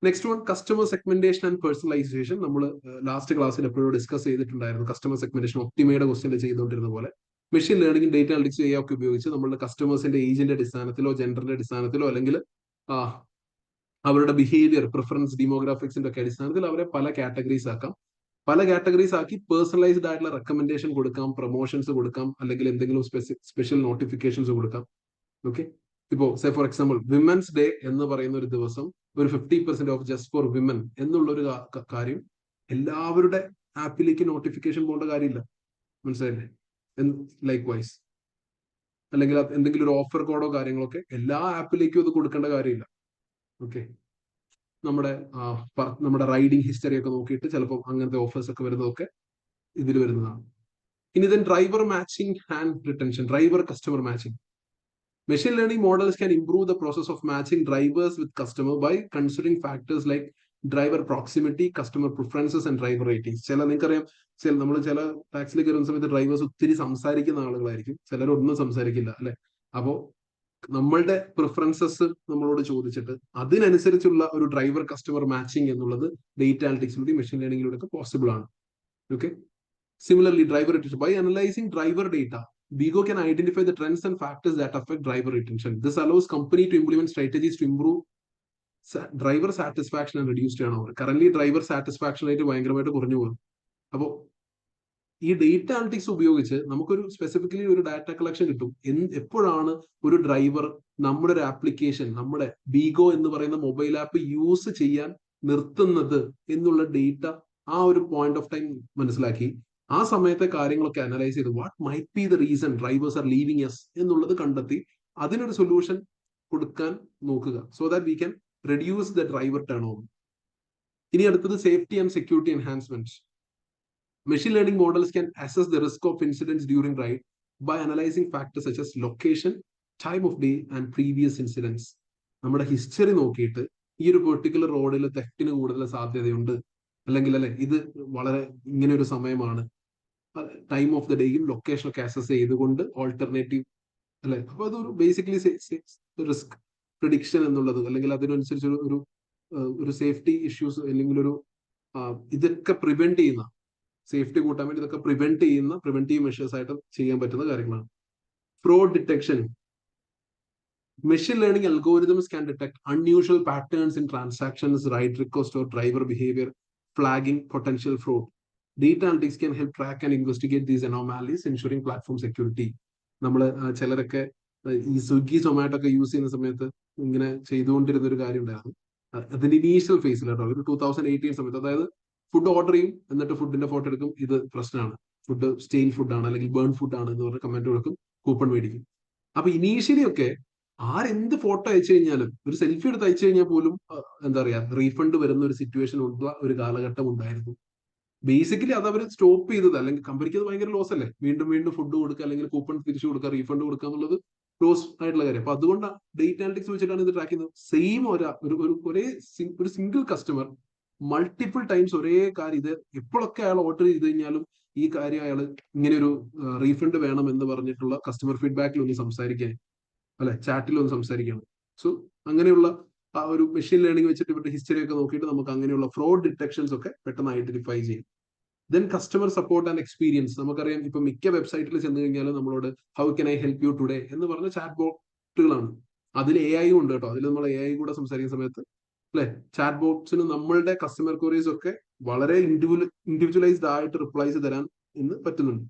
[SPEAKER 1] Next one customer segmentation and personalisation. നമ്മൾ ലാസ്റ്റ് ക്ലാസ്സിൽ എപ്പോഴും ഡിസ്കസ് ചെയ്തിട്ടുണ്ടായിരുന്നു. കസ്റ്റമർ സെഗ്മെന്റേഷൻ ഒപ്റ്റിമയുടെ ക്വസ്റ്റ്യൻ ചെയ്തുകൊണ്ടിരുന്ന പോലെ മെഷീൻ ലേണിംഗും ഡേറ്റ അനലിറ്റിക്സ് AI ഒക്കെ ഉപയോഗിച്ച് നമ്മുടെ കസ്റ്റമേഴ്സിന്റെ ഏജിന്റെ അടിസ്ഥാനത്തിലോ ജെൻഡറിന്റെ അടിസ്ഥാനത്തിലോ അല്ലെങ്കിൽ അവരുടെ ബിഹേവിയർ പ്രിഫറൻസ് ഡെമോഗ്രാഫിക്സിന്റെ ഒക്കെ അടിസ്ഥാനത്തിൽ അവരെ പല കാറ്റഗറീസ് ആക്കാം. പല കാറ്റഗറീസ് ആക്കി പേഴ്സണലൈസ്ഡ് ആയിട്ടുള്ള റെക്കമെൻഡേഷൻ കൊടുക്കാം, പ്രൊമോഷൻസ് കൊടുക്കാം, അല്ലെങ്കിൽ എന്തെങ്കിലും സ്പെഷ്യൽ നോട്ടിഫിക്കേഷൻസ് കൊടുക്കാം. ഓക്കെ ഇപ്പോ say for example women's day എന്ന് പറയുന്ന ഒരു ദിവസം ഒരു 50% ഓഫ് ജസ്റ്റ് ഫോർ വിമൻ എന്നുള്ള ഒരു കാര്യം എല്ലാവരുടെ ആപ്പിലേക്ക് നോട്ടിഫിക്കേഷൻ പോകേണ്ട കാര്യമില്ല, മനസ്സിലായില്ലേ? ലൈക്ക് വൈസ് അല്ലെങ്കിൽ എന്തെങ്കിലും ഒരു ഓഫർ കോഡോ കാര്യങ്ങളൊക്കെ എല്ലാ ആപ്പിലേക്കും അത് കൊടുക്കേണ്ട കാര്യമില്ല. ഓക്കെ നമ്മുടെ റൈഡിങ് ഹിസ്റ്ററി ഒക്കെ നോക്കിയിട്ട് ചിലപ്പോൾ അങ്ങനത്തെ ഓഫേഴ്സ് ഒക്കെ വരുന്നതൊക്കെ ഇതിൽ വരുന്നതാണ്. ഇനി then driver matching and retention, driver customer matching. Machine learning models can improve the process of matching drivers with customer by considering factors like driver proximity, customer preferences and driver ratings. നിങ്ങൾക്കറിയാം നമ്മൾ ചില ടാക്സിയിൽ കയറുന്ന സമയത്ത് ഡ്രൈവേഴ്സ് ഒത്തിരി സംസാരിക്കുന്ന ആളുകളായിരിക്കും, ചിലരൊന്നും സംസാരിക്കില്ല അല്ലെ. അപ്പോ നമ്മളുടെ പ്രിഫറൻസസ് നമ്മളോട് ചോദിച്ചിട്ട് അതിനനുസരിച്ചുള്ള ഒരു ഡ്രൈവർ കസ്റ്റമർ മാച്ചിങ് എന്നുള്ളത് ഡേറ്റ അനലിറ്റിക്സിലൂടെ മെഷീൻ ലേണിംഗിലൂടെ ഒക്കെ പോസിബിൾ ആണ്. Okay similarly driver retention by analysing driver data BIGO can identify the trends and factors that affect driver retention. This allows company to implement strategies to improve driver satisfaction and reduce turnover. Currently driver satisfaction rate ഭയങ്കരമായിട്ട് കുറഞ്ഞു പോകും. അപ്പോൾ ഈ ഡേറ്റ അനലിറ്റിക്സ് ഉപയോഗിച്ച് നമുക്കൊരു സ്പെസിഫിക്കലി ഒരു ഡാറ്റ കളക്ഷൻ കിട്ടും. എപ്പോഴാണ് ഒരു ഡ്രൈവർ നമ്മുടെ ഒരു ആപ്ലിക്കേഷൻ നമ്മുടെ BIGO എന്ന് പറയുന്ന മൊബൈൽ ആപ്പ് യൂസ് ചെയ്യാൻ നിർത്തുന്നത് എന്നുള്ള ഡേറ്റ ആ ഒരു പോയിന്റ് ഓഫ് ടൈം മനസ്സിലാക്കി ആ സമയത്തെ കാര്യങ്ങളൊക്കെ അനലൈസ് ചെയ്ത് what might be the reason drivers are leaving yes എന്നുള്ളത് കണ്ടെത്തി അതിനൊരു സൊല്യൂഷൻ കൊടുക്കാൻ നോക്കുക. So that we can reduce the driver turnover. ഇനി അടുത്തത് safety and security enhancements. Machine learning models can assess the risk of incidents during ride by analyzing factors such as location, time of day, and previous incidents. നമ്മുടെ ഹിസ്റ്ററി നോക്കിയിട്ട് ഈ ഒരു പെർട്ടിക്കുലർ റോഡിൽ തെറ്റിന് കൂടുതൽ സാധ്യതയുണ്ട്, അല്ലെങ്കിൽ അല്ലെ ഇത് വളരെ ഇങ്ങനെ ഒരു സമയമാണ്, ടൈം ഓഫ് ദ ഡേയും ലൊക്കേഷനൊക്കെ അസസ് ചെയ്തുകൊണ്ട് ഓൾട്ടർനേറ്റീവ് അല്ലെ. അപ്പൊ അതൊരു ബേസിക്കലി റിസ്ക് പ്രിഡിക്ഷൻ എന്നുള്ളത്, അല്ലെങ്കിൽ അതിനനുസരിച്ച് ഒരു സേഫ്റ്റി ഇഷ്യൂസ് അല്ലെങ്കിൽ ഒരു ഇതൊക്കെ പ്രിവെന്റ് ചെയ്യുന്ന, സേഫ്റ്റി കൂട്ടാൻ വേണ്ടി ഇതൊക്കെ പ്രിവെന്റ് ചെയ്യുന്ന പ്രിവെന്റീവ് മെഷേഴ്സ് ആയിട്ട് ചെയ്യാൻ പറ്റുന്ന കാര്യങ്ങളാണ്. Fraud detection. Machine learning algorithms can detect unusual patterns in transactions, ride request, or driver behavior, flagging potential fraud. Data analytics can help track and investigate these anomalies, ensuring platform security. നമ്മൾ ചിലരൊക്കെ ഈ സ്വിഗ്ഗി സൊമാറ്റോ ഒക്കെ യൂസ് ചെയ്യുന്ന സമയത്ത് ഇങ്ങനെ ചെയ്തുകൊണ്ടിരുന്ന ഒരു കാര്യം ഉണ്ടായിരുന്നു. അതിന്റെ ഇനീഷ്യൽ ഫേസിൽ കേട്ടോ, ഒരു 2018 സമയത്ത്, അതായത് ഫുഡ് ഓർഡർ ചെയ്യും, എന്നിട്ട് ഫുഡിന്റെ ഫോട്ടോ എടുക്കും, ഇത് പ്രശ്നമാണ്, ഫുഡ് സ്റ്റെയിൽ ഫുഡാണ് അല്ലെങ്കിൽ ബേൺ ഫുഡാണ് എന്ന് പറഞ്ഞ് കമന്റ് കൊടുക്കും, കൂപ്പൺ മേടിക്കും. അപ്പൊ ഇനീഷ്യലി ഒക്കെ ആരെന്ത് ഫോട്ടോ അയച്ചു കഴിഞ്ഞാലും, ഒരു സെൽഫി എടുത്ത് അയച്ചു കഴിഞ്ഞാൽ പോലും എന്താ പറയാ, റീഫണ്ട് വരുന്ന ഒരു സിറ്റുവേഷൻ ഉള്ള ഒരു കാലഘട്ടം ഉണ്ടായിരുന്നു. ബേസിക്കലി അത് അവർ സ്റ്റോപ്പ് ചെയ്തത്, അല്ലെങ്കിൽ കമ്പനിക്ക് അത് ഭയങ്കര ലോസ് അല്ലേ, വീണ്ടും വീണ്ടും ഫുഡ് കൊടുക്കുക അല്ലെങ്കിൽ കൂപ്പൺ തിരിച്ചു കൊടുക്കുക, റീഫണ്ട് കൊടുക്കുക എന്നുള്ളത് ലോസ് ആയിട്ടുള്ള കാര്യം. അപ്പൊ അതുകൊണ്ട് ഡേറ്റ അനലിറ്റിക്സ് വെച്ചിട്ടാണ് ഇത് ട്രാക്ക് ചെയ്യുന്നത്. സെയിം ഒരു സിംഗിൾ കസ്റ്റമർ മൾട്ടിപ്പിൾ ടൈംസ് ഒരേ കാര്യം, ഇത് എപ്പോഴൊക്കെ അയാൾ ഓർഡർ ചെയ്ത് കഴിഞ്ഞാലും ഈ കാര്യം അയാൾ ഇങ്ങനെ ഒരു റീഫണ്ട് വേണം എന്ന് പറഞ്ഞിട്ടുള്ള കസ്റ്റമർ ഫീഡ്ബാക്കിൽ ഒന്ന് സംസാരിക്കാൻ, അല്ലെ ചാറ്റിൽ ഒന്ന് സംസാരിക്കണം. സോ അങ്ങനെയുള്ള ആ ഒരു മെഷീൻ ലേണിംഗ് വെച്ചിട്ട് ഇവരുടെ ഹിസ്റ്ററി ഒക്കെ നോക്കിയിട്ട് നമുക്ക് അങ്ങനെയുള്ള ഫ്രോഡ് ഡിറ്റക്ഷൻസ് ഒക്കെ പെട്ടെന്ന് ഐഡന്റിഫൈ ചെയ്യും. Then customer support and experience. നമുക്കറിയാം ഇപ്പൊ മിക്ക വെബ്സൈറ്റിൽ ചെന്ന് കഴിഞ്ഞാൽ നമ്മളോട് how can I help you today എന്ന് പറഞ്ഞ ചാറ്റ് ബോട്ടുകളാണ്. അതിൽ AI ഉണ്ട് കേട്ടോ, അതിൽ നമ്മൾ AI കൂടെ സംസാരിക്കുന്ന സമയത്ത് അല്ലെ, ചാറ്റ് ബോട്ട്സിന് നമ്മളുടെ കസ്റ്റമർ ക്വറീസ് ഒക്കെ വളരെ ഇൻഡിവിജ്വലൈസ്ഡ് ആയിട്ട് റിപ്ലൈസ് തരാൻ ഇന്ന് പറ്റുന്നുണ്ട്.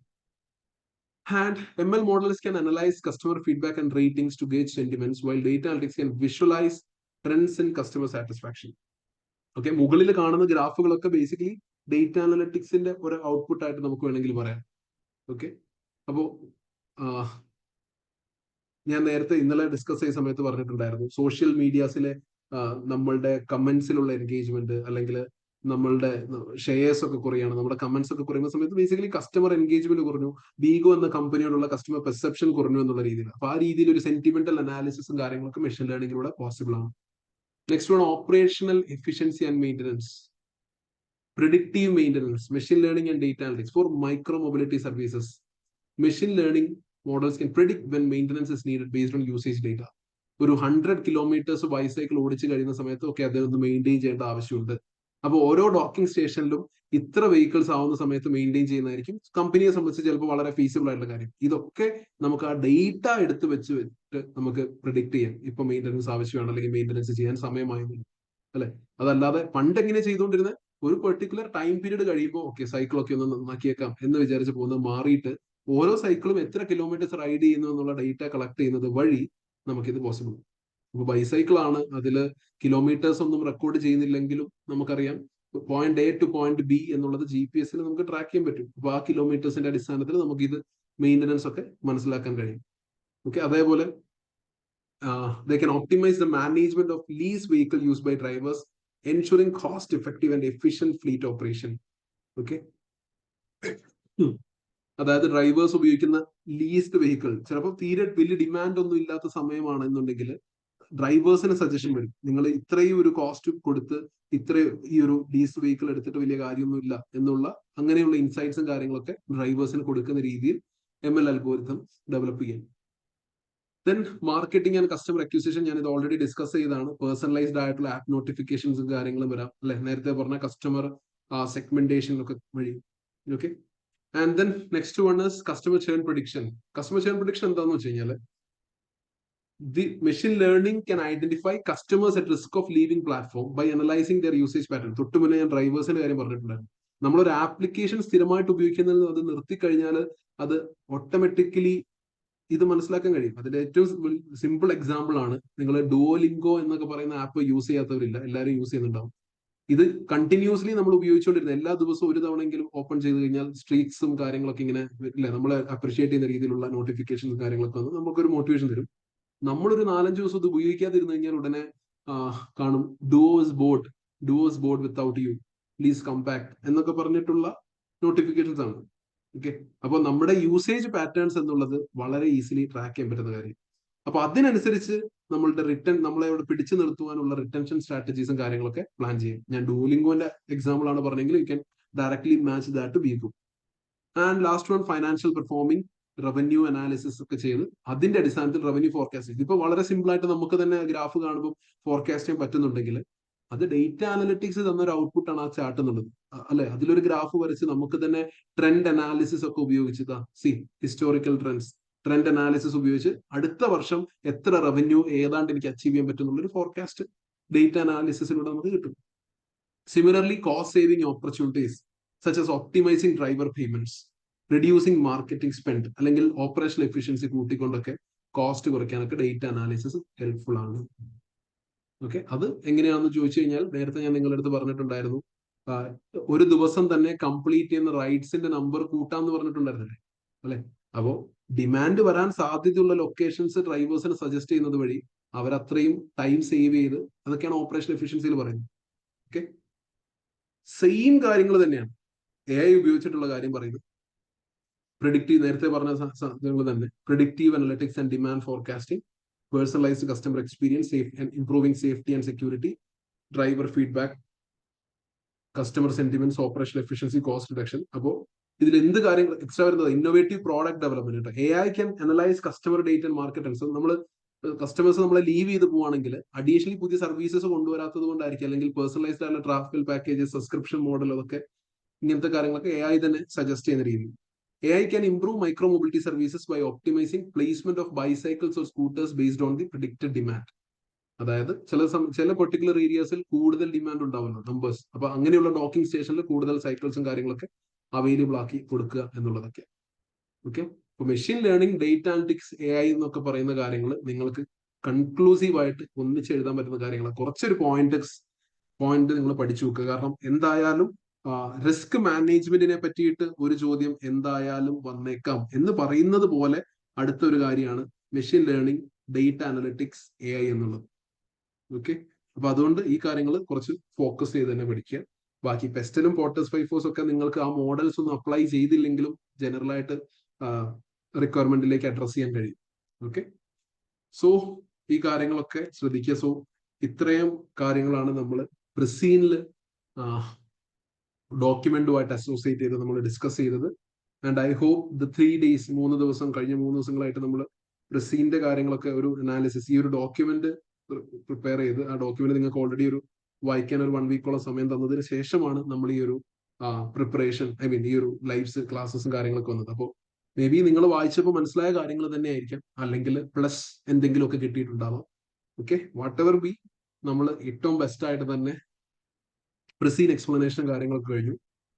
[SPEAKER 1] And ML models can analyze customer feedback and ratings to gauge sentiments, while data analytics can visualize trends in customer satisfaction. Okay, മുകളിൽ കാണുന്ന ഗ്രാഫുകളൊക്കെ ബേസിക്കലി ഡേറ്റ അനലിറ്റിക്സിന്റെ ഒരു ഔട്ട്പുട്ട് ആയിട്ട് നമുക്ക് വേണമെങ്കിൽ പറയാം. ഓക്കെ, അപ്പോ ഞാൻ നേരത്തെ ഇന്നലെ ഡിസ്കസ് ചെയ്ത സമയത്ത് പറഞ്ഞിട്ടുണ്ടായിരുന്നു, സോഷ്യൽ മീഡിയാസിലെ നമ്മളുടെ കമന്റ്സിലുള്ള എൻഗേജ്മെന്റ് അല്ലെങ്കിൽ നമ്മളുടെ ഷെയർസ് ഒക്കെ കുറയാണ്, നമ്മുടെ കമന്റ്സ് ഒക്കെ കുറയുന്ന സമയത്ത് ബേസിക്കലി കസ്റ്റമർ എൻഗേജ്മെന്റ് കുറഞ്ഞു, ബീഗോ എന്ന കമ്പനിയോടുള്ള കസ്റ്റമർ പെർസെപ്ഷൻ കുറഞ്ഞു എന്നുള്ള രീതിയിൽ. അപ്പൊ ആ രീതിയിൽ ഒരു സെന്റിമെന്റൽ അനാലിസിസും കാര്യങ്ങളൊക്കെ മെഷീൻ ലേണിംഗിലൂടെ പോസിബിൾ ആണ്. Next one, operational efficiency and maintenance. Predictive maintenance, machine learning and data analytics for micro mobility services. Machine learning models can predict when maintenance is needed based on usage data. ഒരു 100 കിലോമീറ്റേഴ്സ് ബൈസൈക്കിൾ ഓടിച്ച് കഴിയുന്ന സമയത്ത് ഒക്കെ അതൊന്ന് മെയിൻറ്റെയിൻ ചെയ്യേണ്ട ആവശ്യമുണ്ട്. അപ്പോൾ ഓരോ ഡോക്കിംഗ് സ്റ്റേഷനിലും ഇത്ര വെഹിക്കിൾസ് ആവുന്ന സമയത്ത് മെയിൻറ്റെയിൻ ചെയ്യുന്നതായിരിക്കും കമ്പനിയെ സംബന്ധിച്ച് ചിലപ്പോൾ വളരെ ഫീസിബിൾ ആയിട്ടുള്ള കാര്യം. ഇതൊക്കെ നമുക്ക് ആ ഡേറ്റ എടുത്ത് വെച്ചിട്ട് നമുക്ക് പ്രിഡിക്ട് ചെയ്യാം, ഇപ്പൊ മെയിൻ്റെനൻസ് ആവശ്യമാണ് അല്ലെങ്കിൽ മെയിൻ്റെനൻസ് ചെയ്യാൻ സമയമായിരുന്നു, അല്ലെ. അതല്ലാതെ പണ്ട് എങ്ങനെ ചെയ്തുകൊണ്ടിരുന്നത്, ഒരു പെർട്ടിക്കുലർ ടൈം പീരീഡ് കഴിയുമ്പോൾ ഓക്കെ സൈക്കിളൊക്കെ ഒന്ന് നന്നാക്കിയേക്കാം എന്ന് വിചാരിച്ച് പോകുന്നത് മാറിയിട്ട് ഓരോ സൈക്കിളും എത്ര കിലോമീറ്റേഴ്സ് റൈഡ് ചെയ്യുന്നു എന്നുള്ള ഡേറ്റ കളക്ട് ചെയ്യുന്നത് വഴി നമുക്കിത് പോസിബിൾ. അപ്പൊ ബൈസൈക്കിൾ ആണ്, അതില് കിലോമീറ്റേഴ്സ് ഒന്നും റെക്കോർഡ് ചെയ്യുന്നില്ലെങ്കിലും നമുക്കറിയാം point A two point B എന്നുള്ളത് GPS നമുക്ക് ട്രാക്ക് ചെയ്യാൻ പറ്റും. അപ്പൊ ആ കിലോമീറ്റേഴ്സിന്റെ അടിസ്ഥാനത്തിൽ നമുക്ക് ഇത് മെയിൻ്റനൻസ് ഒക്കെ മനസ്സിലാക്കാൻ കഴിയും. ഓക്കെ, അതേപോലെ they can optimize the management of lease vehicle used by drivers, ensuring cost effective and efficient fleet operation. Okay, അതായത് ഡ്രൈവേഴ്സ് ഉപയോഗിക്കുന്ന ലീസ്ഡ് വെഹിക്കിൾ ചിലപ്പോൾ തീരെ വലിയ ഡിമാൻഡ് ഒന്നും ഇല്ലാത്ത സമയമാണെന്നുണ്ടെങ്കിൽ ഡ്രൈവേഴ്സിന് സജഷൻ വരും, നിങ്ങൾ ഇത്രയും ഒരു കോസ്റ്റ് കൊടുത്ത് ഇത്ര ഈ ഒരു ലീസ് വെഹിക്കിൾ എടുത്തിട്ട് വലിയ കാര്യമൊന്നും ഇല്ല എന്നുള്ള അങ്ങനെയുള്ള ഇൻസൈറ്റ്സും കാര്യങ്ങളൊക്കെ ഡ്രൈവേഴ്സിന് കൊടുക്കുന്ന രീതിയിൽ ML അൽഗോരിതം ഡെവലപ്പ് ചെയ്യാം. Then marketing and customer acquisition, ഞാൻ ഇത് ഓൾറെഡി ഡിസ്കസ് ചെയ്താണ്. പേഴ്സണലൈസ്ഡ് ആയിട്ടുള്ള ആപ്പ് നോട്ടിഫിക്കേഷൻസും കാര്യങ്ങളും വരാം, അല്ലെ, നേരത്തെ പറഞ്ഞ കസ്റ്റമർ സെഗ്മെന്റേഷൻ ഒക്കെ വഴി. Okay, and then next one is customer churn prediction. Customer churn prediction എന്താണെന്ന് വെച്ച് കഴിഞ്ഞാൽ the machine learning can identify customers at risk of leaving platform by analyzing their usage pattern. തൊട്ട് മുന്നേ ഞാൻ ഡ്രൈവേഴ്സിന്റെ കാര്യം പറഞ്ഞിട്ടുണ്ടായിരുന്നു. നമ്മളൊരു ആപ്ലിക്കേഷൻ സ്ഥിരമായിട്ട് ഉപയോഗിക്കുന്നത് അത് നിർത്തി കഴിഞ്ഞാൽ അത് ഓട്ടോമാറ്റിക്കലി ഇത് മനസ്സിലാക്കാൻ കഴിയും. അതിന്റെ ഏറ്റവും സിമ്പിൾ എക്സാമ്പിൾ ആണ്, നിങ്ങൾ ഡുവോലിംഗോ എന്നൊക്കെ പറയുന്ന ആപ്പ് യൂസ് ചെയ്യാത്തവരില്ല, എല്ലാവരും യൂസ് ചെയ്യുന്നുണ്ടാവും. ഇത് കണ്ടിന്യൂസ്ലി നമ്മൾ ഉപയോഗിച്ചുകൊണ്ടിരുന്ന എല്ലാ ദിവസവും ഒരു തവണയെങ്കിലും ഓപ്പൺ ചെയ്ത് കഴിഞ്ഞാൽ സ്ട്രീക്സും കാര്യങ്ങളൊക്കെ ഇങ്ങനെ ഇല്ലേ, നമ്മളെ അപ്രീഷിയേറ്റ് ചെയ്യുന്ന രീതിയിലുള്ള നോട്ടിഫിക്കേഷൻസും കാര്യങ്ങളൊക്കെ വന്ന് നമുക്കൊരു മോട്ടിവേഷൻ തരും. നമ്മളൊരു 4-5 ദിവസം ഇത് ഉപയോഗിക്കാതിരുന്നു കഴിഞ്ഞാൽ ഉടനെ കാണും Duo's bored without you, please come back എന്നൊക്കെ പറഞ്ഞിട്ടുള്ള നോട്ടിഫിക്കേഷൻസ് ആണ്. ഓക്കെ, അപ്പൊ നമ്മുടെ യൂസേജ് പാറ്റേൺസ് എന്നുള്ളത് വളരെ ഈസിലി ട്രാക്ക് ചെയ്യാൻ പറ്റുന്ന കാര്യം. അപ്പൊ അതിനനുസരിച്ച് നമ്മളുടെ നമ്മളെ ഇവിടെ പിടിച്ചു നിർത്തുവാനുള്ള റിട്ടൻഷൻ സ്ട്രാറ്റജീസും കാര്യങ്ങളൊക്കെ പ്ലാൻ ചെയ്യും. ഞാൻ ഡൂലിംഗോന്റെ എക്സാമ്പിൾ ആണ് പറഞ്ഞെങ്കിൽ you can directly match that to Bego. And last one, financial performing revenue analysis ഒക്കെ ചെയ്ത് അതിന്റെ അടിസ്ഥാനത്തിൽ റവന്യൂ ഫോർകാസ്റ്റ്. ഇതിപ്പോ വളരെ സിമ്പിൾ ആയിട്ട് നമുക്ക് തന്നെ ഗ്രാഫ് കാണുമ്പോൾ ഫോർകാസ്റ്റ് ചെയ്യാൻ പറ്റുന്നുണ്ടെങ്കിൽ അത് ഡേറ്റ അനലിറ്റിക്സ് തന്നൊരു ഔട്ട്പുട്ട് ആണ് ആ ചാർട്ട് എന്നുള്ളത്, അല്ലെ? അതിലൊരു ഗ്രാഫ് വരച്ച് നമുക്ക് തന്നെ ട്രെൻഡ് അനാലിസിസ് ഒക്കെ ഉപയോഗിച്ച് ഹിസ്റ്റോറിക്കൽ ട്രെൻഡ് അനാലിസിസ് ഉപയോഗിച്ച് അടുത്ത വർഷം എത്ര റവന്യൂ ഏതാണ്ട് എനിക്ക് അച്ചീവ് ചെയ്യാൻ പറ്റുന്നുള്ളൊരു ഫോർകാസ്റ്റ് ഡേറ്റ അനാലിസിസിലൂടെ നമുക്ക് കിട്ടും. Similarly cost saving opportunities such as optimizing driver payments, reducing marketing spend, അല്ലെങ്കിൽ ഓപ്പറേഷണൽ എഫിഷ്യൻസി കൂട്ടിക്കൊണ്ടൊക്കെ കോസ്റ്റ് കുറയ്ക്കാനൊക്കെ ഡേറ്റ അനാലിസിസ് ഹെൽപ്ഫുൾ ആണ്. ഓക്കെ, അത് എങ്ങനെയാണെന്ന് ചോദിച്ചു കഴിഞ്ഞാൽ നേരത്തെ ഞാൻ നിങ്ങളുടെ അടുത്ത് പറഞ്ഞിട്ടുണ്ടായിരുന്നു, ഒരു ദിവസം തന്നെ കംപ്ലീറ്റ് ചെയ്യുന്ന റൈഡ്സിന്റെ നമ്പർ കൂട്ടാന്ന് പറഞ്ഞിട്ടുണ്ടായിരുന്നില്ലേ, അല്ലെ? അപ്പോ ഡിമാൻഡ് വരാൻ സാധ്യതയുള്ള ലൊക്കേഷൻസ് ഡ്രൈവേഴ്സിന് സജസ്റ്റ് ചെയ്യുന്നത് വഴി അവർ അത്രയും ടൈം സേവ് ചെയ്ത്, അതൊക്കെയാണ് ഓപ്പറേഷൻ എഫിഷ്യൻസിയിൽ പറയുന്നത്. ഓക്കെ, സെയിം കാര്യങ്ങൾ തന്നെയാണ് AI ഉപയോഗിച്ചിട്ടുള്ള കാര്യം പറയുന്നത്. നേരത്തെ പറഞ്ഞ സാധനങ്ങൾ തന്നെ, predictive analytics and demand forecasting, personalized customer experience, safe and improving safety and security, driver feedback, customer sentiments, operational efficiency, cost reduction. അപ്പോൾ ഇതിൽ എന്ത് കാര്യങ്ങൾ എക്സ്ട്രാ വരുന്നത്? Innovative product development. AI can analyse customer data and market trends. നമ്മൾ കസ്റ്റമേഴ്സ് നമ്മളെ ലീവ് ചെയ്ത് പോവാണെങ്കിൽ അഡീഷണലി പുതിയ സർവീസസ് കൊണ്ടുവരാത്തത് കൊണ്ടായിരിക്കും, അല്ലെങ്കിൽ പേഴ്സണലൈസ്ഡ് ആയിട്ടുള്ള ട്രാഫിക്കൽ പാക്കേജസ്, സബ്സ്ക്രിപ്ഷൻ മോഡൽ, അതൊക്കെ ഇങ്ങനത്തെ കാര്യങ്ങളൊക്കെ AI തന്നെ സജസ്റ്റ് ചെയ്യുന്ന രീതി. AI can improve micro mobility services by optimizing placement of bicycles or scooters based on the predicted demand. അതായത് ചില പെർട്ടിക്കുലർ ഏരിയാസിൽ കൂടുതൽ ഡിമാൻഡ് ഉണ്ടാവുമല്ലോ, നമ്പേഴ്സ്. അപ്പൊ അങ്ങനെയുള്ള ഡോക്കിംഗ് സ്റ്റേഷനിൽ കൂടുതൽ സൈക്കിൾസും കാര്യങ്ങളൊക്കെ അവൈലബിൾ ആക്കി കൊടുക്കുക എന്നുള്ളതൊക്കെ. ഓക്കെ, അപ്പൊ machine learning, data analytics, AI എന്നൊക്കെ പറയുന്ന കാര്യങ്ങൾ നിങ്ങൾക്ക് കൺക്ലൂസീവ് ആയിട്ട് ഒന്നിച്ച് എഴുതാൻ പറ്റുന്ന കാര്യങ്ങൾ. കുറച്ചൊരു പോയിന്റ് നിങ്ങൾ പഠിച്ചു വെക്കുക. കാരണം എന്തായാലും റിസ്ക് മാനേജ്മെന്റിനെ പറ്റിയിട്ട് ഒരു ചോദ്യം എന്തായാലും വന്നേക്കാം എന്ന് പറയുന്നത് പോലെ അടുത്തൊരു കാര്യമാണ് machine learning, data analytics, AI എന്നുള്ളത്. ഓക്കെ, അപ്പൊ അതുകൊണ്ട് ഈ കാര്യങ്ങൾ കുറച്ച് ഫോക്കസ് ചെയ്ത് തന്നെ പഠിക്കുക. ബാക്കി പെസ്റ്റലും പോർട്ടസ് ഫൈഫോസ് ഒക്കെ നിങ്ങൾക്ക് ആ മോഡൽസ് ഒന്നും അപ്ലൈ ചെയ്തില്ലെങ്കിലും ജനറൽ ആയിട്ട് റിക്വയർമെന്റിലേക്ക് അഡ്രസ് ചെയ്യാൻ കഴിയും. ഓക്കെ, സോ ഈ കാര്യങ്ങളൊക്കെ ശ്രദ്ധിക്കുക. സോ ഇത്രയും കാര്യങ്ങളാണ് നമ്മൾ പ്രിസീനിൽ ഡോക്യുമെന്റുമായിട്ട് അസോസിയേറ്റ് ചെയ്ത് നമ്മൾ ഡിസ്കസ് ചെയ്തത്. And I hope the 3 days, കഴിഞ്ഞ 3 ദിവസങ്ങളായിട്ട് നമ്മൾ പ്രിസീന്റെ കാര്യങ്ങളൊക്കെ ഒരു അനാലിസിസ്, ഈ ഒരു ഡോക്യുമെന്റ് പ്രിപ്പയർ ചെയ്ത് ആ ഡോക്യുമെന്റ് നിങ്ങൾക്ക് ഓൾറെഡി വായിക്കാൻ ഒരു 1 week സമയം തന്നതിന് ശേഷമാണ് നമ്മൾ ഈ ഒരു പ്രിപ്പറേഷൻ, ഈ ഒരു ലൈവ്സ് ക്ലാസ്സസും കാര്യങ്ങളൊക്കെ വന്നത്. അപ്പോൾ മേ ബി നിങ്ങൾ വായിച്ചപ്പോൾ മനസ്സിലായ കാര്യങ്ങൾ തന്നെ ആയിരിക്കാം, അല്ലെങ്കിൽ പ്ലസ് എന്തെങ്കിലുമൊക്കെ കിട്ടിയിട്ടുണ്ടാവാം. ഓക്കെ, വാട്ട് എവർ ബി, നമ്മൾ ഏറ്റവും ബെസ്റ്റ് ആയിട്ട് തന്നെ പ്രിസീൻ എക്സ്പ്ലനേഷൻ കാര്യങ്ങളൊക്കെ കഴിഞ്ഞു.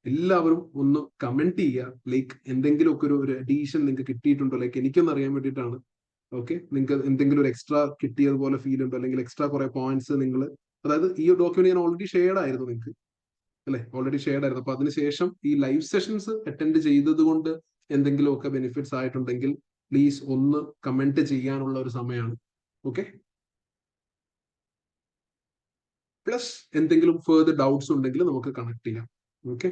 [SPEAKER 1] എല്ലാവരും ഒന്ന് കമന്റ് ചെയ്യുക, ലൈക്ക് എന്തെങ്കിലുമൊക്കെ ഒരു അഡീഷൻ നിങ്ങൾക്ക് കിട്ടിയിട്ടുണ്ടോ, ലൈക്ക് എനിക്കൊന്ന് അറിയാൻ വേണ്ടിയിട്ടാണ്. ഓക്കെ, നിങ്ങൾക്ക് എന്തെങ്കിലും ഒരു എക്സ്ട്രാ കിട്ടിയതുപോലെ ഫീൽ ഉണ്ടോ, അല്ലെങ്കിൽ എക്സ്ട്രാ കുറെ പോയിന്റ്സ് നിങ്ങൾ, അതായത് ഈ ഡോക്യുമെന്റ് ഞാൻ ഓൾറെഡി ഷെയർഡ് ആയിരുന്നു നിങ്ങൾക്ക്, അല്ലെ? ഓൾറെഡി ഷെയർഡ് ആയിരുന്നു. അപ്പൊ അതിനുശേഷം ഈ ലൈവ് സെഷൻസ് അറ്റൻഡ് ചെയ്തത് കൊണ്ട് എന്തെങ്കിലുമൊക്കെ ബെനിഫിറ്റ്സ് ആയിട്ടുണ്ടെങ്കിൽ പ്ലീസ് ഒന്ന് കമന്റ് ചെയ്യാനുള്ള ഒരു സമയമാണ്. ഓക്കെ, പ്ലസ് എന്തെങ്കിലും ഫെർദർ ഡൗട്ട്സ് ഉണ്ടെങ്കിൽ നമുക്ക് കണക്ട് ചെയ്യാം. ഓക്കെ,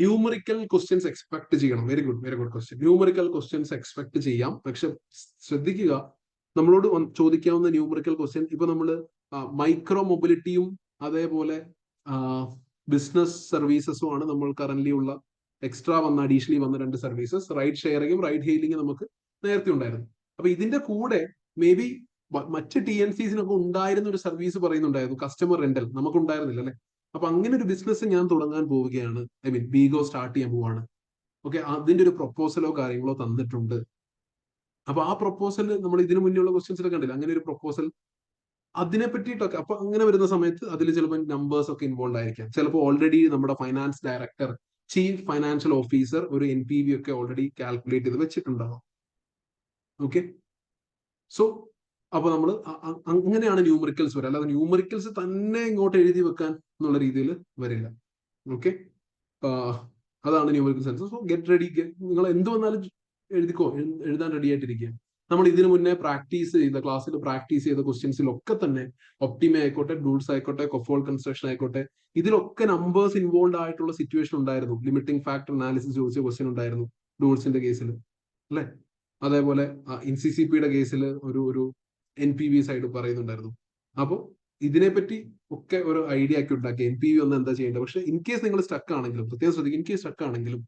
[SPEAKER 1] ന്യൂമറിക്കൽ ക്വസ്റ്റ്യൻസ് എക്സ്പെക്ട് ചെയ്യണം. Very good question. Numerical questions expect ചെയ്യാം, പക്ഷെ ശ്രദ്ധിക്കുക, നമ്മളോട് ചോദിക്കാവുന്ന ന്യൂമറിക്കൽ ക്വസ്റ്റ്യൻ, ഇപ്പൊ നമ്മൾ മൈക്രോ മൊബിലിറ്റിയും അതേപോലെ ബിസിനസ് സർവീസസും ആണ് നമ്മൾ കറന്റ്ലി ഉള്ള എക്സ്ട്രാ അഡീഷണലി വന്ന 2 സർവീസസ്. റൈഡ് ഷെയറിങ്ങും റൈഡ് ഹെയിലിംഗും നമുക്ക് നേരത്തെ ഉണ്ടായിരുന്നു. അപ്പൊ ഇതിന്റെ കൂടെ മേ ബി മറ്റ് TNCസിനൊക്കെ ഉണ്ടായിരുന്ന ഒരു സർവീസ് പറയുന്നുണ്ടായിരുന്നു, കസ്റ്റമർ റെന്റൽ. നമുക്ക് ഉണ്ടായിരുന്നില്ല, അല്ലെ? അപ്പൊ അങ്ങനെ ഒരു ബിസിനസ് ഞാൻ തുടങ്ങാൻ പോവുകയാണ്, ബീഗോ സ്റ്റാർട്ട് ചെയ്യാൻ പോവാണ്. ഓക്കെ, അതിന്റെ ഒരു പ്രൊപ്പോസലോ കാര്യങ്ങളോ തന്നിട്ടുണ്ട്. അപ്പൊ ആ പ്രൊപ്പോസൽ നമ്മൾ ഇതിനു മുന്നേയുള്ള ക്വസ്റ്റ്യൻസിലൊക്കെ കണ്ടില്ല, അങ്ങനെ ഒരു പ്രൊപ്പോസൽ, അതിനെ പറ്റിയിട്ടൊക്കെ. അപ്പൊ അങ്ങനെ വരുന്ന സമയത്ത് അതിൽ ചിലപ്പോൾ നമ്പേഴ്സ് ഒക്കെ ഇൻവോൾവ് ആയിരിക്കാം. ചിലപ്പോൾ ഓൾറെഡി നമ്മുടെ finance director, chief financial officer ഒരു NPV ഒക്കെ ഓൾറെഡി കാൽക്കുലേറ്റ് ചെയ്ത് വെച്ചിട്ടുണ്ടാവും. ഓക്കെ, സോ അപ്പൊ നമ്മൾ അങ്ങനെയാണ് ന്യൂമറിക്കൽസ് വരിക, അല്ലാതെ ന്യൂമറിക്കൽസ് തന്നെ ഇങ്ങോട്ട് എഴുതി വെക്കാൻ എന്നുള്ള രീതിയിൽ വരില്ല. ഓക്കെ, അതാണ് numerical sense. So get ready, നിങ്ങൾ എന്ത് വന്നാലും എഴുതാൻ റെഡി ആയിട്ടിരിക്കുക. നമ്മൾ ഇതിനു മുന്നേ പ്രാക്ടീസ് ചെയ്ത ക്ലാസ്സിൽ പ്രാക്ടീസ് ചെയ്ത ക്വസ്റ്റ്യൻസിലൊക്കെ തന്നെ ഒപ്റ്റിമ ആയിക്കോട്ടെ, ഡൂൾസ് ആയിക്കോട്ടെ, കൊഫോൾ കൺസ്ട്രക്ഷൻ ആയിക്കോട്ടെ, ഇതിലൊക്കെ നമ്പേഴ്സ് ഇൻവോൾവ് ആയിട്ടുള്ള സിറ്റുവേഷൻ ഉണ്ടായിരുന്നു. ലിമിറ്റിംഗ് ഫാക്ടർ അനാലിസിസ് ചോദിച്ച ക്വസ്റ്റ്യൻ ഉണ്ടായിരുന്നു ഡൂൾസിന്റെ കേസിൽ, അല്ലെ? അതേപോലെ NCCP-യുടെ കേസിൽ ഒരു NPV സൈഡ് പറയുന്നുണ്ടായിരുന്നു. അപ്പോൾ ഇതിനെപ്പറ്റി ഒക്കെ ഒരു ഐഡിയ ഒക്കെ ഉണ്ടാക്കി NPV ഒന്ന് എന്താ ചെയ്യേണ്ടത്. പക്ഷെ ഇൻ കേസ് നിങ്ങൾ സ്റ്റക്ക് ആണെങ്കിലും, പ്രത്യേകം ശ്രദ്ധിക്കും, ഇൻ കേസ് സ്റ്റക്ക് ആണെങ്കിലും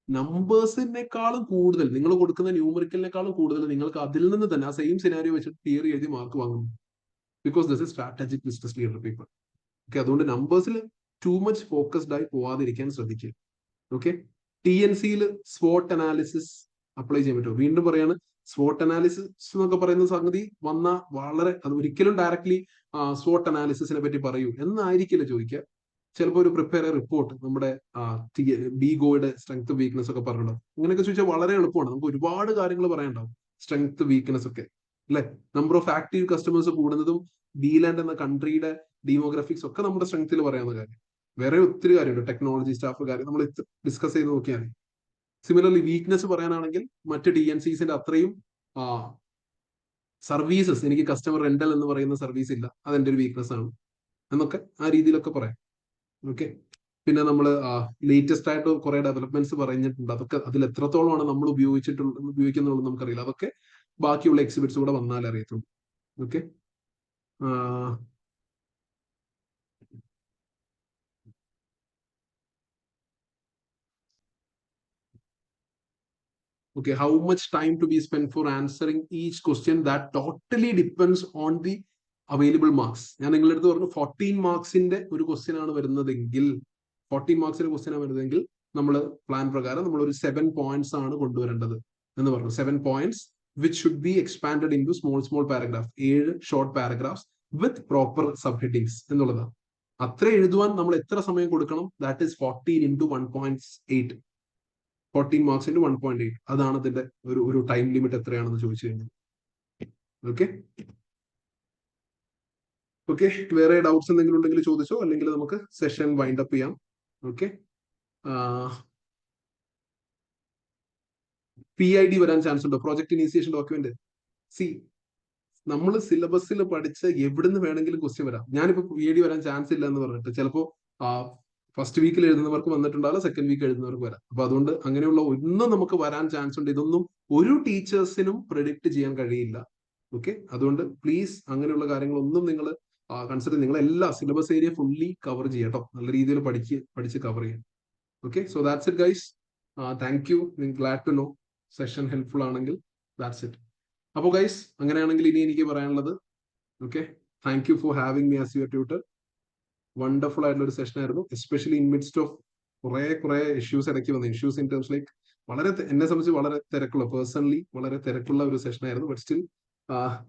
[SPEAKER 1] നമ്പേഴ്സിനേക്കാളും കൂടുതൽ നിങ്ങൾ കൊടുക്കുന്ന ന്യൂമറിക്കലിനേക്കാളും കൂടുതൽ നിങ്ങൾക്ക് അതിൽ നിന്ന് തന്നെ ആ സെയിം സിനാരിയോ വെച്ചിട്ട് തിയറി എഴുതി മാർക്ക് വാങ്ങുന്നു. Because this is strategic business leader paper. Okay, അതുകൊണ്ട് നമ്പേഴ്സിൽ ടു മച്ച് ഫോക്കസ്ഡ് ആയി പോവാതിരിക്കാൻ ശ്രദ്ധിക്കുക. ഓക്കെ, TNC-യിൽ SWOT അനാലിസിസ് അപ്ലൈ ചെയ്യാൻ പറ്റുമോ? വീണ്ടും പറയാണ്, SWOT അനാലിസിസ് എന്നൊക്കെ പറയുന്ന സംഗതി വന്ന വളരെ, അത് ഒരിക്കലും ഡയറക്ട്ലി SWOT അനാലിസിസിനെ പറ്റി പറയൂ എന്നായിരിക്കില്ല ചോദിക്കുക. ചിലപ്പോൾ ഒരു പ്രിപ്പയർ റിപ്പോർട്ട് നമ്മുടെ BGOയുടെ സ്ട്രെങ്ത് വീക്ക്നെസ് ഒക്കെ പറഞ്ഞിട്ടുണ്ടാവും. ഇങ്ങനെയൊക്കെ ചോദിച്ചാൽ വളരെ എളുപ്പമാണ്. നമുക്ക് ഒരുപാട് കാര്യങ്ങൾ പറയാനുണ്ടാവും. സ്ട്രെങ്ത് വീക്ക്നെസ് ഒക്കെ, അല്ലെ? നമ്പർ ഓഫ് ആക്റ്റീവ് കസ്റ്റമേഴ്സ് കൂടുന്നതും ബീലാൻഡ് എന്ന കൺട്രിയുടെ ഡീമോഗ്രാഫിക്സ് ഒക്കെ നമ്മുടെ സ്ട്രെങ്ത്തിൽ പറയാവുന്ന കാര്യം. വേറെ ഒത്തിരി കാര്യമുണ്ട്, ടെക്നോളജി സ്റ്റാഫ് കാര്യം നമ്മൾ ഡിസ്കസ് ചെയ്ത് നോക്കിയാൽ. സിമിലർലി വീക്ക്നെസ് പറയാനാണെങ്കിൽ മറ്റ് TNCs-ന്റെ അത്രയും സർവീസസ്, എനിക്ക് കസ്റ്റമർ റെന്റൽ എന്ന് പറയുന്ന സർവീസ് ഇല്ല, അതെന്റെ ഒരു വീക്ക്നെസ് ആണ് എന്നൊക്കെ ആ രീതിയിലൊക്കെ പറയാം. ഓക്കെ, പിന്നെ നമ്മൾ ലേറ്റസ്റ്റ് ആയിട്ട് കുറെ ഡെവലപ്മെന്റ്സ് പറഞ്ഞിട്ടുണ്ട്. അതൊക്കെ അതിൽ എത്രത്തോളമാണ് നമ്മൾ ഉപയോഗിക്കുന്നുള്ളത് നമുക്കറിയില്ല. അതൊക്കെ ബാക്കിയുള്ള എക്സിബിറ്റ്സ് കൂടെ വന്നാൽ അറിയത്തുള്ളൂ. Okay, okay, how much time to be spent for answering each question? That totally depends on the available marks. ഞാൻ നിങ്ങളുടെ അടുത്ത് പറഞ്ഞു 14 മാർക്സിന്റെ ഒരു ക്വസ്റ്റ്യൻ ആണ് വരുന്നതെങ്കിൽ, 14 മാർക്സിന്റെ ക്വസ്റ്റ്യൻ ആണ് വരുന്നതെങ്കിൽ നമ്മൾ പ്ലാൻ പ്രകാരം നമ്മൾ ഒരു 7 പോയിന്റ്സ് ആണ് കൊണ്ടുവരേണ്ടത് എന്ന് പറഞ്ഞു. 7 points which should be expanded into small paragraph, 7 short paragraphs with proper sub headings എന്നുള്ളതാണ്. അത്ര എഴുതുവാൻ നമ്മൾ എത്ര സമയം കൊടുക്കണം? That is 14 into 1.8. 14 marks into 1.8. അതാണ് അതിന്റെ ഒരു ടൈം ലിമിറ്റ് എത്രയാണെന്ന് ചോദിച്ചു കഴിഞ്ഞാൽ. ഓക്കെ ഓക്കെ, വേറെ ഡൗട്ട്സ് എന്തെങ്കിലും ഉണ്ടെങ്കിൽ ചോദിച്ചോ, അല്ലെങ്കിൽ നമുക്ക് സെഷൻ വൈൻഡ് അപ്പ് ചെയ്യാം. ഓക്കെ, PID വരാൻ ചാൻസ് ഉണ്ടോ? Project initiation document. സി, നമ്മൾ സിലബസിൽ പഠിച്ച എവിടുന്ന് വേണമെങ്കിലും ക്വസ്റ്റ്യൻ വരാം. ഞാനിപ്പോ PID വരാൻ ചാൻസ് ഇല്ല എന്ന് പറഞ്ഞിട്ട് ചിലപ്പോ ഫസ്റ്റ് വീക്കിൽ എഴുതുന്നവർക്ക് വന്നിട്ടുണ്ടാവില്ല, സെക്കൻഡ് വീക്ക് എഴുതുന്നവർക്ക് വരാം. അപ്പൊ അതുകൊണ്ട് അങ്ങനെയുള്ള ഒന്നും നമുക്ക് വരാൻ ചാൻസ് ഉണ്ട്. ഇതൊന്നും ഒരു ടീച്ചേഴ്സിനും പ്രെഡിക്റ്റ് ചെയ്യാൻ കഴിയില്ല. ഓക്കെ, അതുകൊണ്ട് പ്ലീസ് അങ്ങനെയുള്ള കാര്യങ്ങളൊന്നും നിങ്ങൾ കൺസിഡർ, നിങ്ങളെല്ലാ സിലബസ് ഏരിയ ഫുള്ളി കവർ ചെയ്യട്ടോ, നല്ല രീതിയിൽ പഠിച്ച് കവർ ചെയ്യാം. Okay, so that's it guys. Thank you. Glad to know session helpful ആണെങ്കിൽ. That's it. അപ്പോൾ ഗൈസ്, അങ്ങനെയാണെങ്കിൽ ഇനി എനിക്ക് പറയാനുള്ളത്, okay, thank you for having me as your tutor. Wonderful ആയിട്ടുള്ള ഒരു സെഷൻ ആയിരുന്നു, എസ്പെഷ്യലി ഇൻ മിഡ്സ്റ്റ് ഓഫ് കുറെ ഇഷ്യൂസ് ഇടയ്ക്ക് വന്ന ഇഷ്യൂസ് ഇൻ ടേംസ് ലൈക്ക് വളരെ എന്നെ സംബന്ധിച്ച് വളരെ തിരക്കുള്ള, പേഴ്സണലി വളരെ തിരക്കുള്ള ഒരു സെഷൻ ആയിരുന്നു. But still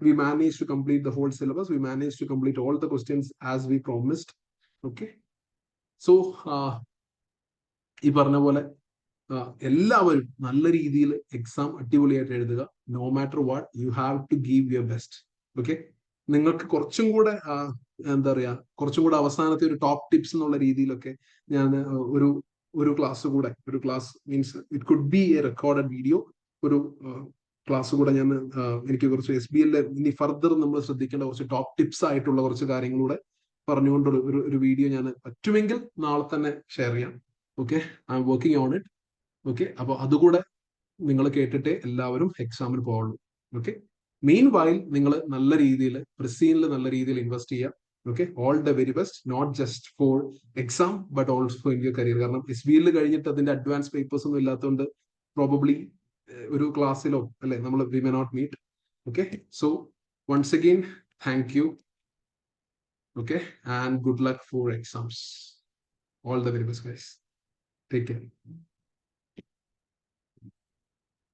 [SPEAKER 1] we managed to complete the whole syllabus. We managed to complete all the questions as we promised. Okay, so ഈ പറഞ്ഞ പോലെ എല്ലാവരും നല്ല രീതിയിൽ എക്സാം അടിപൊളിയായിട്ട് എഴുതുക. No matter what, you have to give your best. Okay, നിങ്ങൾക്ക് കുറച്ചും കൂടെ എന്താ പറയാ, കുറച്ചും കൂടെ അവസാനത്തെ ഒരു ടോപ്പ് ടിപ്സ് എന്നുള്ള രീതിയിലൊക്കെ ഞാൻ ഒരു class means it could be A recorded video, ഒരു ക്ലാസ് കൂടെ ഞാൻ എനിക്ക് കുറച്ച് SBL ഇനി ഫർദർ നമ്മൾ ശ്രദ്ധിക്കേണ്ട കുറച്ച് ടോപ്പ് ടിപ്സ് ആയിട്ടുള്ള കുറച്ച് കാര്യങ്ങളൂടെ പറഞ്ഞുകൊണ്ടുള്ള ഒരു വീഡിയോ ഞാൻ പറ്റുമെങ്കിൽ നാളെ തന്നെ ഷെയർ ചെയ്യാം. Okay, I am working on it. Okay, അപ്പൊ അതുകൂടെ നിങ്ങൾ കേട്ടിട്ടേ എല്ലാവരും എക്സാമിന് പോകുള്ളൂ. ഓക്കെ, മെയിൻ വൈൽ നിങ്ങൾ നല്ല രീതിയിൽ പ്രിസീനിൽ നല്ല രീതിയിൽ ഇൻവെസ്റ്റ് ചെയ്യുക. Okay, all the very best, not just for exam but also in your career. കാരണം SBL കഴിഞ്ഞിട്ട് അതിന്റെ അഡ്വാൻസ് പേപ്പേഴ്സ് ഒന്നും ഇല്ലാത്തതുകൊണ്ട് പ്രോബബ്ലി ഒരു ക്ലാസ്സിലോ അല്ലെ നമ്മൾ we may not meet. Okay, so once again thank you. Okay, and good luck for exams. All the very best guys. Take care.